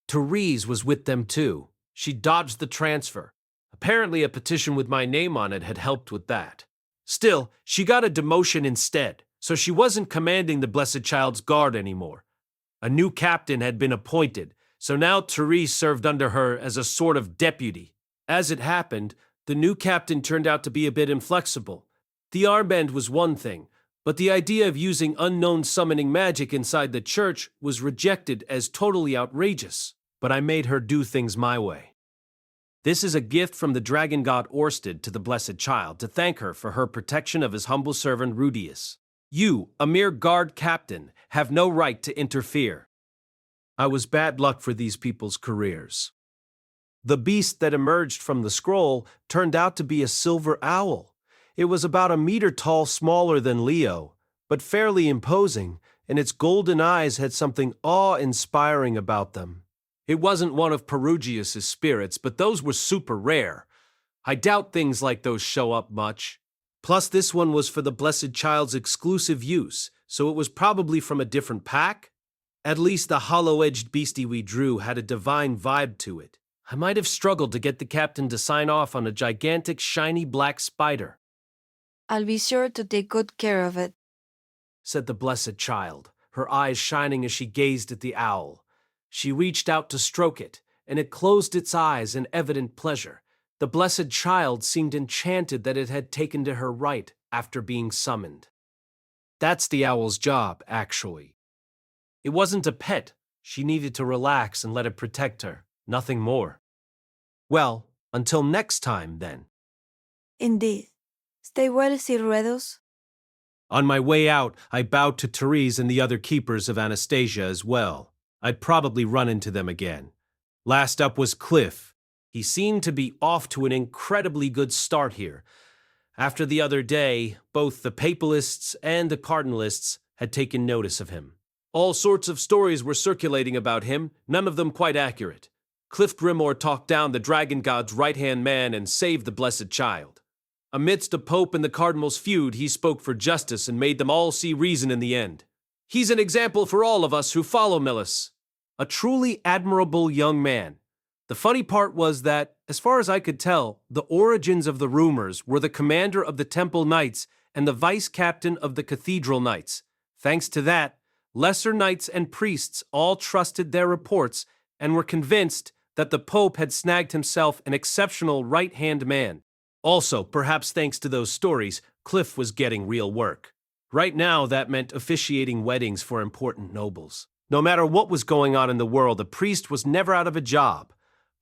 Therese was with them too. She dodged the transfer. Apparently a petition with my name on it had helped with that. Still, she got a demotion instead, so she wasn't commanding the blessed child's guard anymore. A new captain had been appointed, so now Therese served under her as a sort of deputy. As it happened, the new captain turned out to be a bit inflexible. The armband was one thing, but the idea of using unknown summoning magic inside the church was rejected as totally outrageous. But I made her do things my way. This is a gift from the dragon god Orsted to the blessed child to thank her for her protection of his humble servant Rudeus. You, a mere guard captain, have no right to interfere. I was bad luck for these people's careers. The beast that emerged from the scroll turned out to be a silver owl. It was about a meter tall, smaller than Leo, but fairly imposing, and its golden eyes had something awe-inspiring about them. It wasn't one of Perugius's spirits, but those were super rare. I doubt things like those show up much. Plus, this one was for the blessed child's exclusive use, so it was probably from a different pack? At least the hollow-edged beastie we drew had a divine vibe to it. I might have struggled to get the captain to sign off on a gigantic, shiny black spider. I'll be sure to take good care of it, said the blessed child, her eyes shining as she gazed at the owl. She reached out to stroke it, and it closed its eyes in evident pleasure. The blessed child seemed enchanted that it had taken to her right after being summoned. That's the owl's job, actually. It wasn't a pet. She needed to relax and let it protect her. Nothing more. Well, until next time, then. Indeed. Stay well, Sir Rudeus. On my way out, I bowed to Therese and the other keepers of Anastasia as well. I'd probably run into them again. Last up was Cliff. He seemed to be off to an incredibly good start here. After the other day, both the Papalists and the Cardinalists had taken notice of him. All sorts of stories were circulating about him, none of them quite accurate. Cliff Grimore talked down the Dragon God's right-hand man and saved the blessed child. Amidst the Pope and the Cardinal's feud, he spoke for justice and made them all see reason in the end. He's an example for all of us who follow Millis. A truly admirable young man. The funny part was that, as far as I could tell, the origins of the rumors were the commander of the Temple Knights and the vice captain of the Cathedral Knights. Thanks to that, lesser knights and priests all trusted their reports and were convinced that the Pope had snagged himself an exceptional right-hand man. Also, perhaps thanks to those stories, Cliff was getting real work. Right now, that meant officiating weddings for important nobles. No matter what was going on in the world, a priest was never out of a job.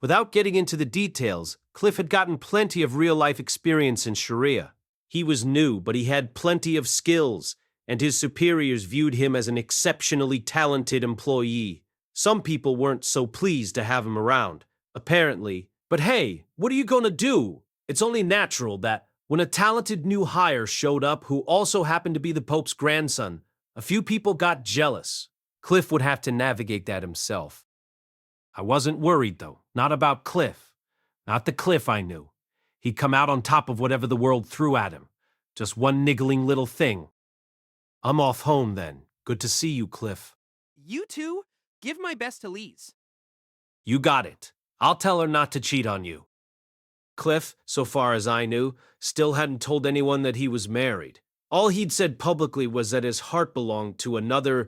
Without getting into the details, Cliff had gotten plenty of real-life experience in Sharia. He was new, but he had plenty of skills, and his superiors viewed him as an exceptionally talented employee. Some people weren't so pleased to have him around, apparently. But hey, what are you gonna do? It's only natural that when a talented new hire showed up who also happened to be the Pope's grandson, a few people got jealous. Cliff would have to navigate that himself. I wasn't worried, though. Not about Cliff. Not the Cliff I knew. He'd come out on top of whatever the world threw at him. Just one niggling little thing. I'm off home, then. Good to see you, Cliff. You two, give my best to Lise. You got it. I'll tell her not to cheat on you. Cliff, so far as I knew, still hadn't told anyone that he was married. All he'd said publicly was that his heart belonged to another.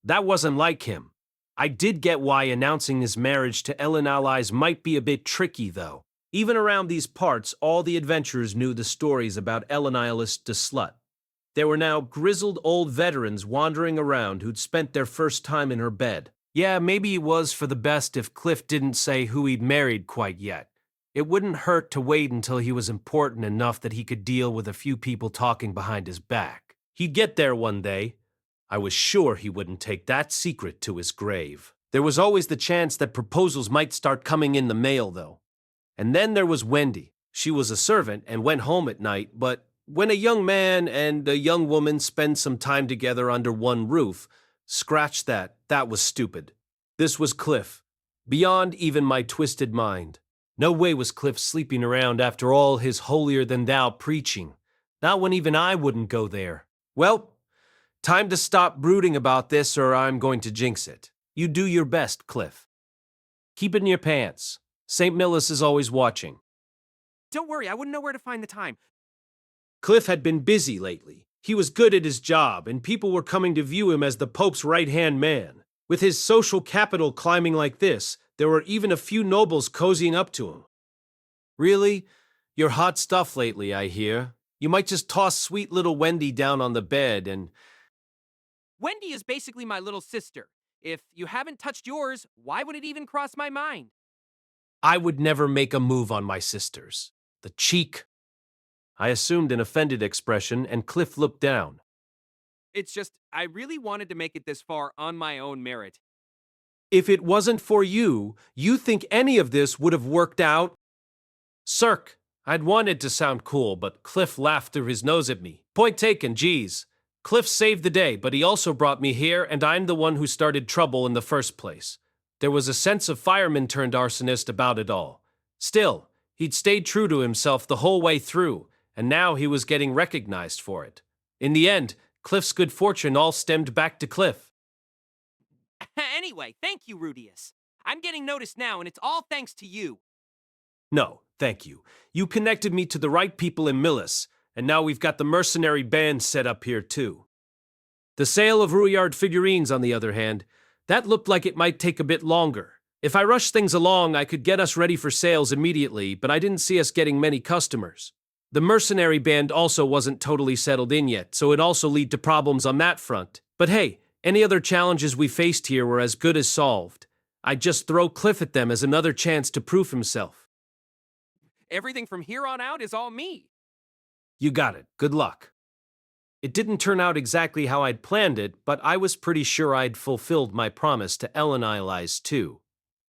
That wasn't like him. I did get why announcing his marriage to Ellen allies might be a bit tricky, though. Even around these parts, all the adventurers knew the stories about Ellen de Slut. There were now grizzled old veterans wandering around who'd spent their first time in her bed. Yeah, maybe it was for the best if Cliff didn't say who he'd married quite yet. It wouldn't hurt to wait until he was important enough that he could deal with a few people talking behind his back. He'd get there one day. I was sure he wouldn't take that secret to his grave. There was always the chance that proposals might start coming in the mail, though. And then there was Wendy. She was a servant and went home at night, but when a young man and a young woman spend some time together under one roof, scratch that. That was stupid. This was Cliff, beyond even my twisted mind. No way was Cliff sleeping around after all his holier-than-thou preaching. Not when even I wouldn't go there. Well, time to stop brooding about this or I'm going to jinx it. You do your best, Cliff. Keep it in your pants. St. Millis is always watching. Don't worry, I wouldn't know where to find the time. Cliff had been busy lately. He was good at his job, and people were coming to view him as the Pope's right-hand man. With his social capital climbing like this, there were even a few nobles cozying up to him. Really? You're hot stuff lately, I hear. You might just toss sweet little Wendy down on the bed and... Wendy is basically my little sister. If you haven't touched yours, why would it even cross my mind? I would never make a move on my sisters. The cheek. I assumed an offended expression, and Cliff looked down. It's just, I really wanted to make it this far on my own merit. If it wasn't for you, you think any of this would have worked out? Cirque. I'd wanted to sound cool, but Cliff laughed through his nose at me. Point taken, geez. Cliff saved the day, but he also brought me here, and I'm the one who started trouble in the first place. There was a sense of fireman turned arsonist about it all. Still, he'd stayed true to himself the whole way through, and now he was getting recognized for it. In the end, Cliff's good fortune all stemmed back to Cliff. Anyway, thank you, Rudeus. I'm getting noticed now, and it's all thanks to you. No, thank you. You connected me to the right people in Millis, and now we've got the mercenary band set up here too. The sale of Rouillard figurines, on the other hand, that looked like it might take a bit longer. If I rushed things along, I could get us ready for sales immediately, but I didn't see us getting many customers. The mercenary band also wasn't totally settled in yet, so it also led to problems on that front. But hey, any other challenges we faced here were as good as solved. I'd just throw Cliff at them as another chance to prove himself. Everything from here on out is all me. You got it. Good luck. It didn't turn out exactly how I'd planned it, but I was pretty sure I'd fulfilled my promise to Ellen Elias too.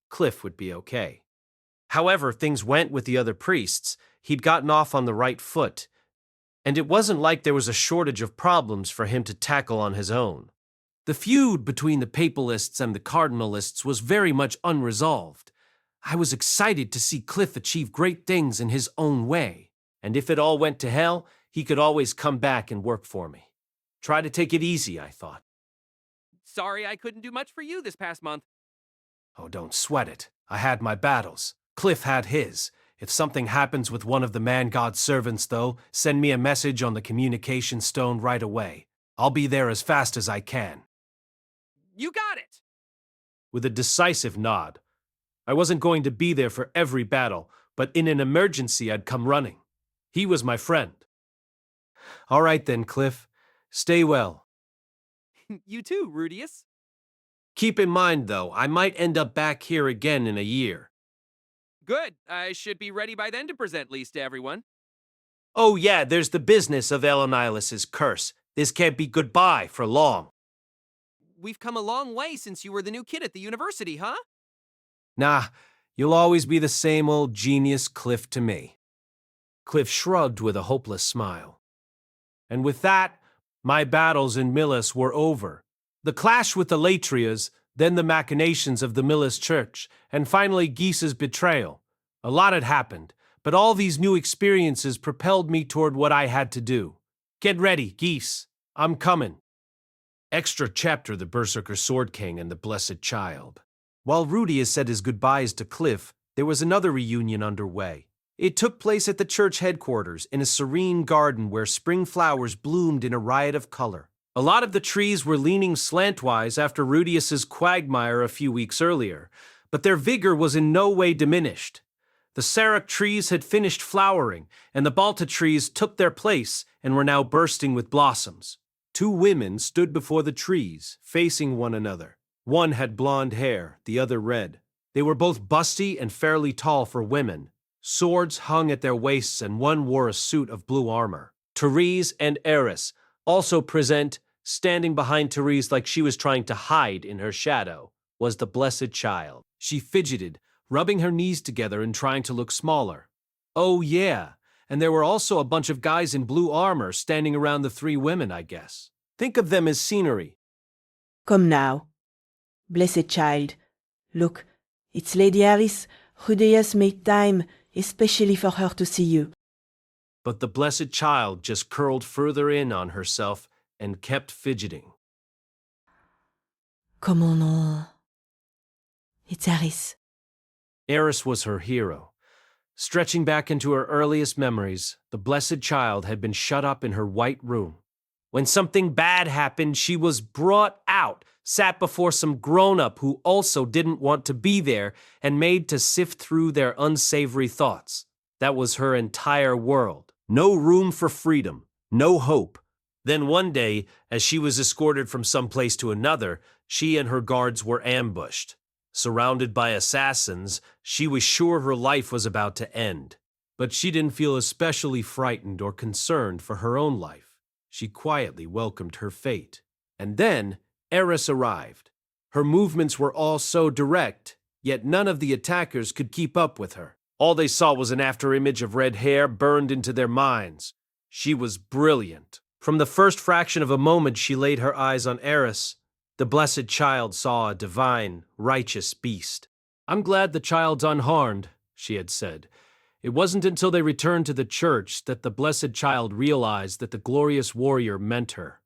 Cliff would be okay. However things went with the other priests, he'd gotten off on the right foot, and it wasn't like there was a shortage of problems for him to tackle on his own. The feud between the Papalists and the Cardinalists was very much unresolved. I was excited to see Cliff achieve great things in his own way, and if it all went to hell, he could always come back and work for me. Try to take it easy, I thought. Sorry I couldn't do much for you this past month. Oh, don't sweat it. I had my battles. Cliff had his. If something happens with one of the man-god servants, though, send me a message on the communication stone right away. I'll be there as fast as I can. You got it! With a decisive nod. I wasn't going to be there for every battle, but in an emergency I'd come running. He was my friend. All right then, Cliff. Stay well. You too, Rudeus. Keep in mind, though, I might end up back here again in a year. Good. I should be ready by then to present least to everyone. Oh yeah, there's the business of Elenilis's curse. This can't be goodbye for long. We've come a long way since you were the new kid at the university, huh? Nah, you'll always be the same old genius Cliff to me. Cliff shrugged with a hopeless smile. And with that, my battles in Millis were over. The clash with the Latrias, then the machinations of the Millis church, and finally Geese's betrayal. A lot had happened, but all these new experiences propelled me toward what I had to do. Get ready, Geese. I'm coming. Extra chapter: The Berserker Sword King and the Blessed Child. While Rudeus said his goodbyes to Cliff, there was another reunion underway. It took place at the church headquarters in a serene garden where spring flowers bloomed in a riot of color. A lot of the trees were leaning slantwise after Rudeus's quagmire a few weeks earlier, but their vigor was in no way diminished. The Sarok trees had finished flowering, and the Balta trees took their place and were now bursting with blossoms. Two women stood before the trees, facing one another. One had blonde hair, the other red. They were both busty and fairly tall for women. Swords hung at their waists and one wore a suit of blue armor. Therese and Eris, also present, standing behind Therese like she was trying to hide in her shadow, was the Blessed Child. She fidgeted, rubbing her knees together and trying to look smaller. Oh yeah, and there were also a bunch of guys in blue armor standing around the three women, I guess. Think of them as scenery. Come now. Blessed child. Look, it's Lady Alice. Rudeus made time, especially for her to see you. But the Blessed Child just curled further in on herself and kept fidgeting. Comment non? It's Alice. Eris was her hero. Stretching back into her earliest memories, the Blessed Child had been shut up in her white room. When something bad happened, she was brought out, sat before some grown-up who also didn't want to be there, and made to sift through their unsavory thoughts. That was her entire world. No room for freedom, no hope. Then one day, as she was escorted from some place to another, she and her guards were ambushed. Surrounded by assassins, she was sure her life was about to end. But she didn't feel especially frightened or concerned for her own life. She quietly welcomed her fate. And then, Eris arrived. Her movements were all so direct, yet none of the attackers could keep up with her. All they saw was an afterimage of red hair burned into their minds. She was brilliant. From the first fraction of a moment she laid her eyes on Eris, the Blessed Child saw a divine, righteous beast. "I'm glad the child's unharmed," she had said. It wasn't until they returned to the church that the Blessed Child realized that the glorious warrior meant her.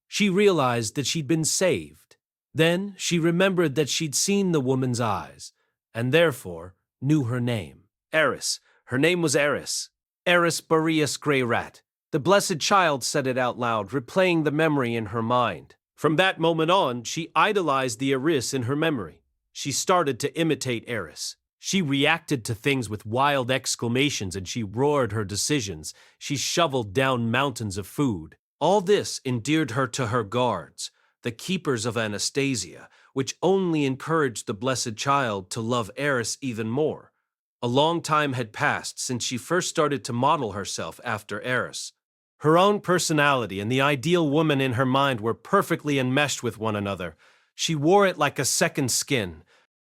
She realized that she'd been saved. Then she remembered that she'd seen the woman's eyes, and therefore knew her name. Eris. Her name was Eris. Eris Rudeus Greyrat. The Blessed Child said it out loud, replaying the memory in her mind. From that moment on, she idolized the Eris in her memory. She started to imitate Eris. She reacted to things with wild exclamations and she roared her decisions. She shoveled down mountains of food. All this endeared her to her guards, the keepers of Anastasia, which only encouraged the Blessed Child to love Eris even more. A long time had passed since she first started to model herself after Eris. Her own personality and the ideal woman in her mind were perfectly enmeshed with one another. She wore it like a second skin.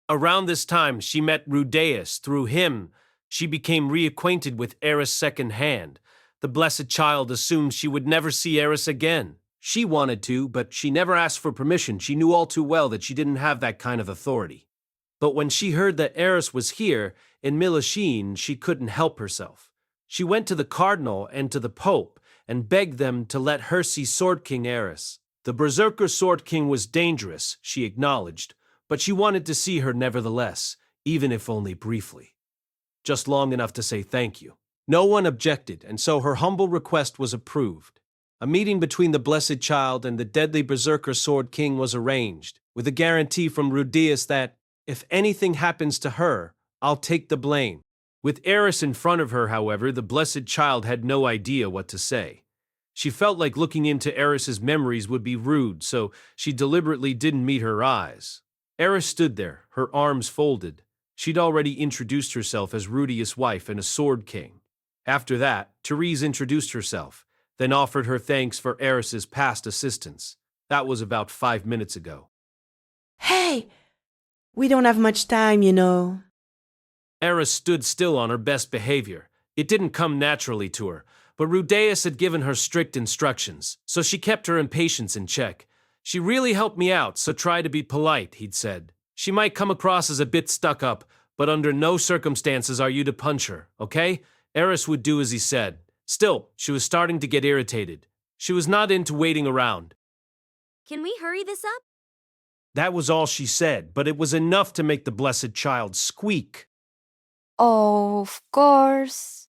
Around this time, she met Rudeus. Through him, she became reacquainted with Eris secondhand. The Blessed Child assumed she would never see Eris again. She wanted to, but she never asked for permission. She knew all too well that she didn't have that kind of authority. But when she heard that Eris was here, in Millis, she couldn't help herself. She went to the Cardinal and to the Pope, and begged them to let her see Sword King Eris. The Berserker Sword King was dangerous, she acknowledged, but she wanted to see her nevertheless, even if only briefly. Just long enough to say thank you. No one objected, and so her humble request was approved. A meeting between the Blessed Child and the deadly Berserker Sword King was arranged, with a guarantee from Rudeus that, if anything happens to her, I'll take the blame. With Eris in front of her, however, the Blessed Child had no idea what to say. She felt like looking into Eris's memories would be rude, so she deliberately didn't meet her eyes. Eris stood there, her arms folded. She'd already introduced herself as Rudeus' wife and a Sword King. After that, Therese introduced herself, then offered her thanks for Eris's past assistance. That was about 5 minutes ago. Hey! We don't have much time, you know. Eris stood still on her best behavior. It didn't come naturally to her, but Rudeus had given her strict instructions, so she kept her impatience in check. She really helped me out, so try to be polite, he'd said. She might come across as a bit stuck up, but under no circumstances are you to punch her, okay? Eris would do as he said. Still, she was starting to get irritated. She was not into waiting around. Can we hurry this up? That was all she said, but it was enough to make the Blessed Child squeak Oh, of course.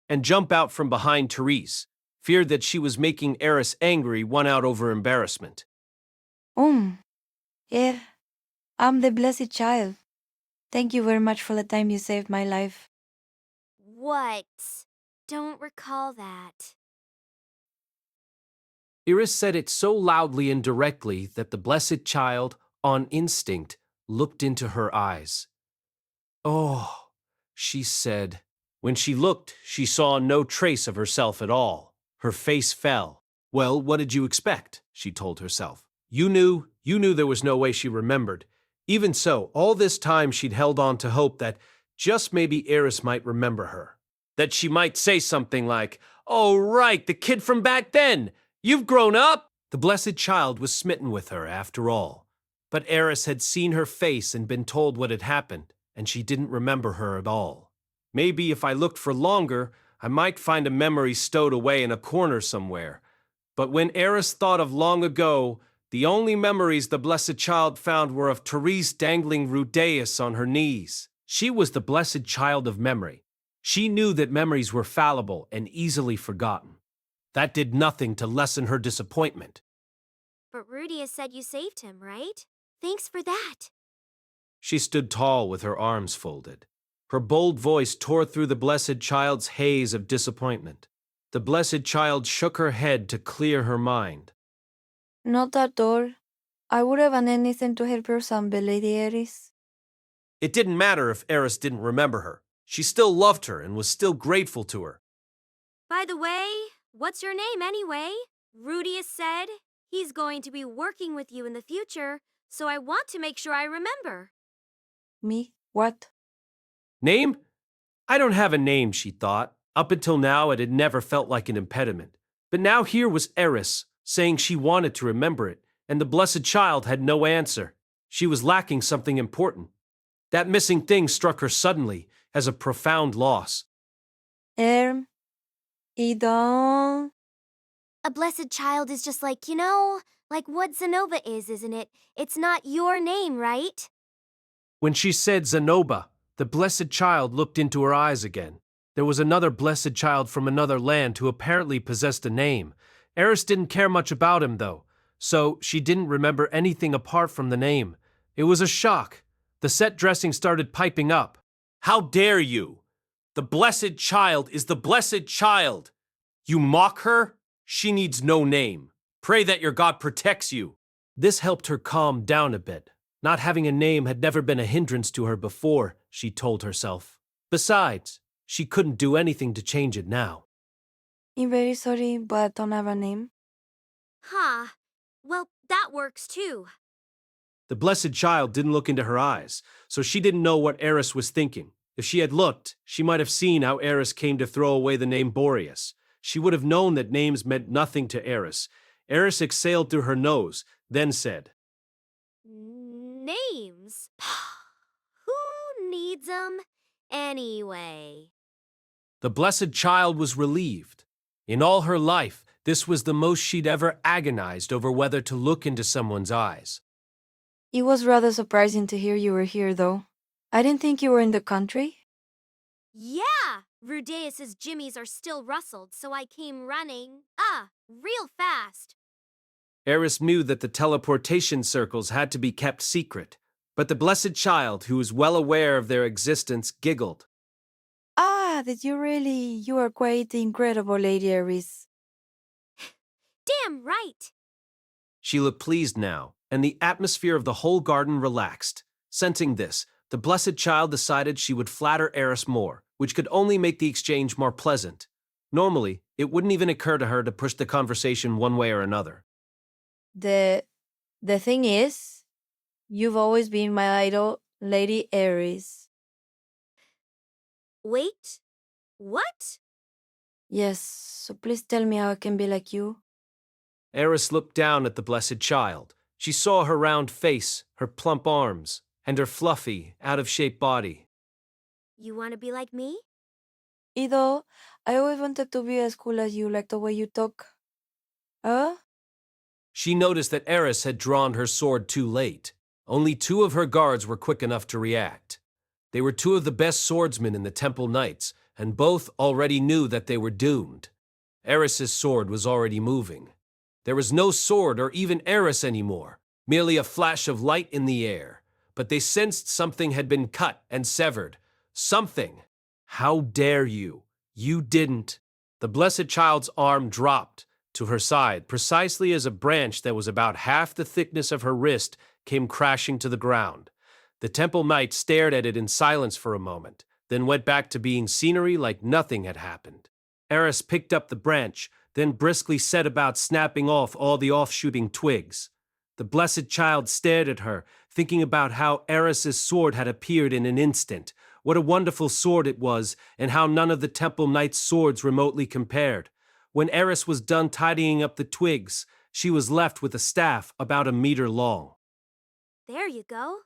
and jump out from behind Therese, feared that she was making Eris angry, won out over embarrassment. Yeah, I'm the Blessed Child. Thank you very much for the time you saved my life. What? Don't recall that. Eris said it so loudly and directly that the Blessed Child, on instinct, looked into her eyes. "Oh," she said. When she looked, she saw no trace of herself at all. Her face fell. "Well, what did you expect?" she told herself. You knew there was no way she remembered. Even so, all this time she'd held on to hope that just maybe Eris might remember her. That she might say something like, "Oh, right, the kid from back then! You've grown up!" The blessed child was smitten with her, after all. But Eris had seen her face and been told what had happened, and she didn't remember her at all. Maybe if I looked for longer, I might find a memory stowed away in a corner somewhere. But when Eris thought of long ago, the only memories the blessed child found were of Therese dangling Rudeus on her knees. She was the blessed child of memory. She knew that memories were fallible and easily forgotten. That did nothing to lessen her disappointment. But Rudeus said you saved him, right? Thanks for that. She stood tall with her arms folded. Her bold voice tore through the blessed child's haze of disappointment. The blessed child shook her head to clear her mind. Not at all. I would have done anything to help your son, Lady Eris. It didn't matter if Eris didn't remember her. She still loved her and was still grateful to her. By the way, what's your name anyway? Rudeus said he's going to be working with you in the future, so I want to make sure I remember. Me? What? Name? I don't have a name, she thought. Up until now, it had never felt like an impediment. But now here was Eris, saying she wanted to remember it, and the blessed child had no answer. She was lacking something important. That missing thing struck her suddenly as a profound loss. I don't... A blessed child is just like, like what Zenova is, isn't it? It's not your name, right? When she said Zenoba, the blessed child looked into her eyes again. There was another blessed child from another land who apparently possessed a name. Eris didn't care much about him, though, so she didn't remember anything apart from the name. It was a shock. The set dressing started piping up. "How dare you? The blessed child is the blessed child. You mock her? She needs no name. Pray that your God protects you." This helped her calm down a bit. Not having a name had never been a hindrance to her before, she told herself. Besides, she couldn't do anything to change it now. I'm very sorry, but I don't have a name. Huh. Well, that works too. The blessed child didn't look into her eyes, so she didn't know what Eris was thinking. If she had looked, she might have seen how Eris came to throw away the name Boreas. She would have known that names meant nothing to Eris. Eris exhaled through her nose, then said, Names? Who needs them anyway? The blessed child was relieved. In all her life, this was the most she'd ever agonized over whether to look into someone's eyes. It was rather surprising to hear you were here, though. I didn't think you were in the country. Yeah! Rudeus's jimmies are still rustled, so I came running. Real fast. Eris knew that the teleportation circles had to be kept secret, but the blessed child, who was well aware of their existence, giggled. Did you really? You are quite incredible, Lady Eris. Damn right! She looked pleased now, and the atmosphere of the whole garden relaxed. Sensing this, the blessed child decided she would flatter Eris more, which could only make the exchange more pleasant. Normally, it wouldn't even occur to her to push the conversation one way or another. The thing is, you've always been my idol, Lady Eris. Wait, what? Yes, so please tell me how I can be like you. Eris looked down at the blessed child. She saw her round face, her plump arms, and her fluffy, out-of-shape body. You want to be like me? Ido, I always wanted to be as cool as you, like the way you talk. She noticed that Eris had drawn her sword too late. Only 2 of her guards were quick enough to react. They were 2 of the best swordsmen in the Temple Knights, and both already knew that they were doomed. Eris's sword was already moving. There was no sword or even Eris anymore, merely a flash of light in the air. But they sensed something had been cut and severed. Something. How dare you? You didn't. The blessed child's arm dropped, to her side, precisely as a branch that was about half the thickness of her wrist came crashing to the ground. The Temple Knight stared at it in silence for a moment, then went back to being scenery like nothing had happened. Eris picked up the branch, then briskly set about snapping off all the offshooting twigs. The Blessed Child stared at her, thinking about how Eris's sword had appeared in an instant, what a wonderful sword it was, and how none of the Temple Knight's swords remotely compared. When Eris was done tidying up the twigs, she was left with a staff about a meter long. There you go,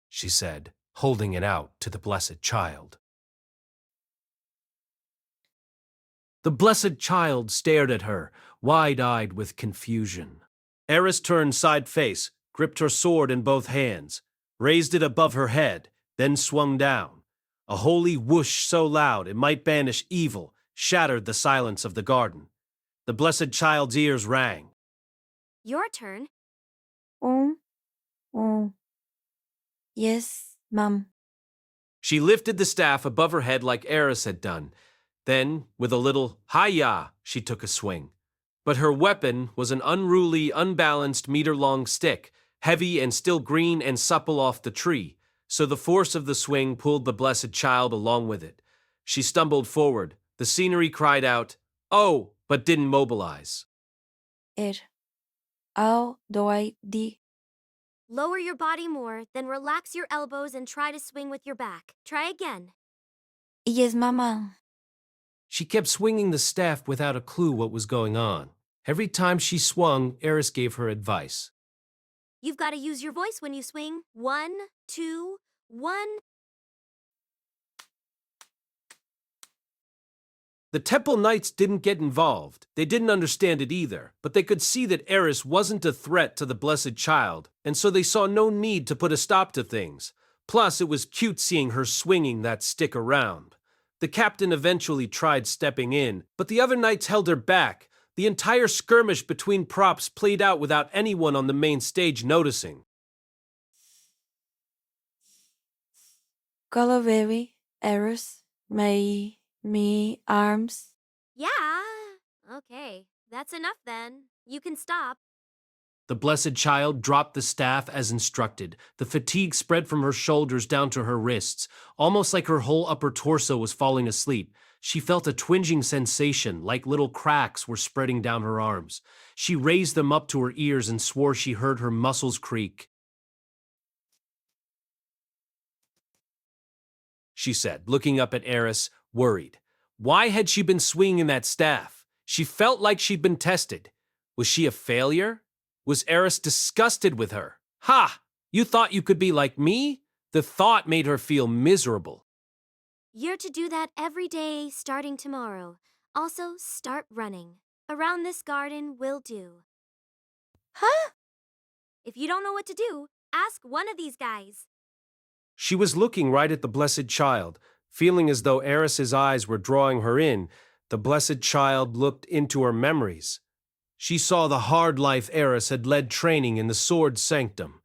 she said, holding it out to the Blessed Child. The Blessed Child stared at her, wide-eyed with confusion. Eris turned side-face, gripped her sword in both hands, raised it above her head, then swung down. A holy whoosh so loud it might banish evil shattered the silence of the garden. The Blessed Child's ears rang. Your turn. Yes, Mom. She lifted the staff above her head like Eris had done. Then, with a little hi-ya, she took a swing. But her weapon was an unruly, unbalanced meter-long stick, heavy and still green and supple off the tree, so the force of the swing pulled the Blessed Child along with it. She stumbled forward. The scenery cried out, "Oh!" but didn't mobilize. How do I do? Lower your body more, then relax your elbows and try to swing with your back. Try again. Yes, Mama. She kept swinging the staff without a clue what was going on. Every time she swung, Eris gave her advice. You've got to use your voice when you swing. 1, 2, 1. The Temple Knights didn't get involved. They didn't understand it either, but they could see that Eris wasn't a threat to the Blessed Child, and so they saw no need to put a stop to things. Plus, it was cute seeing her swinging that stick around. The captain eventually tried stepping in, but the other knights held her back. The entire skirmish between props played out without anyone on the main stage noticing. Calavery, Eris, me arms. Yeah. Okay, that's enough then. You can stop. The Blessed Child dropped the staff as instructed. The fatigue spread from her shoulders down to her wrists, almost like her whole upper torso was falling asleep. She felt a twinging sensation, like little cracks were spreading down her arms. She raised them up to her ears and swore she heard her muscles creak. She said, looking up at Eris, worried. Why had she been swinging that staff? She felt like she'd been tested. Was she a failure? Was Eris disgusted with her? Ha! You thought you could be like me? The thought made her feel miserable. You're to do that every day starting tomorrow. Also, start running. Around this garden will do. Huh? If you don't know what to do, ask one of these guys. She was looking right at the Blessed Child, feeling as though Eris's eyes were drawing her in. The Blessed Child looked into her memories. She saw the hard life Eris had led training in the sword sanctum.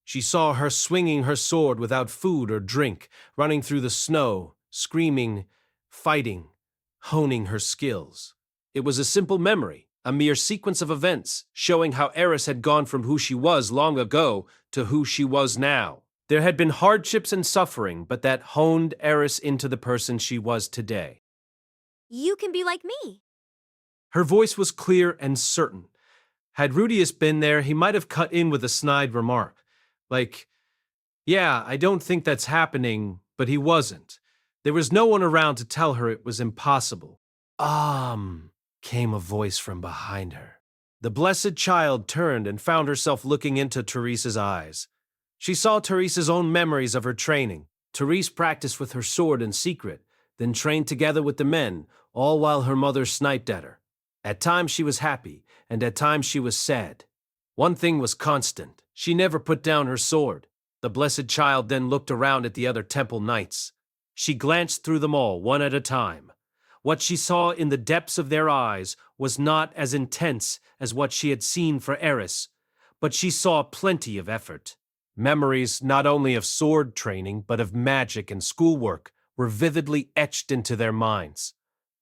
She saw her swinging her sword without food or drink, running through the snow, screaming, fighting, honing her skills. It was a simple memory, a mere sequence of events, showing how Eris had gone from who she was long ago to who she was now. There had been hardships and suffering, but that honed Eris into the person she was today. You can be like me. Her voice was clear and certain. Had Rudeus been there, he might have cut in with a snide remark. Like, yeah, I don't think that's happening, but he wasn't. There was no one around to tell her it was impossible. Came a voice from behind her. The Blessed Child turned and found herself looking into Teresa's eyes. She saw Teresa's own memories of her training. Teresa practiced with her sword in secret, then trained together with the men, all while her mother sniped at her. At times she was happy, and at times she was sad. One thing was constant. She never put down her sword. The Blessed Child then looked around at the other Temple Knights. She glanced through them all, one at a time. What she saw in the depths of their eyes was not as intense as what she had seen for Eris, but she saw plenty of effort. Memories not only of sword training, but of magic and schoolwork were vividly etched into their minds.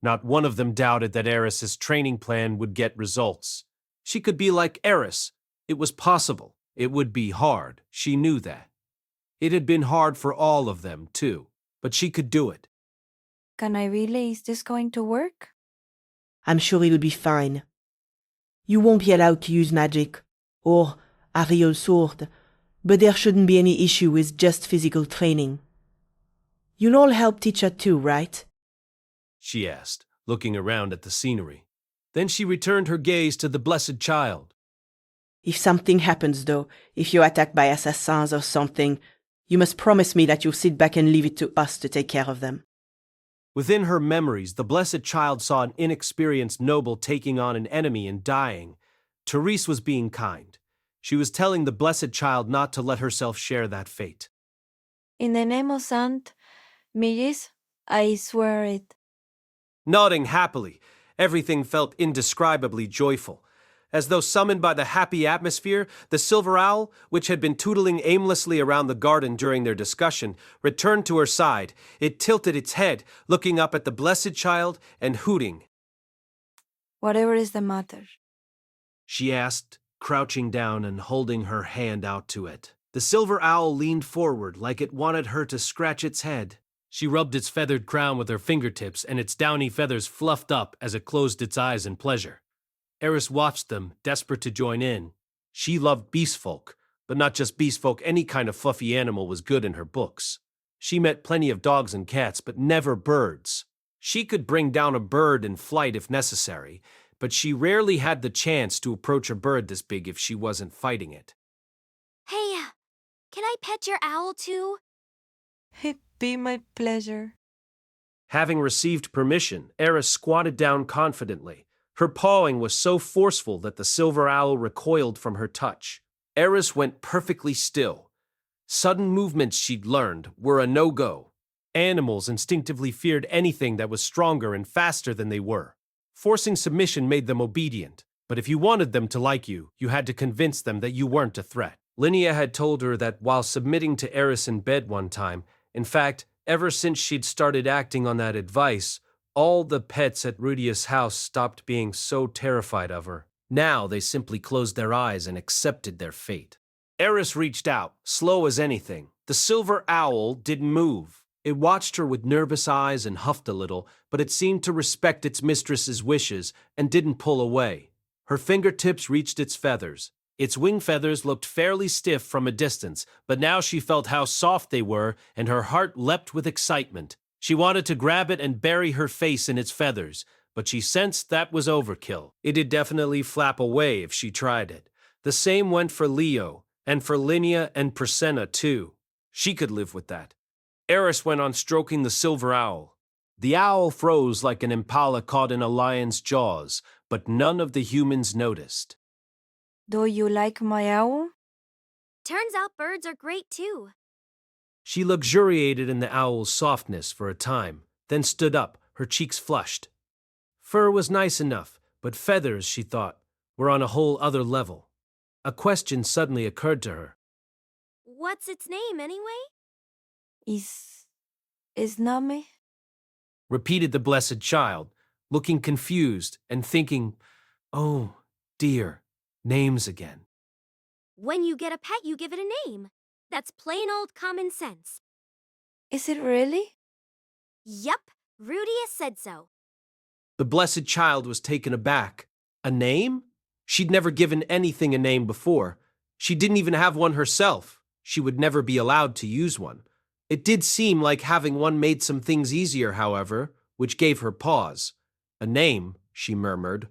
Not one of them doubted that Eris's training plan would get results. She could be like Eris. It was possible. It would be hard. She knew that. It had been hard for all of them, too, but she could do it. Can I really? Is this going to work? I'm sure it'll be fine. You won't be allowed to use magic, or a real sword, but there shouldn't be any issue with just physical training. You'll all help teach her too, right? She asked, looking around at the scenery. Then she returned her gaze to the Blessed Child. If something happens, though, if you're attacked by assassins or something, you must promise me that you'll sit back and leave it to us to take care of them. Within her memories, the Blessed Child saw an inexperienced noble taking on an enemy and dying. Therese was being kind. She was telling the Blessed Child not to let herself share that fate. In the name of Saint Millis, I swear it. Nodding happily, everything felt indescribably joyful. As though summoned by the happy atmosphere, the silver owl, which had been tootling aimlessly around the garden during their discussion, returned to her side. It tilted its head, looking up at the Blessed Child and hooting. Whatever is the matter? She asked, crouching down and holding her hand out to it. The silver owl leaned forward like it wanted her to scratch its head. She rubbed its feathered crown with her fingertips, and its downy feathers fluffed up as it closed its eyes in pleasure. Eris watched them, desperate to join in. She loved beastfolk, but not just beastfolk. Any kind of fluffy animal was good in her books. She met plenty of dogs and cats, but never birds. She could bring down a bird in flight if necessary, but she rarely had the chance to approach a bird this big if she wasn't fighting it. Hey, can I pet your owl too? It'd be my pleasure. Having received permission, Eris squatted down confidently. Her pawing was so forceful that the silver owl recoiled from her touch. Eris went perfectly still. Sudden movements, she'd learned, were a no-go. Animals instinctively feared anything that was stronger and faster than they were. Forcing submission made them obedient, but if you wanted them to like you, you had to convince them that you weren't a threat. Linnea had told her that while submitting to Eris in bed one time, in fact, ever since she'd started acting on that advice, all the pets at Rudeus' house stopped being so terrified of her. Now they simply closed their eyes and accepted their fate. Eris reached out, slow as anything. The silver owl didn't move. It watched her with nervous eyes and huffed a little, but it seemed to respect its mistress's wishes and didn't pull away. Her fingertips reached its feathers. Its wing feathers looked fairly stiff from a distance, but now she felt how soft they were, and her heart leapt with excitement. She wanted to grab it and bury her face in its feathers, but she sensed that was overkill. It'd definitely flap away if she tried it. The same went for Leo, and for Linnea and Prasenna too. She could live with that. Eris went on stroking the silver owl. The owl froze like an impala caught in a lion's jaws, but none of the humans noticed. Do you like my owl? Turns out birds are great too. She luxuriated in the owl's softness for a time, then stood up, her cheeks flushed. Fur was nice enough, but feathers, she thought, were on a whole other level. A question suddenly occurred to her. What's its name anyway? Is Name? Repeated the Blessed Child, looking confused and thinking, oh, dear, names again. When you get a pet, you give it a name. That's plain old common sense. Is it really? Yup, Rudeus said so. The Blessed Child was taken aback. A name? She'd never given anything a name before. She didn't even have one herself. She would never be allowed to use one. It did seem like having one made some things easier, however, which gave her pause. A name, she murmured.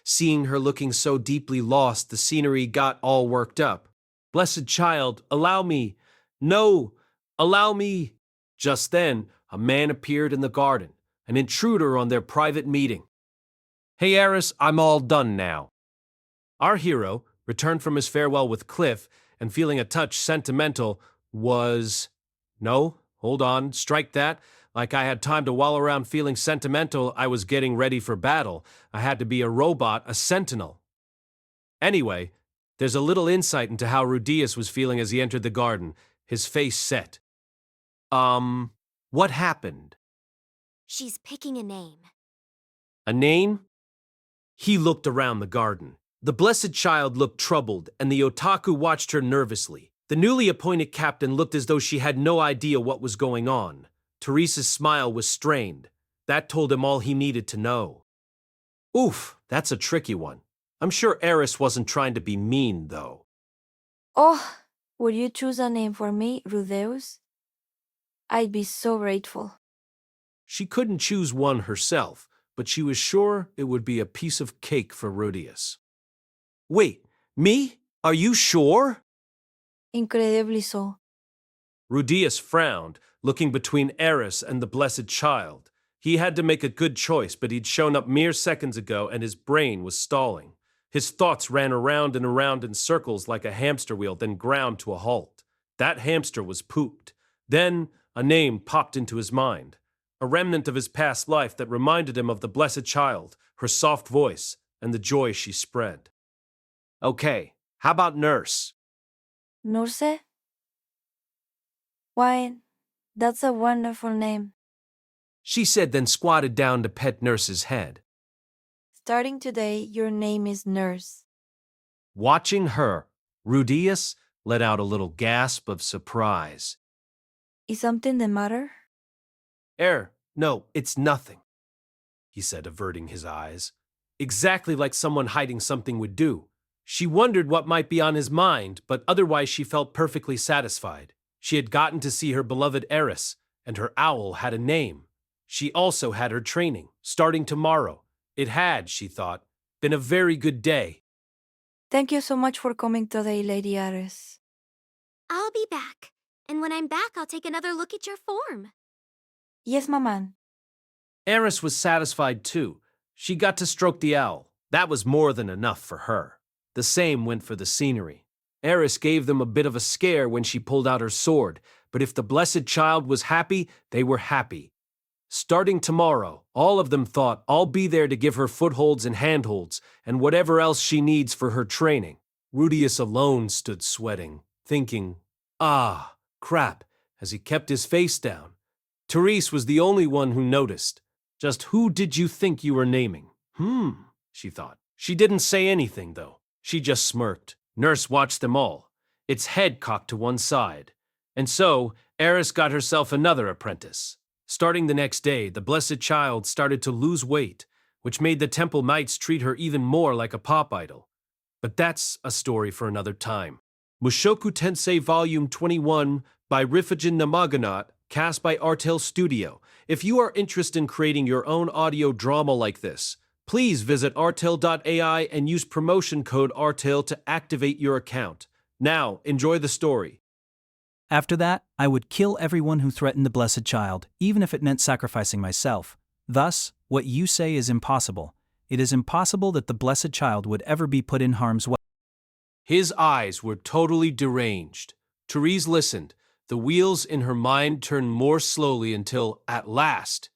Seeing her looking so deeply lost, the scenery got all worked up. Blessed Child, allow me. No, allow me. Just then, a man appeared in the garden, an intruder on their private meeting. Hey, Eris, I'm all done now. Our hero, returned from his farewell with Cliff, and feeling a touch sentimental, was... No, hold on, strike that. Like I had time to wallow around feeling sentimental, I was getting ready for battle. I had to be a robot, a sentinel. Anyway, there's a little insight into how Rudeus was feeling as he entered the garden, his face set. What happened? She's picking a name. A name? He looked around the garden. The Blessed Child looked troubled, and the otaku watched her nervously. The newly appointed captain looked as though she had no idea what was going on. Teresa's smile was strained. That told him all he needed to know. Oof, that's a tricky one. I'm sure Eris wasn't trying to be mean, though. Oh, would you choose a name for me, Rudeus? I'd be so grateful. She couldn't choose one herself, but she was sure it would be a piece of cake for Rudeus. Wait, me? Are you sure? Incredibly so. Rudeus frowned, looking between Eris and the Blessed Child. He had to make a good choice, but he'd shown up mere seconds ago and his brain was stalling. His thoughts ran around and around in circles like a hamster wheel, then ground to a halt. That hamster was pooped. Then a name popped into his mind, a remnant of his past life that reminded him of the Blessed Child, her soft voice, and the joy she spread. Okay, how about Nurse? Nurse? Why, that's a wonderful name. She said, then squatted down to pet Nurse's head. Starting today, your name is Nurse. Watching her, Rudeus let out a little gasp of surprise. Is something the matter? No, it's nothing, he said, averting his eyes. Exactly like someone hiding something would do. She wondered what might be on his mind, but otherwise she felt perfectly satisfied. She had gotten to see her beloved Eris, and her owl had a name. She also had her training, starting tomorrow. It had, she thought, been a very good day. Thank you so much for coming today, Lady Eris. I'll be back. And when I'm back, I'll take another look at your form. Yes, Maman. Eris was satisfied too. She got to stroke the owl. That was more than enough for her. The same went for the scenery. Eris gave them a bit of a scare when she pulled out her sword, but if the Blessed Child was happy, they were happy. Starting tomorrow, all of them thought, I'll be there to give her footholds and handholds, and whatever else she needs for her training. Rudeus alone stood sweating, thinking, ah, crap, as he kept his face down. Therese was the only one who noticed. Just who did you think you were naming? She thought. She didn't say anything, though. She just smirked. Nurse watched them all, its head cocked to one side. And so, Eris got herself another apprentice. Starting the next day, the Blessed Child started to lose weight, which made the Temple Knights treat her even more like a pop idol. But that's a story for another time. Mushoku Tensei Volume 21 by Rifujin Namaganot, cast by Artel Studio. If you are interested in creating your own audio drama like this, please visit artel.ai and use promotion code ARTEL to activate your account. Now, enjoy the story. After that, I would kill everyone who threatened the Blessed Child, even if it meant sacrificing myself. Thus, what you say is impossible. It is impossible that the Blessed Child would ever be put in harm's way. His eyes were totally deranged. Therese listened. The wheels in her mind turned more slowly until, at last,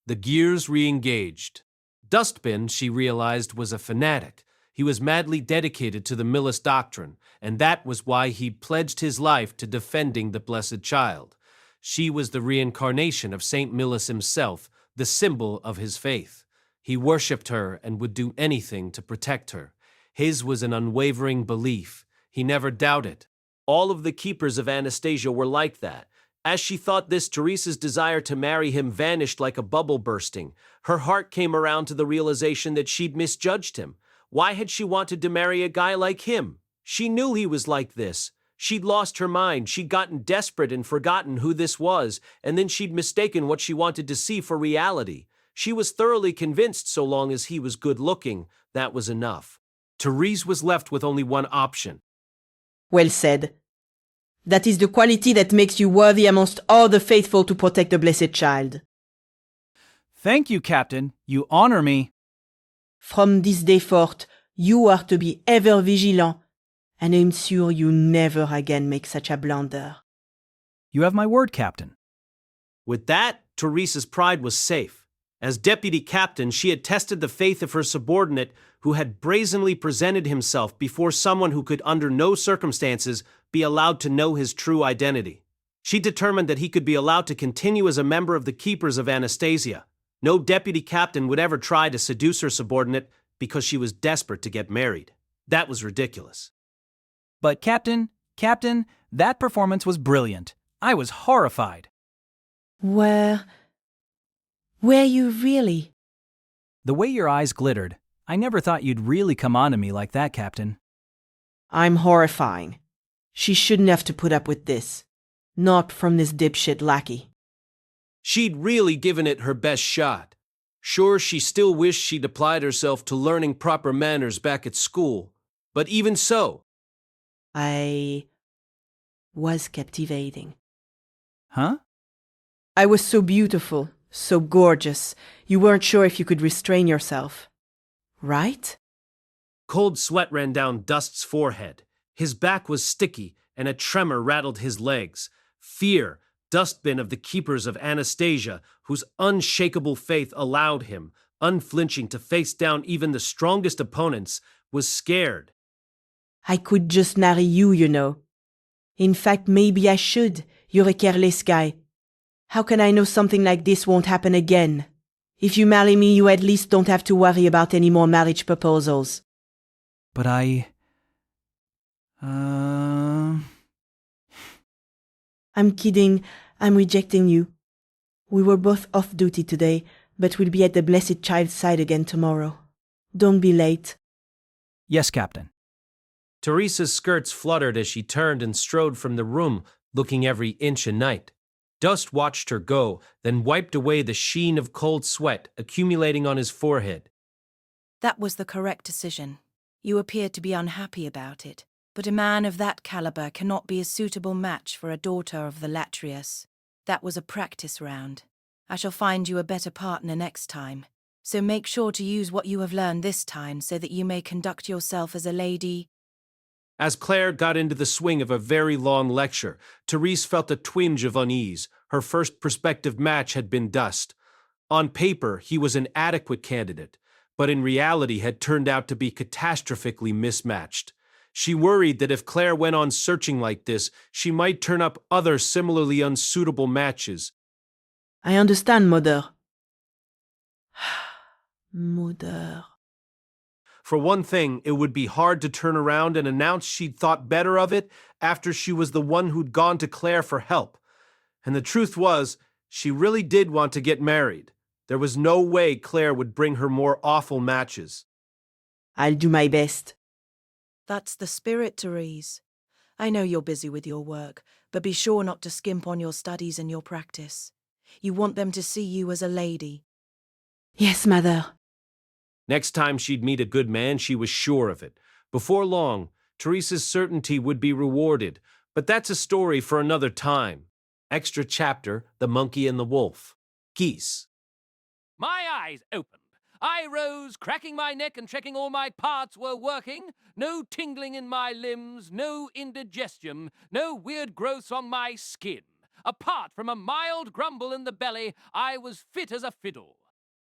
the gears re-engaged. Dustbin, she realized, was a fanatic. He was madly dedicated to the Millis doctrine, and that was why he pledged his life to defending the Blessed Child. She was the reincarnation of Saint Millis himself, the symbol of his faith. He worshipped her and would do anything to protect her. His was an unwavering belief. He never doubted. All of the keepers of Anastasia were like that. As she thought this, Teresa's desire to marry him vanished like a bubble bursting. Her heart came around to the realization that she'd misjudged him. Why had she wanted to marry a guy like him? She knew he was like this. She'd lost her mind, she'd gotten desperate and forgotten who this was, and then she'd mistaken what she wanted to see for reality. She was thoroughly convinced so long as he was good-looking, that was enough. Therese was left with only one option. Well said. That is the quality that makes you worthy amongst all the faithful to protect the Blessed Child. Thank you, Captain. You honor me. From this day forth, you are to be ever vigilant, and I'm sure you never again make such a blunder. You have my word, Captain. With that, Teresa's pride was safe. As deputy captain, she had tested the faith of her subordinate who had brazenly presented himself before someone who could under no circumstances be allowed to know his true identity. She determined that he could be allowed to continue as a member of the Keepers of Anastasia. No deputy captain would ever try to seduce her subordinate because she was desperate to get married. That was ridiculous. But Captain, that performance was brilliant. I was horrified. Were you really? The way your eyes glittered, I never thought you'd really come on to me like that, Captain. I'm horrifying. She shouldn't have to put up with this. Not from this dipshit lackey. She'd really given it her best shot. Sure, she still wished she'd applied herself to learning proper manners back at school. But even so... I was captivating. Huh? I was so beautiful, so gorgeous, you weren't sure if you could restrain yourself. Right? Cold sweat ran down Dust's forehead. His back was sticky, and a tremor rattled his legs. Fear, dustbin of the keepers of Anastasia, whose unshakable faith allowed him, unflinching to face down even the strongest opponents, was scared. I could just marry you, you know. In fact, maybe I should. You're a careless guy. How can I know something like this won't happen again? If you marry me, you at least don't have to worry about any more marriage proposals. But I'm kidding. I'm rejecting you. We were both off duty today, but we'll be at the blessed child's side again tomorrow. Don't be late. Yes, Captain. Teresa's skirts fluttered as she turned and strode from the room, looking every inch a knight. Dust watched her go, then wiped away the sheen of cold sweat accumulating on his forehead. That was the correct decision. You appeared to be unhappy about it, but a man of that caliber cannot be a suitable match for a daughter of the Latrius. That was a practice round. I shall find you a better partner next time. So make sure to use what you have learned this time so that you may conduct yourself as a lady. As Claire got into the swing of a very long lecture, Therese felt a twinge of unease. Her first prospective match had been Dust. On paper, he was an adequate candidate, but in reality had turned out to be catastrophically mismatched. She worried that if Claire went on searching like this, she might turn up other similarly unsuitable matches. I understand, Mother. Mother. For one thing, it would be hard to turn around and announce she'd thought better of it after she was the one who'd gone to Claire for help. And the truth was, she really did want to get married. There was no way Claire would bring her more awful matches. I'll do my best. That's the spirit, Therese. I know you're busy with your work, but be sure not to skimp on your studies and your practice. You want them to see you as a lady. Yes, Mother. Next time she'd meet a good man, she was sure of it. Before long, Teresa's certainty would be rewarded, but that's a story for another time. Extra chapter, The Monkey and the Wolf. Geese. My eyes opened. I rose, cracking my neck and checking all my parts were working. No tingling in my limbs, no indigestion, no weird growths on my skin. Apart from a mild grumble in the belly, I was fit as a fiddle.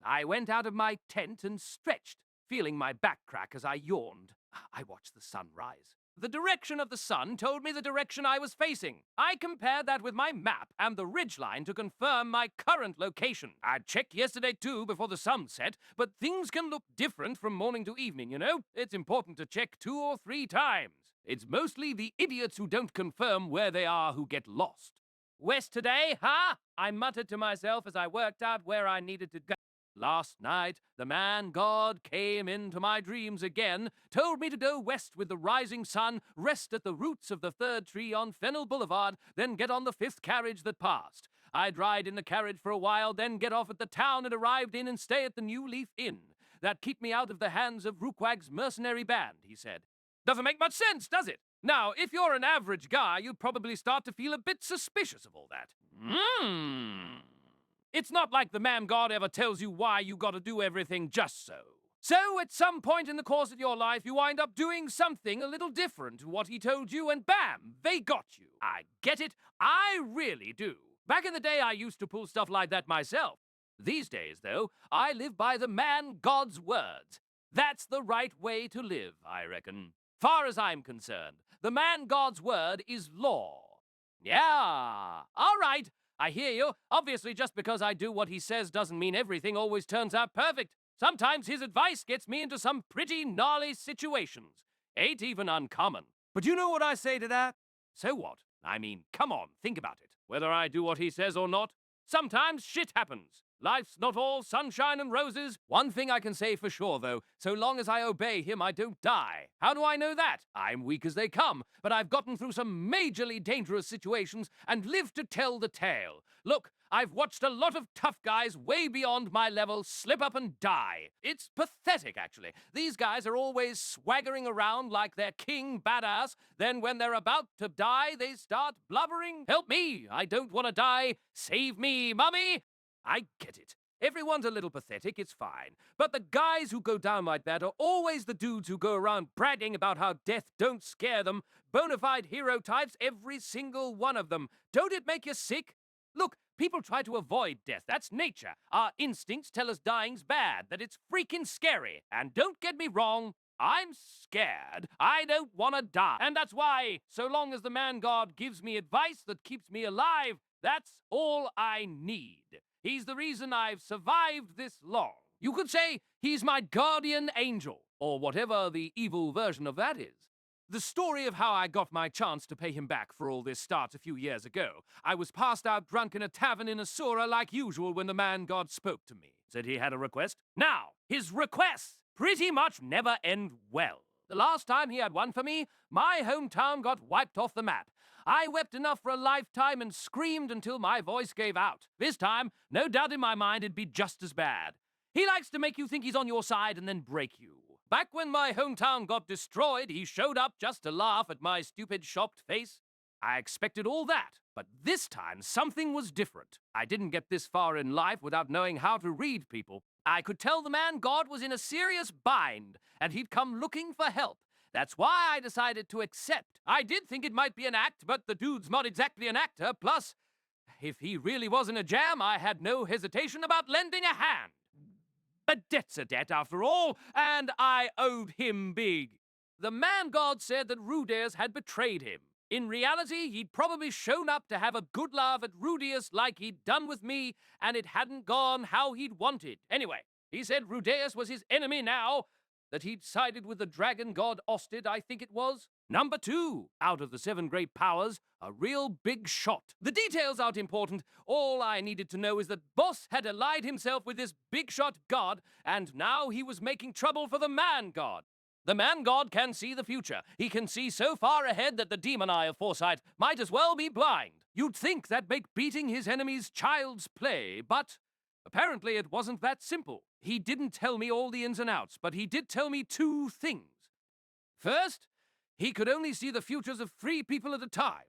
I went out of my tent and stretched, feeling my back crack as I yawned. I watched the sun rise. The direction of the sun told me the direction I was facing. I compared that with my map and the ridgeline to confirm my current location. I checked yesterday too before the sun set, but things can look different from morning to evening, you know? It's important to check 2 or 3 times. It's mostly the idiots who don't confirm where they are who get lost. West today, huh? I muttered to myself as I worked out where I needed to go. Last night, the man-god came into my dreams again, told me to go west with the rising sun, rest at the roots of the 3rd tree on Fennel Boulevard, then get on the 5th carriage that passed. I'd ride in the carriage for a while, then get off at the town it arrived in and stay at the New Leaf Inn. That'd keep me out of the hands of Rookwag's mercenary band, he said. Doesn't make much sense, does it? Now, if you're an average guy, you'd probably start to feel a bit suspicious of all that. It's not like the man-god ever tells you why you gotta do everything just so. So, at some point in the course of your life, you wind up doing something a little different to what he told you, and bam, they got you. I get it. I really do. Back in the day, I used to pull stuff like that myself. These days, though, I live by the man-god's words. That's the right way to live, I reckon. Far as I'm concerned, the man-god's word is law. Yeah, all right. I hear you. Obviously, just because I do what he says doesn't mean everything always turns out perfect. Sometimes his advice gets me into some pretty gnarly situations. Ain't even uncommon. But you know what I say to that? So what? I mean, come on, think about it. Whether I do what he says or not, sometimes shit happens. Life's not all sunshine and roses. One thing I can say for sure, though, so long as I obey him, I don't die. How do I know that? I'm weak as they come, but I've gotten through some majorly dangerous situations and lived to tell the tale. Look, I've watched a lot of tough guys way beyond my level slip up and die. It's pathetic, actually. These guys are always swaggering around like they're king badass. Then when they're about to die, they start blubbering. Help me! I don't want to die. Save me, mummy! I get it. Everyone's a little pathetic, it's fine. But the guys who go down like that are always the dudes who go around bragging about how death don't scare them. Bona fide hero types, every single one of them. Don't it make you sick? Look, people try to avoid death. That's nature. Our instincts tell us dying's bad, that it's freaking scary. And don't get me wrong, I'm scared. I don't want to die. And that's why, so long as the man god gives me advice that keeps me alive, that's all I need. He's the reason I've survived this long. You could say he's my guardian angel, or whatever the evil version of that is. The story of how I got my chance to pay him back for all this starts a few years ago. I was passed out drunk in a tavern in Asura like usual when the man god spoke to me. Said he had a request. Now, his requests pretty much never end well. The last time he had one for me, my hometown got wiped off the map. I wept enough for a lifetime and screamed until my voice gave out. This time, no doubt in my mind it'd be just as bad. He likes to make you think he's on your side and then break you. Back when my hometown got destroyed, he showed up just to laugh at my stupid, shocked face. I expected all that, but this time something was different. I didn't get this far in life without knowing how to read people. I could tell the man God was in a serious bind, and he'd come looking for help. That's why I decided to accept. I did think it might be an act, but the dude's not exactly an actor. Plus, if he really was in a jam, I had no hesitation about lending a hand. A debt's a debt, after all, and I owed him big. The man god said that Rudeus had betrayed him. In reality, he'd probably shown up to have a good laugh at Rudeus like he'd done with me, and it hadn't gone how he'd wanted. Anyway, he said Rudeus was his enemy now, that he'd sided with the dragon god Osted, I think it was. Number 2, out of the 7 great powers, a real big shot. The details aren't important. All I needed to know is that Boss had allied himself with this big shot god, and now he was making trouble for the man god. The man god can see the future. He can see so far ahead that the demon eye of foresight might as well be blind. You'd think that'd make beating his enemies child's play, but apparently it wasn't that simple. He didn't tell me all the ins and outs, but he did tell me 2 things. First, he could only see the futures of 3 people at a time.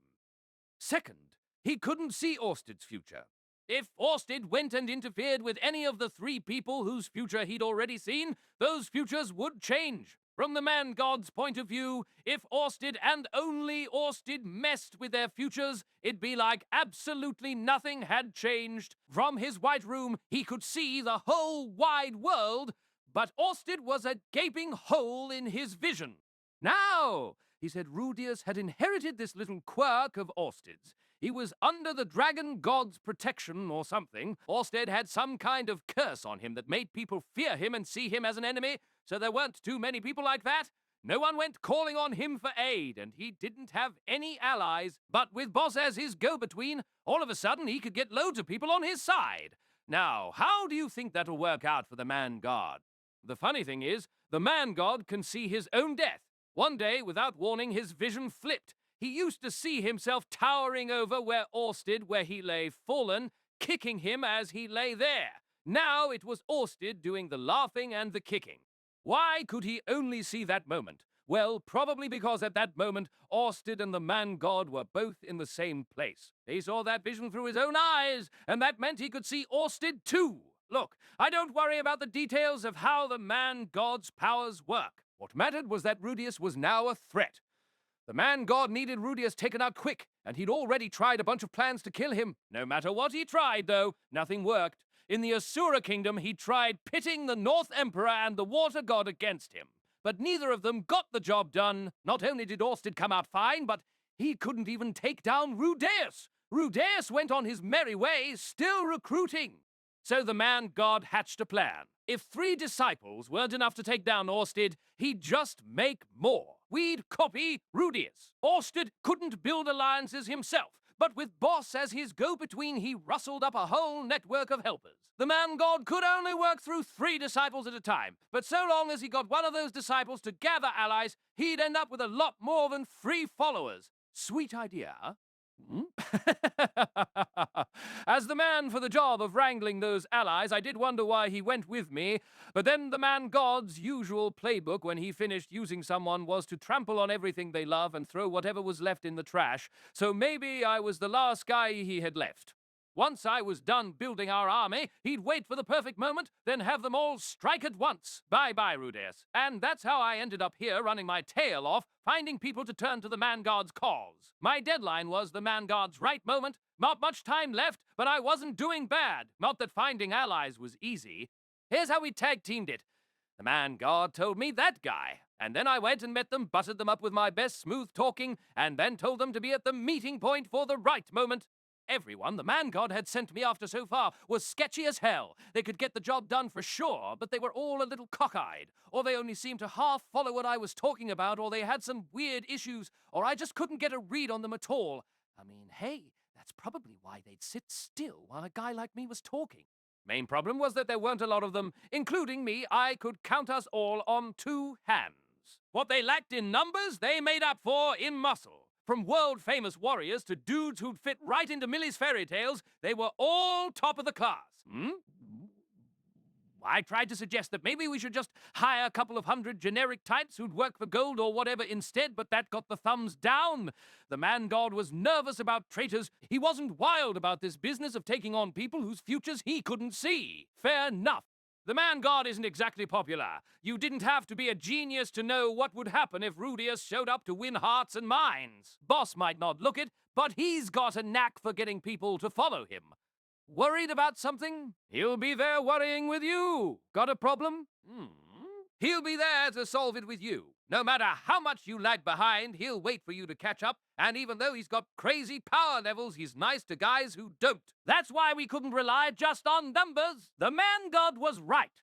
Second, he couldn't see Orsted's future. If Orsted went and interfered with any of the 3 people whose future he'd already seen, those futures would change. From the man god's point of view, if Orsted and only Orsted messed with their futures, it'd be like absolutely nothing had changed. From his white room, he could see the whole wide world, but Orsted was a gaping hole in his vision. Now, he said Rudeus had inherited this little quirk of Orsted's. He was under the dragon god's protection or something. Orsted had some kind of curse on him that made people fear him and see him as an enemy, so there weren't too many people like that. No one went calling on him for aid, and he didn't have any allies. But with Boss as his go-between, all of a sudden he could get loads of people on his side. Now, how do you think that'll work out for the man god? The funny thing is, the man god can see his own death. One day, without warning, his vision flipped. He used to see himself towering over where Orsted, where he lay fallen, kicking him as he lay there. Now it was Orsted doing the laughing and the kicking. Why could he only see that moment? Well, probably because at that moment, Orsted and the man god were both in the same place. He saw that vision through his own eyes, and that meant he could see Orsted too. Look, I don't worry about the details of how the man god's powers work. What mattered was that Rudeus was now a threat. The man god needed Rudeus taken out quick, and he'd already tried a bunch of plans to kill him. No matter what he tried, though, nothing worked. In the Asura kingdom, he tried pitting the North Emperor and the Water God against him. But neither of them got the job done. Not only did Orsted come out fine, but he couldn't even take down Rudeus. Rudeus went on his merry way, still recruiting. So the man-god hatched a plan. If 3 disciples weren't enough to take down Orsted, he'd just make more. We'd copy Rudeus. Orsted couldn't build alliances himself, but with Boss as his go-between, he rustled up a whole network of helpers. The man-god could only work through 3 disciples at a time, but so long as he got one of those disciples to gather allies, he'd end up with a lot more than 3 followers. Sweet idea, huh? As the man for the job of wrangling those allies, I did wonder why he went with me, but then the man-god's usual playbook when he finished using someone was to trample on everything they love and throw whatever was left in the trash, so maybe I was the last guy he had left. Once I was done building our army, he'd wait for the perfect moment, then have them all strike at once. Bye-bye, Rudeus. And that's how I ended up here running my tail off, finding people to turn to the man-god's cause. My deadline was the man-god's right moment. Not much time left, but I wasn't doing bad. Not that finding allies was easy. Here's how we tag-teamed it. The man-god told me that guy. And then I went and met them, buttered them up with my best smooth talking, and then told them to be at the meeting point for the right moment. Everyone the man-god had sent me after so far was sketchy as hell. They could get the job done for sure, but they were all a little cockeyed, or they only seemed to half follow what I was talking about, or they had some weird issues, or I just couldn't get a read on them at all. I mean, hey, that's probably why they'd sit still while a guy like me was talking. Main problem was that there weren't a lot of them, including me. I could count us all on 2 hands. What they lacked in numbers, they made up for in muscle. From world-famous warriors to dudes who'd fit right into Millis fairy tales, they were all top of the class. I tried to suggest that maybe we should just hire a couple of 100 generic types who'd work for gold or whatever instead, but that got the thumbs down. The man-god was nervous about traitors. He wasn't wild about this business of taking on people whose futures he couldn't see. Fair enough. The man-god isn't exactly popular. You didn't have to be a genius to know what would happen if Rudeus showed up to win hearts and minds. Boss might not look it, but he's got a knack for getting people to follow him. Worried about something? He'll be there worrying with you. Got a problem? He'll be there to solve it with you. No matter how much you lag behind, he'll wait for you to catch up, and even though he's got crazy power levels, he's nice to guys who don't. That's why we couldn't rely just on numbers. The man-god was right.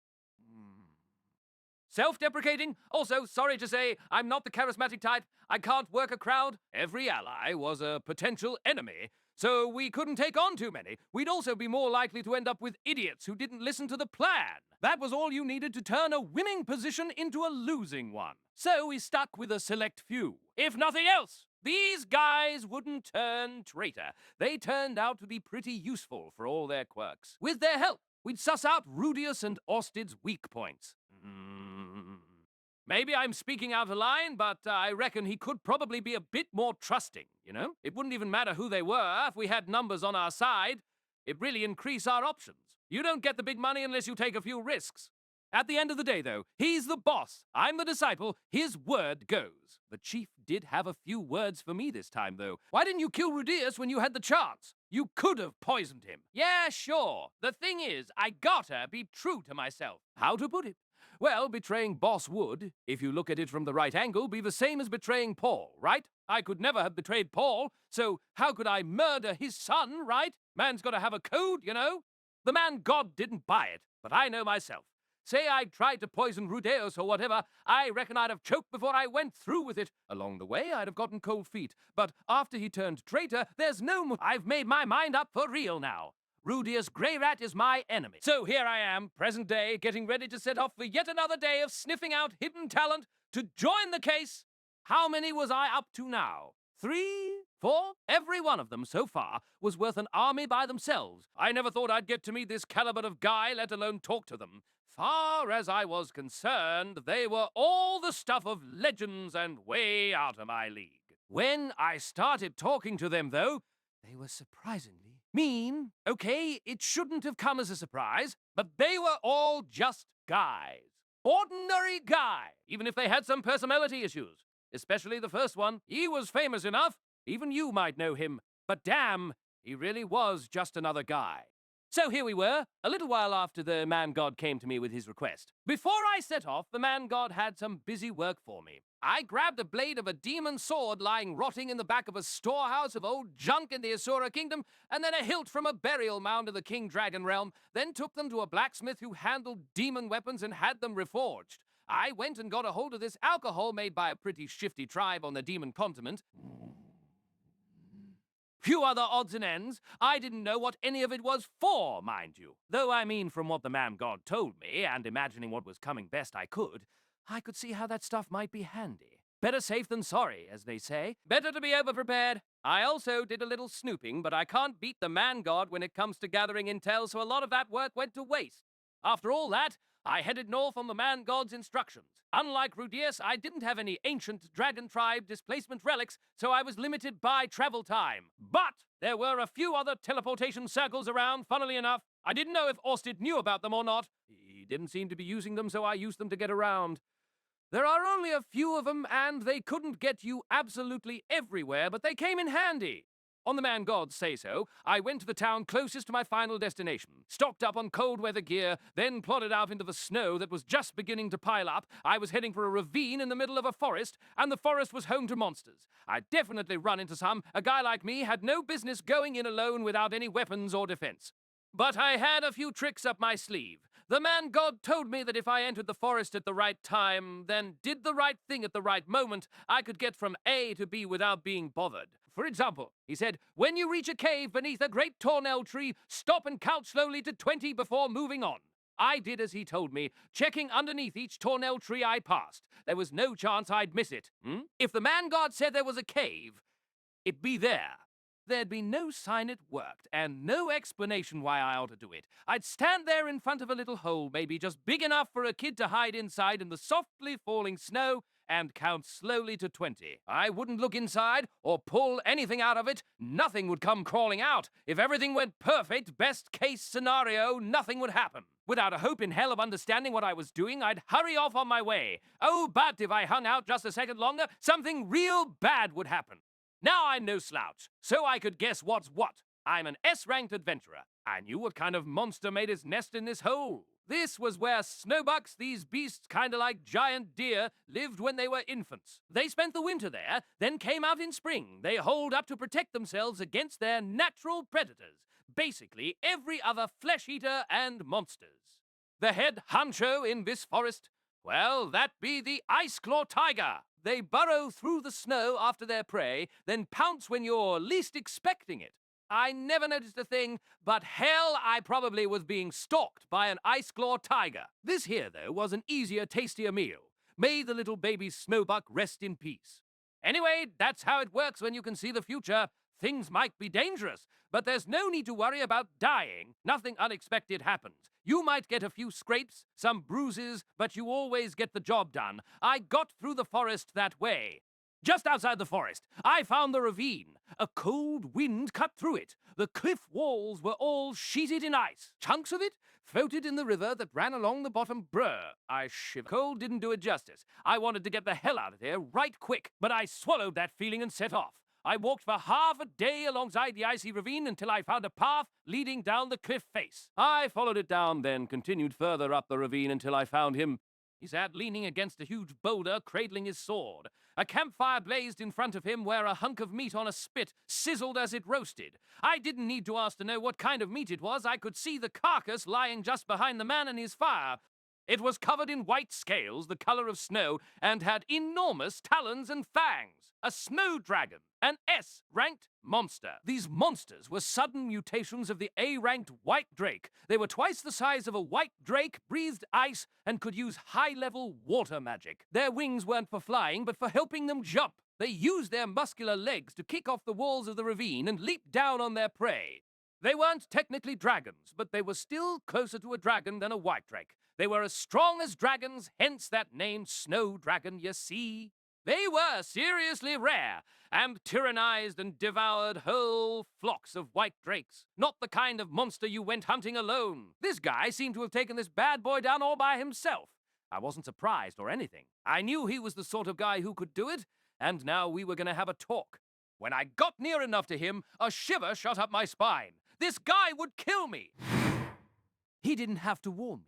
Self-deprecating? Also, sorry to say, I'm not the charismatic type. I can't work a crowd. Every ally was a potential enemy, so we couldn't take on too many. We'd also be more likely to end up with idiots who didn't listen to the plan. That was all you needed to turn a winning position into a losing one. So we stuck with a select few. If nothing else, these guys wouldn't turn traitor. They turned out to be pretty useful for all their quirks. With their help, we'd suss out Rudeus and Orsted's weak points. Maybe I'm speaking out of line, but I reckon he could probably be a bit more trusting, you know? It wouldn't even matter who they were if we had numbers on our side. It'd really increase our options. You don't get the big money unless you take a few risks. At the end of the day, though, he's the boss. I'm the disciple. His word goes. The chief did have a few words for me this time, though. Why didn't you kill Rudeus when you had the chance? You could have poisoned him. Yeah, sure. The thing is, I gotta be true to myself. How to put it? Well, betraying Boss would, if you look at it from the right angle, be the same as betraying Paul, right? I could never have betrayed Paul, so how could I murder his son, right? Man's gotta have a code, you know? The man-god didn't buy it, but I know myself. Say I'd tried to poison Rudeus or whatever, I reckon I'd have choked before I went through with it. Along the way, I'd have gotten cold feet. But after he turned traitor, there's no more. I've made my mind up for real now. Rudeus Greyrat is my enemy. So here I am, present day, getting ready to set off for yet another day of sniffing out hidden talent to join the case. How many was I up to now? 3? 4? Every one of them so far was worth an army by themselves. I never thought I'd get to meet this caliber of guy, let alone talk to them. Far as I was concerned, they were all the stuff of legends and way out of my league. When I started talking to them, though, they were surprisingly mean. Okay, it shouldn't have come as a surprise, but they were all just guys. Ordinary guy, even if they had some personality issues. Especially the first one. He was famous enough. Even you might know him. But damn, he really was just another guy. So here we were, a little while after the man-god came to me with his request. Before I set off, the man-god had some busy work for me. I grabbed a blade of a demon sword lying rotting in the back of a storehouse of old junk in the Asura kingdom, and then a hilt from a burial mound of the King Dragon realm, then took them to a blacksmith who handled demon weapons and had them reforged. I went and got a hold of this alcohol made by a pretty shifty tribe on the demon continent. Few other odds and ends. I didn't know what any of it was for, mind you. Though I mean, from what the man-god told me, and imagining what was coming best I could see how that stuff might be handy. Better safe than sorry, as they say. Better to be over-prepared. I also did a little snooping, but I can't beat the man-god when it comes to gathering intel, so a lot of that work went to waste. After all that, I headed north on the man-god's instructions. Unlike Rudeus, I didn't have any ancient dragon tribe displacement relics, so I was limited by travel time. But there were a few other teleportation circles around, funnily enough. I didn't know if Orsted knew about them or not. He didn't seem to be using them, so I used them to get around. There are only a few of them, and they couldn't get you absolutely everywhere, but they came in handy. On the man-god's say-so, I went to the town closest to my final destination, stocked up on cold weather gear, then plodded out into the snow that was just beginning to pile up. I was heading for a ravine in the middle of a forest, and the forest was home to monsters. I'd definitely run into some. A guy like me had no business going in alone without any weapons or defense. But I had a few tricks up my sleeve. The man-god told me that if I entered the forest at the right time, then did the right thing at the right moment, I could get from A to B without being bothered. For example, he said, when you reach a cave beneath a great tornel tree, stop and count slowly to 20 before moving on. I did as he told me, checking underneath each tornel tree I passed. There was no chance I'd miss it. If the man-god said there was a cave, it'd be there. There'd be no sign it worked, and no explanation why I ought to do it. I'd stand there in front of a little hole, maybe just big enough for a kid to hide inside in the softly falling snow, and count slowly to 20. I wouldn't look inside or pull anything out of it. Nothing would come crawling out. If everything went perfect, best case scenario, nothing would happen. Without a hope in hell of understanding what I was doing, I'd hurry off on my way. Oh, but if I hung out just a second longer, something real bad would happen. Now I'm no slouch, so I could guess what's what. I'm an S-ranked adventurer. I knew what kind of monster made its nest in this hole. This was where snowbucks, these beasts kinda like giant deer, lived when they were infants. They spent the winter there, then came out in spring. They holed up to protect themselves against their natural predators. Basically, every other flesh-eater and monsters. The head honcho in this forest, well, that be the ice-claw tiger. They burrow through the snow after their prey, then pounce when you're least expecting it. I never noticed a thing, but hell, I probably was being stalked by an ice-claw tiger. This here, though, was an easier, tastier meal. May the little baby snowbuck rest in peace. Anyway, that's how it works when you can see the future. Things might be dangerous, but there's no need to worry about dying. Nothing unexpected happens. You might get a few scrapes, some bruises, but you always get the job done. I got through the forest that way. Just outside the forest, I found the ravine. A cold wind cut through it. The cliff walls were all sheeted in ice. Chunks of it floated in the river that ran along the bottom. Brr, I shivered. Cold didn't do it justice. I wanted to get the hell out of there right quick, but I swallowed that feeling and set off. I walked for half a day alongside the icy ravine until I found a path leading down the cliff face. I followed it down, then continued further up the ravine until I found him. He sat leaning against a huge boulder, cradling his sword. A campfire blazed in front of him where a hunk of meat on a spit sizzled as it roasted. I didn't need to ask to know what kind of meat it was. I could see the carcass lying just behind the man and his fire. It was covered in white scales, the color of snow, and had enormous talons and fangs. A snow dragon, an S-ranked monster. These monsters were sudden mutations of the A-ranked white drake. They were twice the size of a white drake, breathed ice, and could use high-level water magic. Their wings weren't for flying, but for helping them jump. They used their muscular legs to kick off the walls of the ravine and leap down on their prey. They weren't technically dragons, but they were still closer to a dragon than a white drake. They were as strong as dragons, hence that name Snow Dragon, you see. They were seriously rare, and tyrannized and devoured whole flocks of white drakes. Not the kind of monster you went hunting alone. This guy seemed to have taken this bad boy down all by himself. I wasn't surprised or anything. I knew he was the sort of guy who could do it, and now we were going to have a talk. When I got near enough to him, a shiver shot up my spine. This guy would kill me. He didn't have to warn me.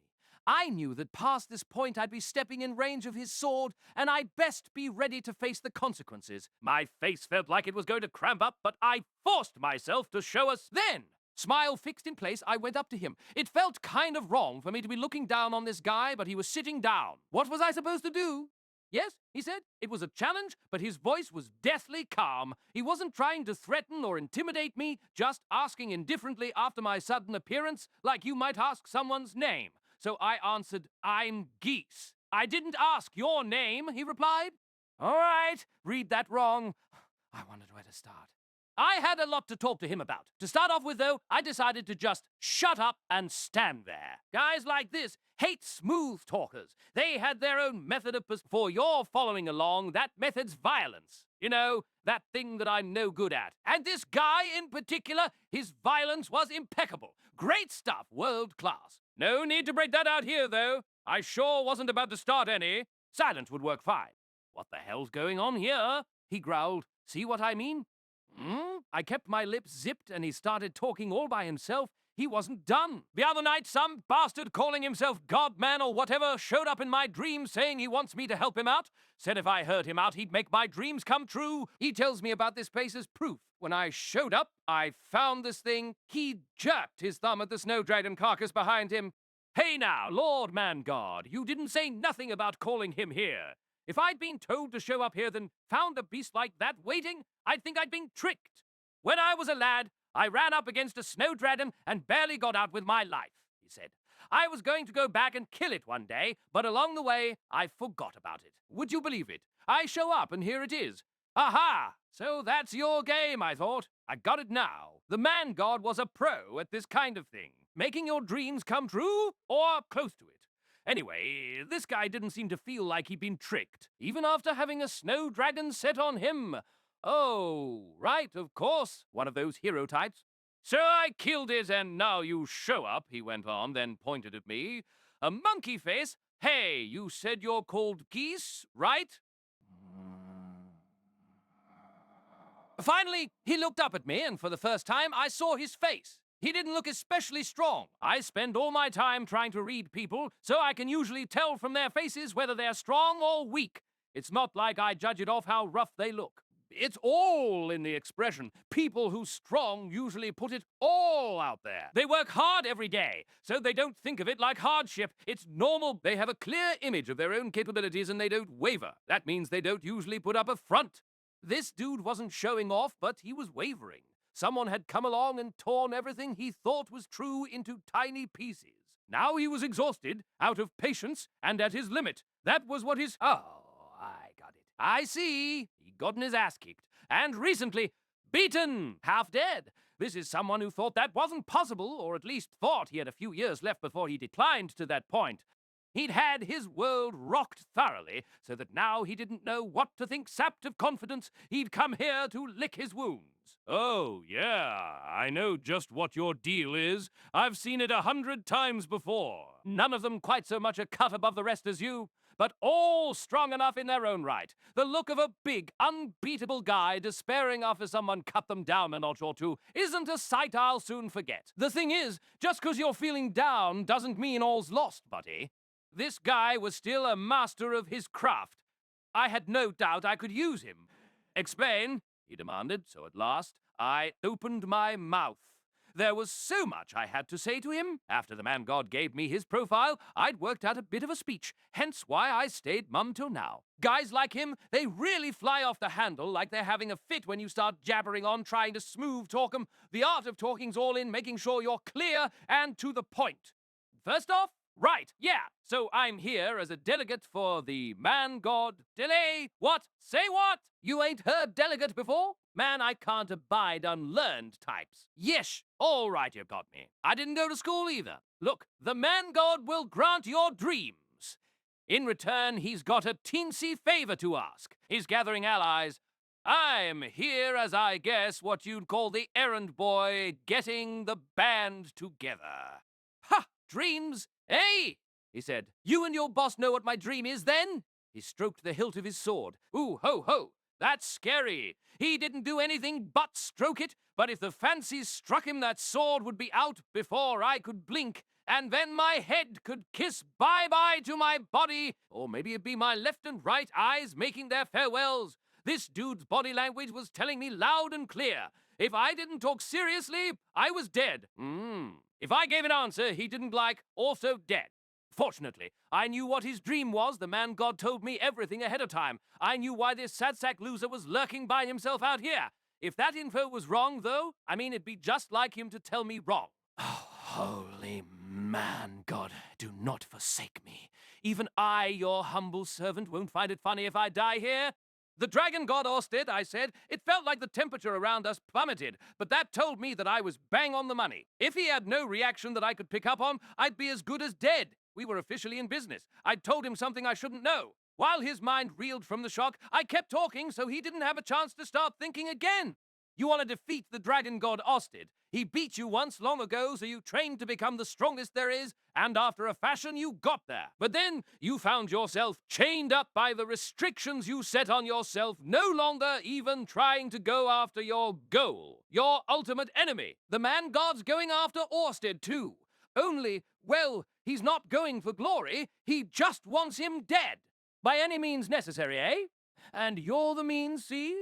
I knew that past this point I'd be stepping in range of his sword, and I'd best be ready to face the consequences. My face felt like it was going to cramp up, but I forced myself to show us. Then, smile fixed in place, I went up to him. It felt kind of wrong for me to be looking down on this guy, but he was sitting down. What was I supposed to do? Yes, he said. It was a challenge, but his voice was deathly calm. He wasn't trying to threaten or intimidate me, just asking indifferently after my sudden appearance, like you might ask someone's name. So I answered, I'm Geese. I didn't ask your name, he replied. All right, read that wrong. I wondered where to start. I had a lot to talk to him about. To start off with, though, I decided to just shut up and stand there. Guys like this hate smooth talkers. They had their own method of for you're following along, that method's violence. You know, that thing that I'm no good at. And this guy in particular, his violence was impeccable. Great stuff, world class. No need to break that out here, though. I sure wasn't about to start any. Silence would work fine. What the hell's going on here? He growled. See what I mean? I kept my lips zipped and he started talking all by himself. He wasn't done. The other night, some bastard calling himself God-man or whatever showed up in my dreams saying he wants me to help him out. Said if I heard him out, he'd make my dreams come true. He tells me about this place as proof. When I showed up, I found this thing. He jerked his thumb at the snow dragon carcass behind him. Hey now, Lord Man God, you didn't say nothing about calling him here. If I'd been told to show up here, then found a beast like that waiting, I'd think I'd been tricked. When I was a lad, I ran up against a snow dragon and barely got out with my life, he said. I was going to go back and kill it one day, but along the way, I forgot about it. Would you believe it? I show up and here it is. Aha! So that's your game, I thought. I got it now. The man god was a pro at this kind of thing. Making your dreams come true, or close to it. Anyway, this guy didn't seem to feel like he'd been tricked, even after having a snow dragon set on him. Oh, right, of course, one of those hero types. So I killed it, and now you show up, he went on, then pointed at me. A monkey face? Hey, you said you're called Geese, right? Finally, he looked up at me, and for the first time, I saw his face. He didn't look especially strong. I spend all my time trying to read people, so I can usually tell from their faces whether they're strong or weak. It's not like I judge it off how rough they look. It's all in the expression. People who's strong usually put it all out there. They work hard every day, so they don't think of it like hardship. It's normal. They have a clear image of their own capabilities and they don't waver. That means they don't usually put up a front. This dude wasn't showing off, but he was wavering. Someone had come along and torn everything he thought was true into tiny pieces. Now he was exhausted, out of patience, and at his limit. That was what his... Oh, I got it. I see. He'd gotten his ass kicked. And recently, beaten, half dead. This is someone who thought that wasn't possible, or at least thought he had a few years left before he declined to that point. He'd had his world rocked thoroughly, so that now he didn't know what to think. Sapped of confidence, he'd come here to lick his wounds. Oh, yeah, I know just what your deal is. I've seen it 100 times before. None of them quite so much a cut above the rest as you, but all strong enough in their own right. The look of a big, unbeatable guy despairing after someone cut them down a notch or two isn't a sight I'll soon forget. The thing is, just 'cause you're feeling down doesn't mean all's lost, buddy. This guy was still a master of his craft. I had no doubt I could use him. Explain, he demanded, so at last I opened my mouth. There was so much I had to say to him. After the man god gave me his profile, I'd worked out a bit of a speech, hence why I stayed mum till now. Guys like him, they really fly off the handle like they're having a fit when you start jabbering on, trying to smooth talk 'em. The art of talking's all in making sure you're clear and to the point. First off, right, yeah, so I'm here as a delegate for the man god delay. What? Say what? You ain't heard delegate before? Man, I can't abide unlearned types. Yesh, all right, you got me. I didn't go to school either. Look, the man god will grant your dreams. In return, he's got a teensy favor to ask. He's gathering allies. I'm here as I guess what you'd call the errand boy getting the band together. Ha! Dreams? Hey! He said. You and your boss know what my dream is, then? He stroked the hilt of his sword. Ooh, ho, ho! That's scary. He didn't do anything but stroke it, but if the fancies struck him, that sword would be out before I could blink. and then my head could kiss bye-bye to my body, or maybe it'd be my left and right eyes making their farewells. This dude's body language was telling me loud and clear. If I didn't talk seriously, I was dead. If I gave an answer he didn't like, also dead. Fortunately, I knew what his dream was. The man God told me everything ahead of time. I knew why this sad sack loser was lurking by himself out here. If that info was wrong, though, I mean, it'd be just like him to tell me wrong. Oh, holy man, God, do not forsake me. Even I, your humble servant, won't find it funny if I die here. The dragon god Orsted, I said. It felt like the temperature around us plummeted, but that told me that I was bang on the money. If he had no reaction that I could pick up on, I'd be as good as dead. We were officially in business. I'd told him something I shouldn't know. While his mind reeled from the shock, I kept talking so he didn't have a chance to start thinking again. You want to defeat the dragon god Orsted. He beat you once long ago, so you trained to become the strongest there is, and after a fashion you got there. But then you found yourself chained up by the restrictions you set on yourself, no longer even trying to go after your goal, your ultimate enemy. The man god's going after Orsted too. Only, well, he's not going for glory, he just wants him dead. By any means necessary, eh? And you're the means, see?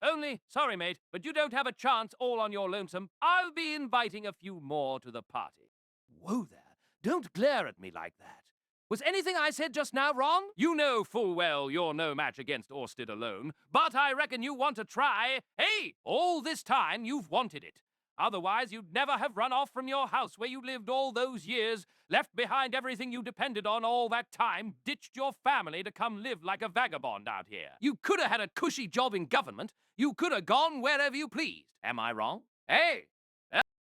Only, sorry mate, but you don't have a chance all on your lonesome. I'll be inviting a few more to the party. Whoa there, don't glare at me like that. Was anything I said just now wrong? You know full well you're no match against Orsted alone, but I reckon you want to try. Hey, all this time you've wanted it. Otherwise, you'd never have run off from your house where you lived all those years, left behind everything you depended on all that time, ditched your family to come live like a vagabond out here. You could have had a cushy job in government. You could have gone wherever you pleased. Am I wrong? Hey!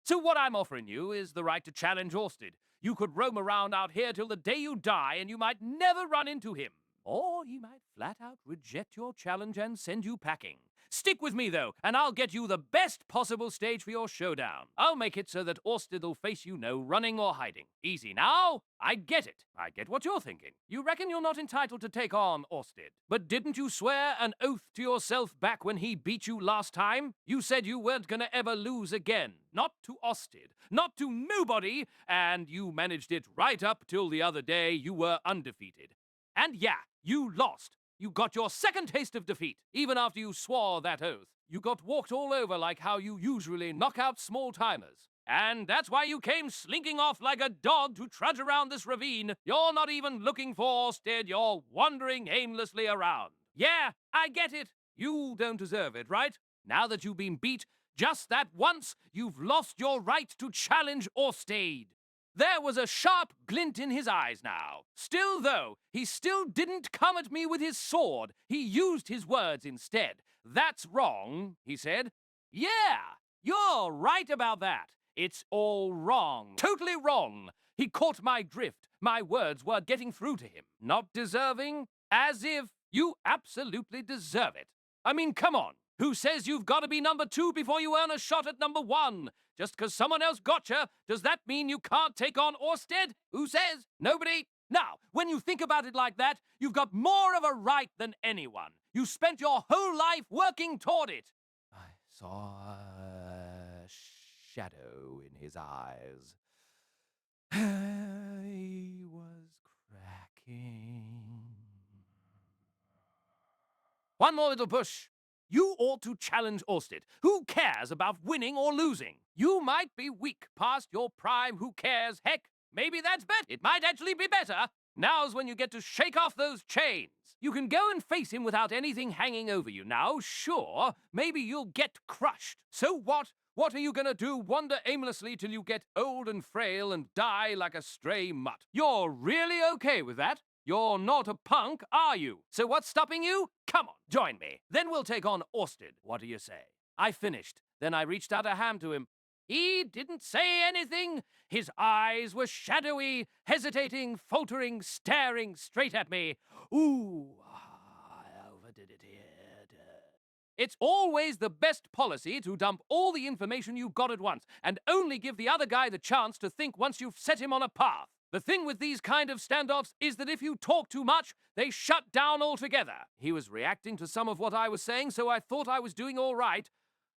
So what I'm offering you is the right to challenge Orsted. You could roam around out here till the day you die, and you might never run into him. Or he might flat out reject your challenge and send you packing. Stick with me, though, and I'll get you the best possible stage for your showdown. I'll make it so that Orsted will face you no running or hiding. Easy now. I get it. I get what you're thinking. You reckon you're not entitled to take on Orsted. But didn't you swear an oath to yourself back when he beat you last time? You said you weren't gonna ever lose again. Not to Orsted. Not to nobody. And you managed it right up till the other day you were undefeated. And yeah, you lost. You got your second taste of defeat, even after you swore that oath. You got walked all over like how you usually knock out small-timers. And that's why you came slinking off like a dog to trudge around this ravine. You're not even looking for Orsted, you're wandering aimlessly around. Yeah, I get it. You don't deserve it, right? Now that you've been beat just that once, you've lost your right to challenge Orsted. There was a sharp glint in his eyes now. Still, though, he still didn't come at me with his sword. He used his words instead. That's wrong, he said. Yeah, you're right about that. It's all wrong. Totally wrong. He caught my drift. My words were getting through to him. Not deserving? As if you absolutely deserve it. I mean, come on. Who says you've got to be number 2 before you earn a shot at number 1? Just because someone else gotcha, does that mean you can't take on Orsted? Who says? Nobody? Now, when you think about it like that, you've got more of a right than anyone. You spent your whole life working toward it. I saw a shadow in his eyes. He was cracking. One more little push. You ought to challenge Orsted. Who cares about winning or losing? You might be weak past your prime. Who cares? Heck, maybe that's better. It might actually be better. Now's when you get to shake off those chains. You can go and face him without anything hanging over you. Now, sure, maybe you'll get crushed. So what? What are you gonna do? Wander aimlessly till you get old and frail and die like a stray mutt? You're really okay with that? You're not a punk, are you? So what's stopping you? Come on, join me. Then we'll take on Orsted. What do you say? I finished. Then I reached out a hand to him. He didn't say anything. His eyes were shadowy, hesitating, faltering, staring straight at me. Ooh, I overdid it here. It's always the best policy to dump all the information you've got at once and only give the other guy the chance to think once you've set him on a path. The thing with these kind of standoffs is that if you talk too much, they shut down altogether. He was reacting to some of what I was saying, so I thought I was doing all right.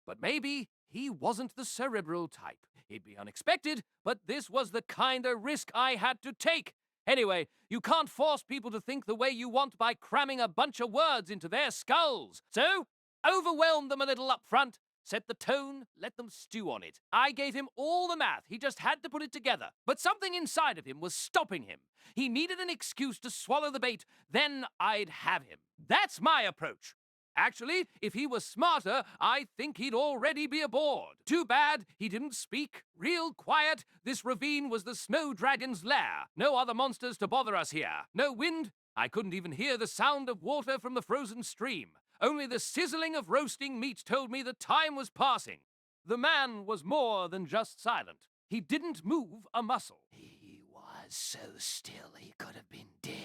But maybe he wasn't the cerebral type. It'd be unexpected, but this was the kind of risk I had to take. Anyway, you can't force people to think the way you want by cramming a bunch of words into their skulls. So, overwhelm them a little up front, set the tone, let them stew on it. I gave him all the math, he just had to put it together. But something inside of him was stopping him. He needed an excuse to swallow the bait, then I'd have him. That's my approach. Actually, if he was smarter, I think he'd already be aboard. Too bad he didn't speak. Real quiet. This ravine was the snow dragon's lair. No other monsters to bother us here. No wind. I couldn't even hear the sound of water from the frozen stream. Only the sizzling of roasting meat told me the time was passing. The man was more than just silent. He didn't move a muscle. He was so still he could have been dead.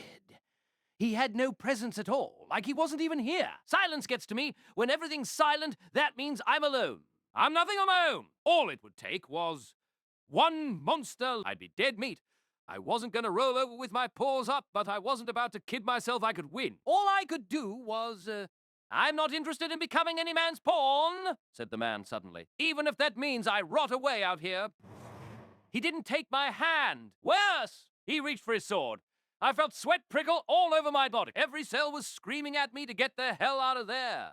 He had no presence at all, like he wasn't even here. Silence gets to me. When everything's silent, that means I'm alone. I'm nothing on my own. All it would take was one monster. I'd be dead meat. I wasn't going to roll over with my paws up, but I wasn't about to kid myself I could win. All I could do was, I'm not interested in becoming any man's pawn, said the man suddenly. Even if that means I rot away out here. He didn't take my hand. Worse, he reached for his sword. I felt sweat prickle all over my body. Every cell was screaming at me to get the hell out of there.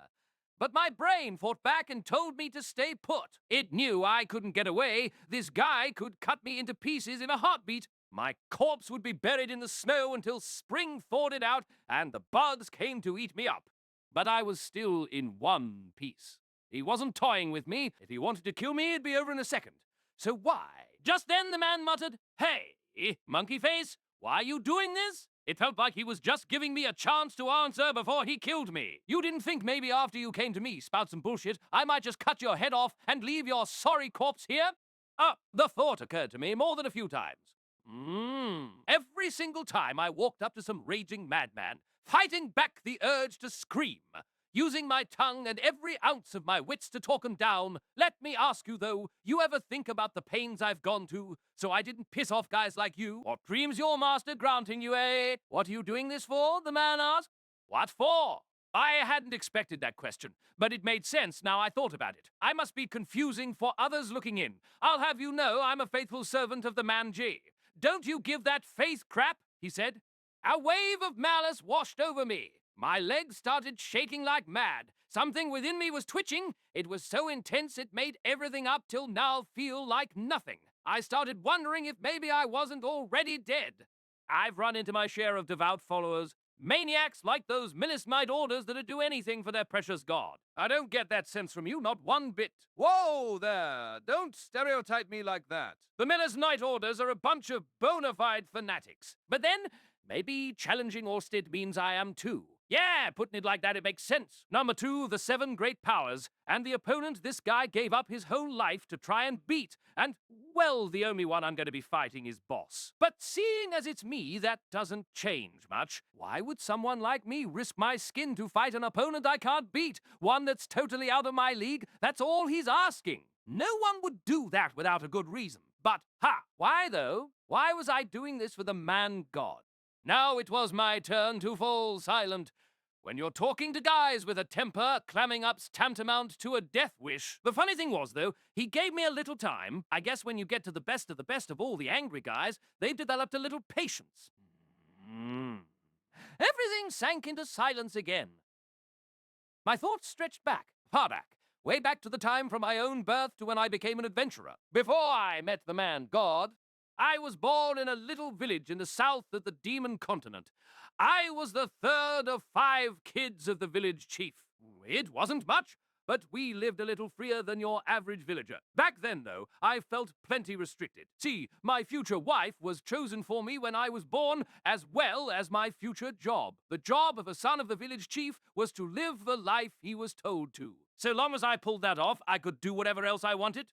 But my brain fought back and told me to stay put. It knew I couldn't get away. This guy could cut me into pieces in a heartbeat. My corpse would be buried in the snow until spring thawed it out and the bugs came to eat me up. But I was still in one piece. He wasn't toying with me. If he wanted to kill me, it'd be over in a second. So why? Just then the man muttered, "Hey, monkey face, why are you doing this?" It felt like he was just giving me a chance to answer before he killed me. You didn't think maybe after you came to me, spout some bullshit, I might just cut your head off and leave your sorry corpse here? The thought occurred to me more than a few times. Every single time I walked up to some raging madman, fighting back the urge to scream, using my tongue and every ounce of my wits to talk him down. Let me ask you, though, you ever think about the pains I've gone to so I didn't piss off guys like you? What dreams your master granting you, eh? What are you doing this for? The man asked. What for? I hadn't expected that question, but it made sense now I thought about it. I must be confusing for others looking in. I'll have you know I'm a faithful servant of the man G. Don't you give that faith crap, he said. A wave of malice washed over me. My legs started shaking like mad. Something within me was twitching. It was so intense it made everything up till now feel like nothing. I started wondering if maybe I wasn't already dead. I've run into my share of devout followers. Maniacs like those Millis Knight orders that'd do anything for their precious god. I don't get that sense from you, not one bit. Whoa there! Don't stereotype me like that. The Millis Knight orders are a bunch of bona fide fanatics. But then, maybe challenging Orsted means I am too. Yeah, putting it like that, it makes sense. Number 2, the 7 great powers, and the opponent this guy gave up his whole life to try and beat, and, well, the only one I'm going to be fighting is Boss. But seeing as it's me, that doesn't change much. Why would someone like me risk my skin to fight an opponent I can't beat? One that's totally out of my league? That's all he's asking. No one would do that without a good reason. But, why though? Why was I doing this for the man god? Now it was my turn to fall silent. When you're talking to guys with a temper, clamming up's tantamount to a death wish. The funny thing was, though, he gave me a little time. I guess when you get to the best of all the angry guys, they've developed a little patience. Everything sank into silence again. My thoughts stretched back, far back, way back to the time from my own birth to when I became an adventurer. Before I met the man God, I was born in a little village in the south of the Demon Continent. I was the 3rd of 5 kids of the village chief. It wasn't much, but we lived a little freer than your average villager. Back then, though, I felt plenty restricted. See, my future wife was chosen for me when I was born, as well as my future job. The job of a son of the village chief was to live the life he was told to. So long as I pulled that off, I could do whatever else I wanted.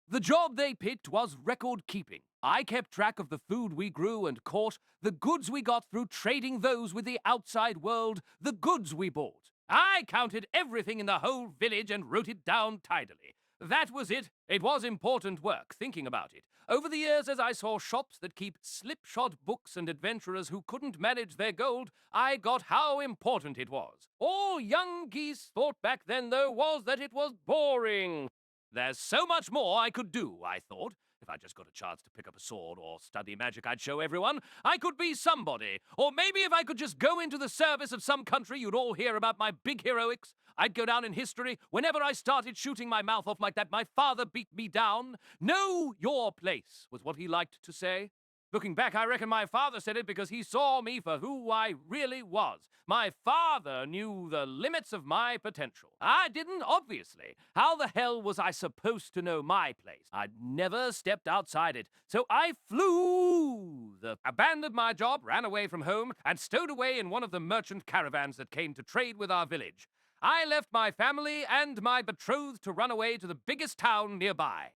The job they picked was record-keeping. I kept track of the food we grew and caught, the goods we got through trading those with the outside world, the goods we bought. I counted everything in the whole village and wrote it down tidily. That was it. It was important work, thinking about it. Over the years, as I saw shops that keep slipshod books and adventurers who couldn't manage their gold, I got how important it was. All young geese thought back then, though, was that it was boring. There's so much more I could do, I thought. If I just got a chance to pick up a sword or study magic, I'd show everyone I could be somebody. Or maybe if I could just go into the service of some country, you'd all hear about my big heroics. I'd go down in history. Whenever I started shooting my mouth off like that, my father beat me down. Know your place, was what he liked to say. Looking back, I reckon my father said it because he saw me for who I really was. My father knew the limits of my potential. I didn't, obviously. How the hell was I supposed to know my place? I'd never stepped outside it. So I flew, abandoned my job, ran away from home, and stowed away in one of the merchant caravans that came to trade with our village. I left my family and my betrothed to run away to the biggest town nearby.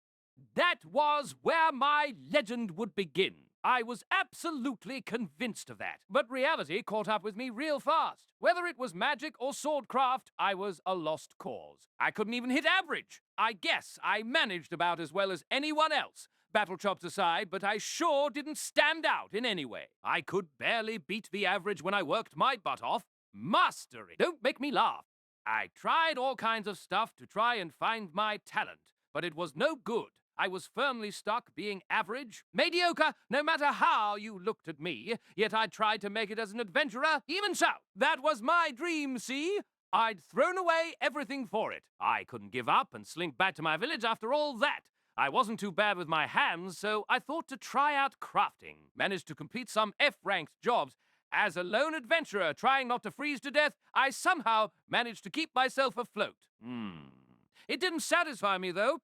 That was where my legend would begin. I was absolutely convinced of that. But reality caught up with me real fast. Whether it was magic or swordcraft, I was a lost cause. I couldn't even hit average. I guess I managed about as well as anyone else, battle chops aside, but I sure didn't stand out in any way. I could barely beat the average when I worked my butt off. Mastery. Don't make me laugh. I tried all kinds of stuff to try and find my talent, but it was no good. I was firmly stuck being average, mediocre, no matter how you looked at me, yet I tried to make it as an adventurer. Even so, that was my dream, see? I'd thrown away everything for it. I couldn't give up and slink back to my village after all that. I wasn't too bad with my hands, so I thought to try out crafting. Managed to complete some F-ranked jobs. As a lone adventurer trying not to freeze to death, I somehow managed to keep myself afloat. It didn't satisfy me, though.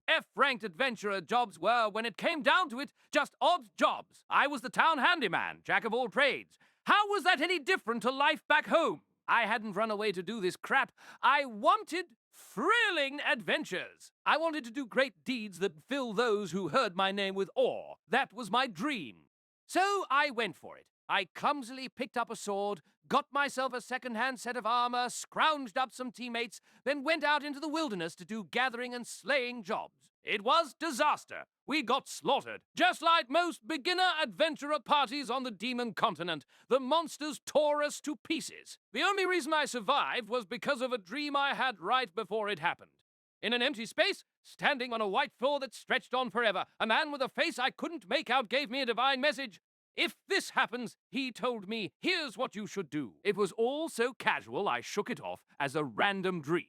F-ranked adventurer jobs were, when it came down to it, just odd jobs. I was the town handyman, jack of all trades. How was that any different to life back home? I hadn't run away to do this crap. I wanted thrilling adventures. I wanted to do great deeds that fill those who heard my name with awe. That was my dream. So I went for it. I clumsily picked up a sword, got myself a second-hand set of armor, scrounged up some teammates, then went out into the wilderness to do gathering and slaying jobs. It was disaster. We got slaughtered. Just like most beginner adventurer parties on the Demon Continent, the monsters tore us to pieces. The only reason I survived was because of a dream I had right before it happened. In an empty space, standing on a white floor that stretched on forever, a man with a face I couldn't make out gave me a divine message. If this happens, he told me, here's what you should do. It was all so casual I shook it off as a random dream.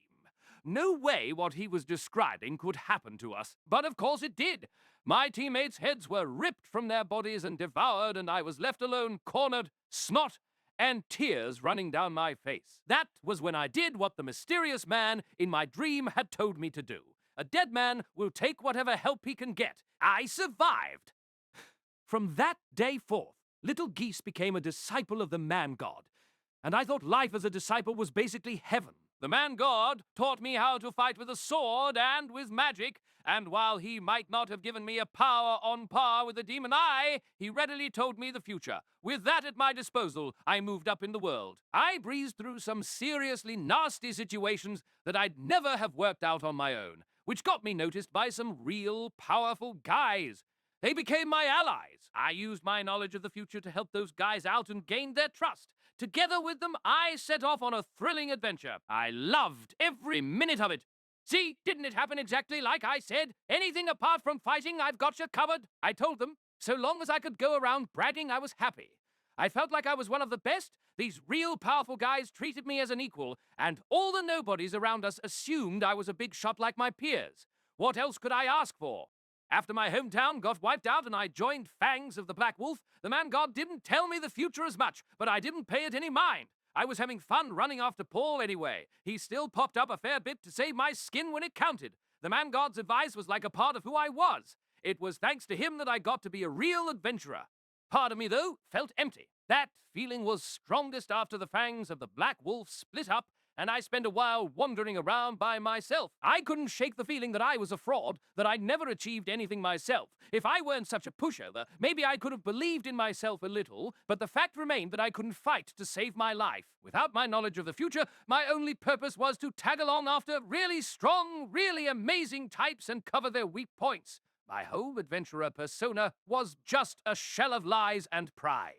No way what he was describing could happen to us, but of course it did. My teammates' heads were ripped from their bodies and devoured, and I was left alone, cornered, snot, and tears running down my face. That was when I did what the mysterious man in my dream had told me to do. A dead man will take whatever help he can get. I survived. From that day forth, Little Geese became a disciple of the man-god, and I thought life as a disciple was basically heaven. The man-god taught me how to fight with a sword and with magic, and while he might not have given me a power on par with the demon eye, he readily told me the future. With that at my disposal, I moved up in the world. I breezed through some seriously nasty situations that I'd never have worked out on my own, which got me noticed by some real powerful guys. They became my allies. I used my knowledge of the future to help those guys out and gained their trust. Together with them, I set off on a thrilling adventure. I loved every minute of it. See, didn't it happen exactly like I said? Anything apart from fighting, I've got you covered. I told them, so long as I could go around bragging, I was happy. I felt like I was one of the best. These real powerful guys treated me as an equal, and all the nobodies around us assumed I was a big shot like my peers. What else could I ask for? After my hometown got wiped out and I joined Fangs of the Black Wolf, the man-god didn't tell me the future as much, but I didn't pay it any mind. I was having fun running after Paul anyway. He still popped up a fair bit to save my skin when it counted. The man-god's advice was like a part of who I was. It was thanks to him that I got to be a real adventurer. Part of me, though, felt empty. That feeling was strongest after the Fangs of the Black Wolf split up and I spent a while wandering around by myself. I couldn't shake the feeling that I was a fraud, that I'd never achieved anything myself. If I weren't such a pushover, maybe I could have believed in myself a little, but the fact remained that I couldn't fight to save my life. Without my knowledge of the future, my only purpose was to tag along after really strong, really amazing types and cover their weak points. My whole adventurer persona was just a shell of lies and pride.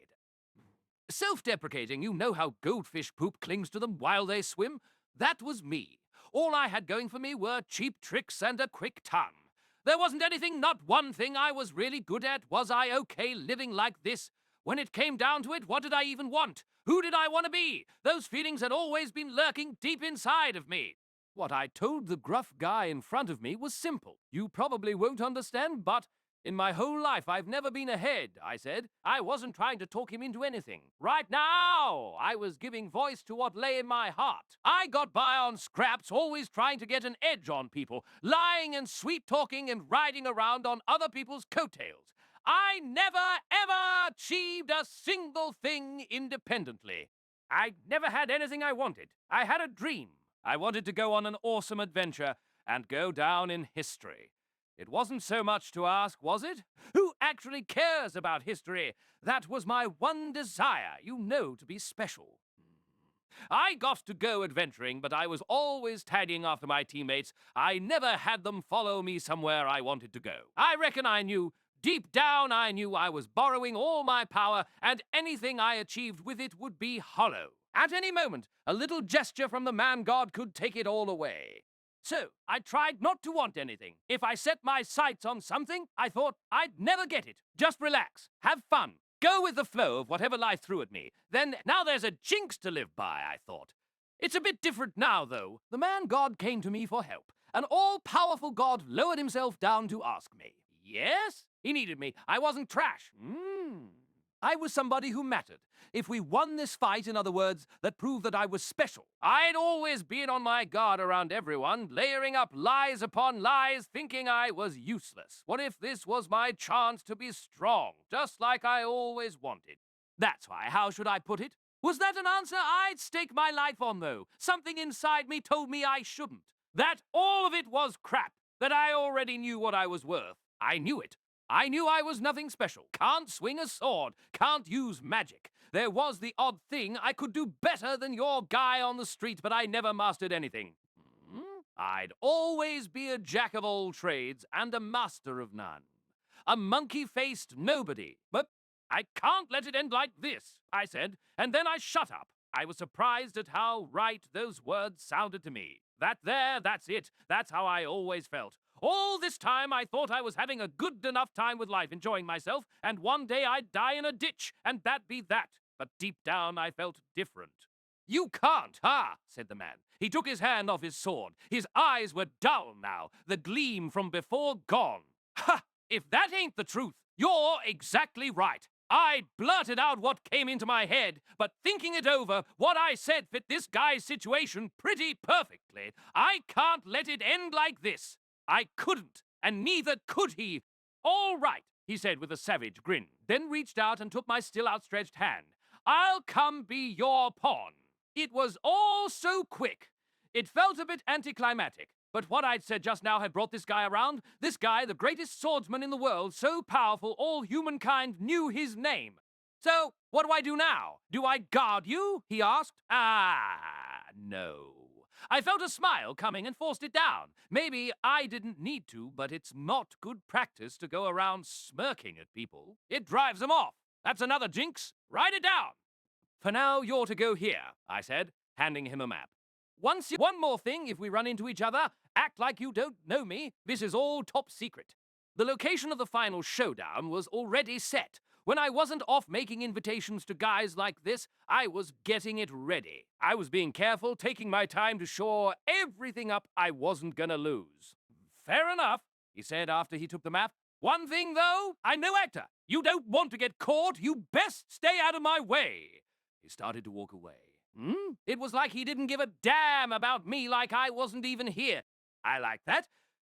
Self-deprecating, you know how goldfish poop clings to them while they swim? That was me. All I had going for me were cheap tricks and a quick tongue. There wasn't anything, not one thing I was really good at. Was I okay living like this? When it came down to it, what did I even want? Who did I want to be? Those feelings had always been lurking deep inside of me. What I told the gruff guy in front of me was simple. You probably won't understand, but in my whole life I've never been ahead, I said. I wasn't trying to talk him into anything. Right now, I was giving voice to what lay in my heart. I got by on scraps, always trying to get an edge on people, lying and sweet-talking and riding around on other people's coattails. I never, ever achieved a single thing independently. I never had anything I wanted. I had a dream. I wanted to go on an awesome adventure and go down in history. It wasn't so much to ask, was it? Who actually cares about history? That was my one desire, you know, to be special. I got to go adventuring, but I was always tagging after my teammates. I never had them follow me somewhere I wanted to go. I reckon I knew. Deep down, I knew I was borrowing all my power, and anything I achieved with it would be hollow. At any moment, a little gesture from the man-god could take it all away. So, I tried not to want anything. If I set my sights on something, I thought I'd never get it. Just relax, have fun, go with the flow of whatever life threw at me. Then, now there's a jinx to live by, I thought. It's a bit different now, though. The man-god came to me for help. An all-powerful god lowered himself down to ask me. Yes? He needed me. I wasn't trash. I was somebody who mattered. If we won this fight, in other words, that proved that I was special. I'd always been on my guard around everyone, layering up lies upon lies, thinking I was useless. What if this was my chance to be strong, just like I always wanted? That's why, how should I put it? Was that an answer I'd stake my life on, though? Something inside me told me I shouldn't. That all of it was crap, that I already knew what I was worth. I knew it. I knew I was nothing special. Can't swing a sword. Can't use magic. There was the odd thing. I could do better than your guy on the street, but I never mastered anything. I'd always be a jack of all trades and a master of none. A monkey-faced nobody. But I can't let it end like this, I said, and then I shut up. I was surprised at how right those words sounded to me. That's it. That's how I always felt. All this time I thought I was having a good enough time with life, enjoying myself, and one day I'd die in a ditch, and that be that. But deep down I felt different. You can't, said the man. He took his hand off his sword. His eyes were dull now, the gleam from before gone. Ha! If that ain't the truth, you're exactly right. I blurted out what came into my head, but thinking it over, what I said fit this guy's situation pretty perfectly. I can't let it end like this. I couldn't, and neither could he. All right, he said with a savage grin, then reached out and took my still outstretched hand. I'll come be your pawn. It was all so quick. It felt a bit anticlimactic, but what I'd said just now had brought this guy around. This guy, the greatest swordsman in the world, so powerful all humankind knew his name. So, what do I do now? Do I guard you? He asked. No. I felt a smile coming and forced it down. Maybe I didn't need to, but it's not good practice to go around smirking at people. It drives them off. That's another jinx. Write it down. For now, you're to go here, I said, handing him a map. One more thing, if we run into each other, act like you don't know me. This is all top secret. The location of the final showdown was already set. When I wasn't off making invitations to guys like this, I was getting it ready. I was being careful, taking my time to shore everything up I wasn't gonna lose. Fair enough, he said after he took the map. One thing, though, I'm no actor. You don't want to get caught. You best stay out of my way. He started to walk away. It was like he didn't give a damn about me, like I wasn't even here. I like that.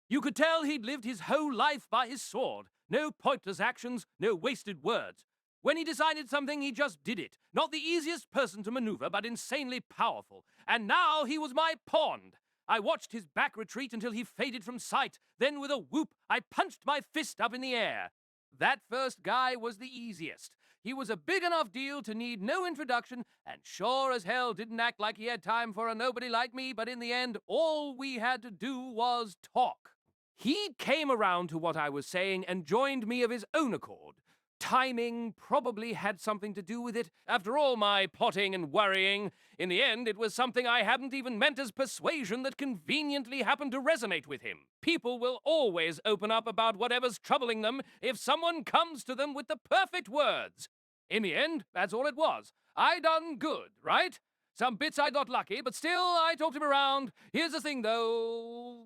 You could tell he'd lived his whole life by his sword. No pointless actions, no wasted words. When he decided something, he just did it. Not the easiest person to maneuver, but insanely powerful. And now he was my pawn. I watched his back retreat until he faded from sight. Then with a whoop, I punched my fist up in the air. That first guy was the easiest. He was a big enough deal to need no introduction, and sure as hell didn't act like he had time for a nobody like me, but in the end, all we had to do was talk. He came around to what I was saying and joined me of his own accord. Timing probably had something to do with it. After all my plotting and worrying, in the end it was something I hadn't even meant as persuasion that conveniently happened to resonate with him. People will always open up about whatever's troubling them if someone comes to them with the perfect words. In the end, that's all it was. I done good, right? Some bits I got lucky, but still I talked him around. Here's the thing, though.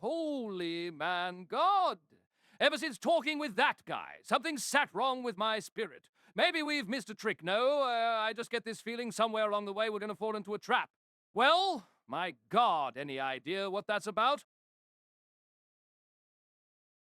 Holy man God. Ever since talking with that guy, something sat wrong with my spirit. Maybe we've missed a trick, no? I just get this feeling somewhere along the way we're going to fall into a trap. Well, my God, any idea what that's about?